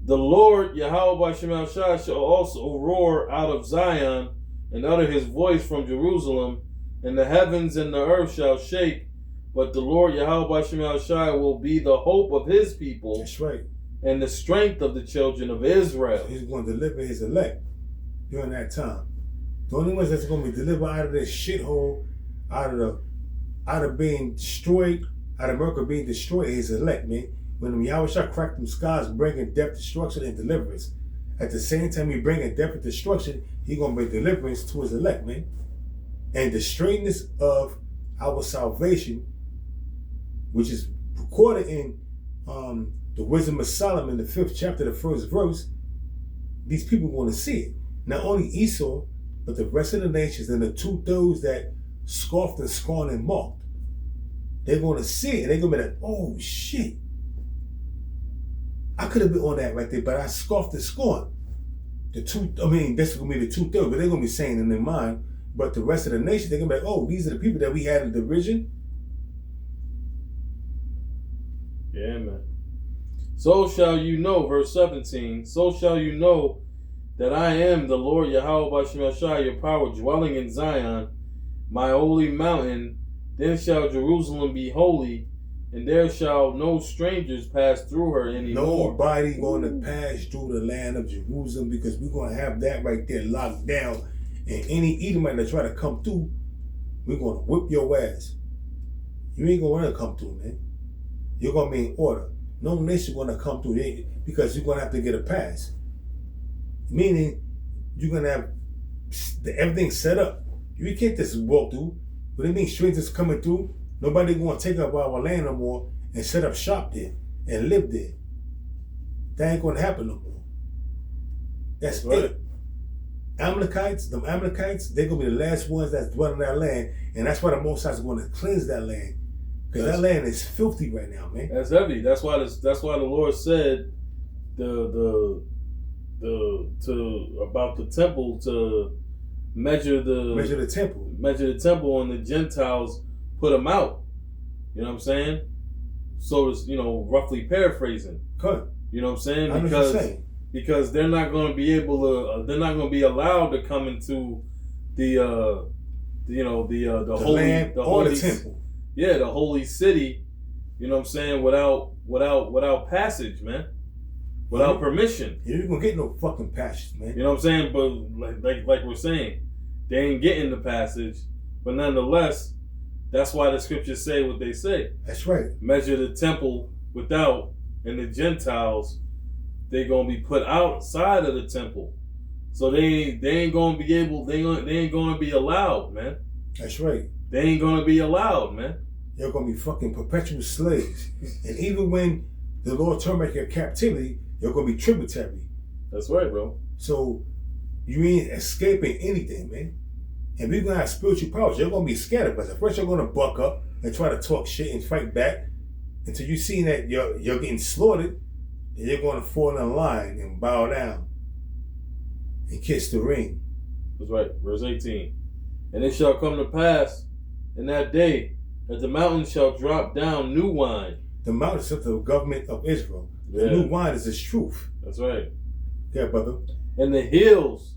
The Lord, Yahweh Shema Shai, shall also roar out of Zion and utter his voice from Jerusalem, and the heavens and the earth shall shake, but the Lord, Yahweh Shema Shai, will be the hope of his people. That's right. And the strength of the children of Israel. So he's going to deliver his elect during that time. The only ones that's going to be delivered out of this shithole, out of being destroyed, out of America being destroyed, is elect, man. When Yahweh shall crack them skies, bringing death, destruction, and deliverance. At the same time he bringing death and destruction, he going to bring deliverance to his elect, man. And the straightness of our salvation, which is recorded in the Wisdom of Solomon, the 5th chapter, the 1st verse, these people are going to see it. Not only Esau, but the rest of the nations and the 2/3 that scoffed and scorned and mocked. They're going to see it and they're going to be like, oh shit. I could have been on that right there, but I scoffed and scorned. That's going to be the 2/3, but they're going to be saying in their mind, but the rest of the nation, they're going to be like, oh, these are the people that we had in derision. Yeah, man. So shall you know, verse 17, so shall you know that I am the Lord Yahweh Shema Shai, your power, dwelling in Zion, my holy mountain. Then shall Jerusalem be holy, and there shall no strangers pass through her anymore. Nobody going to pass through the land of Jerusalem, because we're going to have that right there locked down. And any Edomite that try to come through, we're going to whip your ass. You ain't going to want to come through, man. You're going to be in order. No nation going to come through because you're going to have to get a pass. Meaning, you're going to have everything set up. You can't just walk through. But it means strangers coming through. Nobody going to take up our land no more and set up shop there and live there. That ain't going to happen no more. That's right. It. Amalekites, they're going to be the last ones that's dwelling in that land. And that's why the Most High is going to cleanse that land. Because that land is filthy right now, man. That's heavy. That's why the Lord said about the temple to measure the temple, and the Gentiles put them out. You know what I'm saying? So it's, roughly paraphrasing. Cut. You know what I'm saying? Because they're not going to be they're not going to be allowed to come into the holy temple. Yeah, the holy city, you know what I'm saying, without passage, man. Without permission. You ain't gonna get no fucking passage, man. You know what I'm saying? But like we're saying, they ain't getting the passage. But nonetheless, that's why the scriptures say what they say. That's right. Measure the temple without, and the Gentiles, they're gonna be put outside of the temple. So they ain't gonna be able, they ain't gonna be allowed, man. That's right. They ain't gonna be allowed, man. They're gonna be fucking perpetual slaves. And even when the Lord turn back your captivity, you're gonna be tributary. That's right, bro. So you ain't escaping anything, man. And we're gonna have spiritual powers. You're gonna be scattered, but first you're gonna buck up and try to talk shit and fight back until you see that you're getting slaughtered, and you're gonna fall in line and bow down and kiss the ring. That's right. Verse 18. And it shall come to pass in that day that the mountains shall drop down new wine. The mountains of the government of Israel. The new wine is His truth. That's right. Yeah, brother. And the hills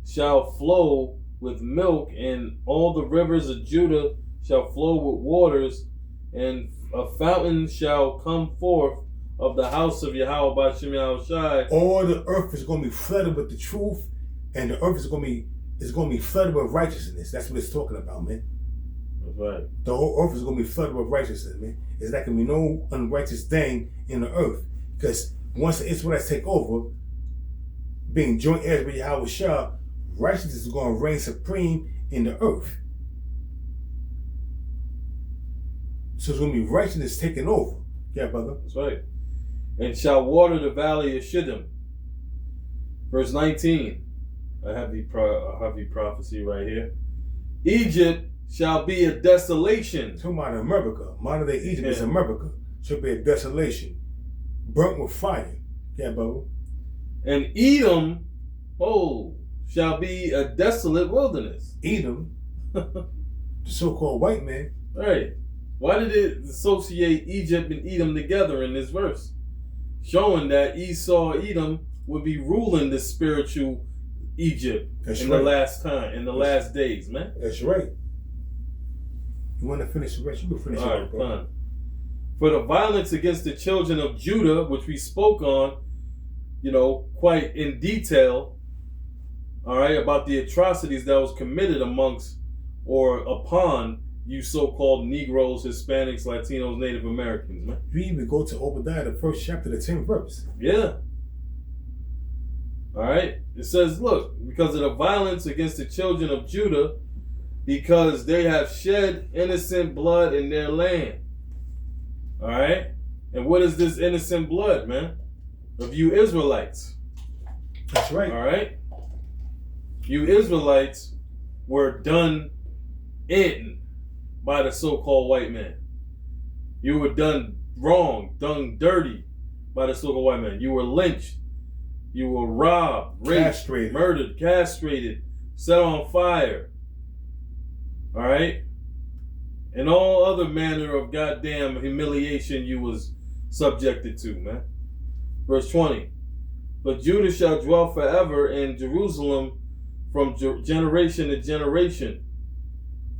shall flow with milk, and all the rivers of Judah shall flow with waters, and a fountain shall come forth of the house of Yahweh by Shem Yahushai. All the earth is going to be flooded with the truth, and the earth is going to be flooded with righteousness. That's what it's talking about, man. That's right. The whole earth is going to be flooded with righteousness, man. There's not going to be no unrighteous thing in the earth, Because once the Israelites take over, being joint heirs with Yahweh Shah, righteousness is going to reign supreme in the earth. So it's going to be righteousness taking over. Yeah, brother. That's right. And shall water the valley of Shittim. Verse 19. A heavy prophecy right here. Egypt shall be a desolation. Talking about America. Modern day Egypt is America. Should be a desolation. Burnt with fire. Yeah, brother. And Edom, shall be a desolate wilderness. Edom, the so-called white man. Right. Why did it associate Egypt and Edom together in this verse? Showing that Esau, Edom, would be ruling the spiritual Egypt the last time, in the last days, man. That's right. You want to finish the rest? You can finish it. All right, fine. For the violence against the children of Judah, which we spoke on, quite in detail, all right, about the atrocities that was committed amongst or upon you so-called Negroes, Hispanics, Latinos, Native Americans, man. You even go to Obadiah, the 1st chapter, the 10th verse. Yeah. All right. It says, look, because of the violence against the children of Judah, because they have shed innocent blood in their land. All right. And what is this innocent blood, man? Of you Israelites. That's right. All right. You Israelites were done in by the so-called white man. You were done wrong, done dirty by the so-called white man. You were lynched. You were robbed, raped, castrated, murdered, castrated, set on fire. All right? And all other manner of goddamn humiliation you was subjected to, man. Verse 20. But Judah shall dwell forever in Jerusalem from generation to generation.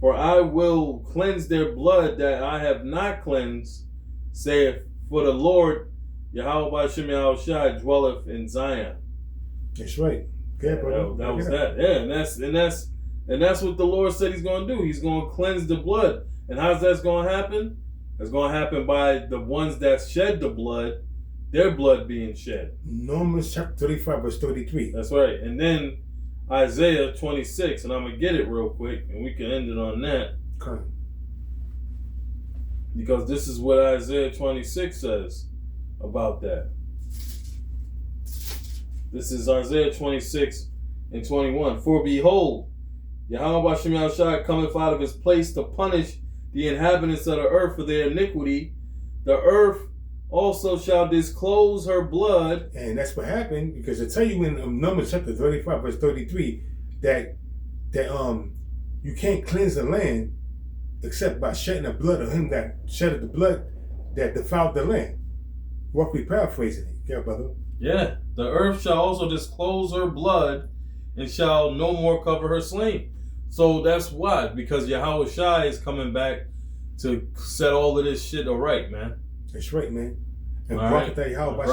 For I will cleanse their blood that I have not cleansed, saith, for the Lord Yahweh B'Shem Yahweh Shai dwelleth in Zion. That's right. Okay, brother. That was that. Yeah, and that's what the Lord said He's going to do. He's going to cleanse the blood. And how's that going to happen? It's going to happen by the ones that shed the blood, their blood being shed. Numbers chapter 35, verse 33. That's right. And then Isaiah 26, and I'm going to get it real quick, and we can end it on that. Okay. Because this is what Isaiah 26 says about that. This is Isaiah 26 and 21. For behold, Yahweh B'Shem Yahweh Shai cometh out of his place to punish the inhabitants of the earth for their iniquity. The earth also shall disclose her blood. And that's what happened, because I tell you in Numbers chapter 35, verse 33, that you can't cleanse the land except by shedding the blood of him that shedded the blood that defiled the land. Roughly paraphrasing it. Yeah, brother. Yeah. The earth shall also disclose her blood and shall no more cover her slain. So that's why, because Yahweh Shai is coming back to set all of this shit all right, man. That's right, man. And Barak Yahweh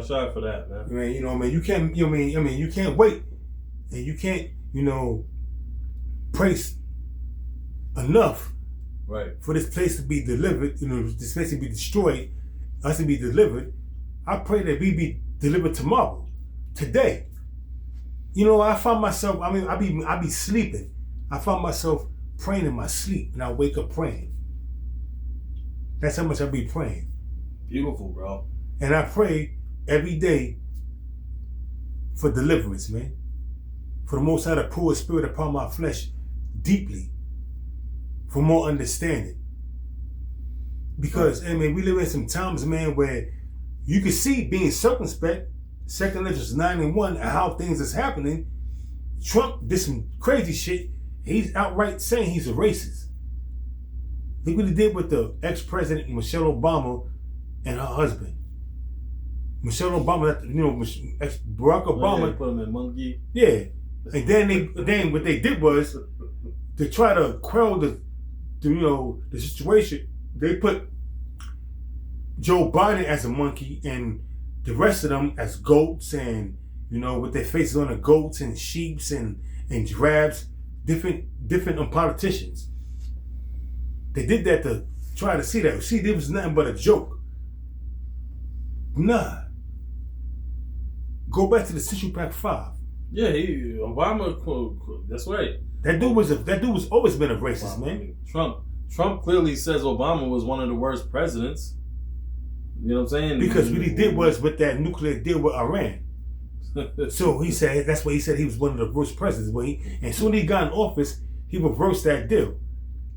Shai for that, man. Man, you can't, you can't wait, and you can't, praise enough, right, for this place to be delivered, this place to be destroyed, us to be delivered. I pray that we be delivered tomorrow, today. I find myself, I be sleeping. I find myself praying in my sleep, and I wake up praying. That's how much I be praying. Beautiful, bro. And I pray every day for deliverance, man. For the Most High to pour His Spirit upon my flesh deeply, for more understanding. Because, we live in some times, man, where you can see being circumspect, 2 Corinthians 9:1, and how things is happening. Trump did some crazy shit. He's outright saying he's a racist. Look what he did with the ex-president Michelle Obama and her husband. Michelle Obama, Barack Obama. Put him in monkey. Yeah, and then what they did was to try to quell the situation. They put Joe Biden as a monkey and the rest of them as goats, and with their faces on the goats and sheeps and giraffes, different politicians. They did that to try to see that. See, there was nothing but a joke. Nah. Go back to the Central Pack 5. Yeah, Obama. That's right. That dude was always been a racist, man. Trump clearly says Obama was one of the worst presidents. You know what I'm saying? Because what he did was with that nuclear deal with Iran. So he said that's why he said he was one of the worst presidents. And soon he got in office, he reversed that deal.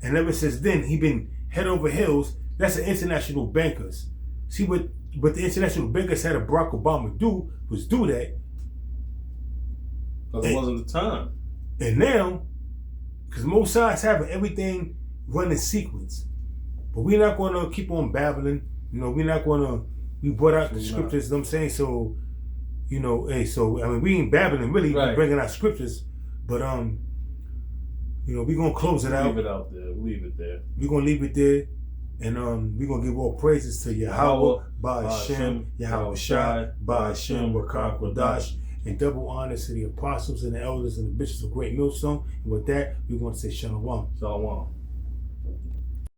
And ever since then, he been head over heels. That's the international bankers. See what the international bankers had Barack Obama do that. Because it wasn't the time. And now, because most sides have everything run in sequence. But we're not going to keep on babbling. You know, we're not going to, we brought out the scriptures, you know what I'm saying? So, you know, hey, so, I mean, we ain't babbling really, we're bringing out scriptures. But, you know, we're going to close it out. Leave it out there. Leave it there. We're going to leave it there. And we're going to give all praises to Yahweh, Ba'ashem, Yahweh Shai, Ba'ashem, Wakar Kodash, and double honors to the apostles and the elders and the bishops of Great Millstone. And with that, we're going to say Shalom. Shalom.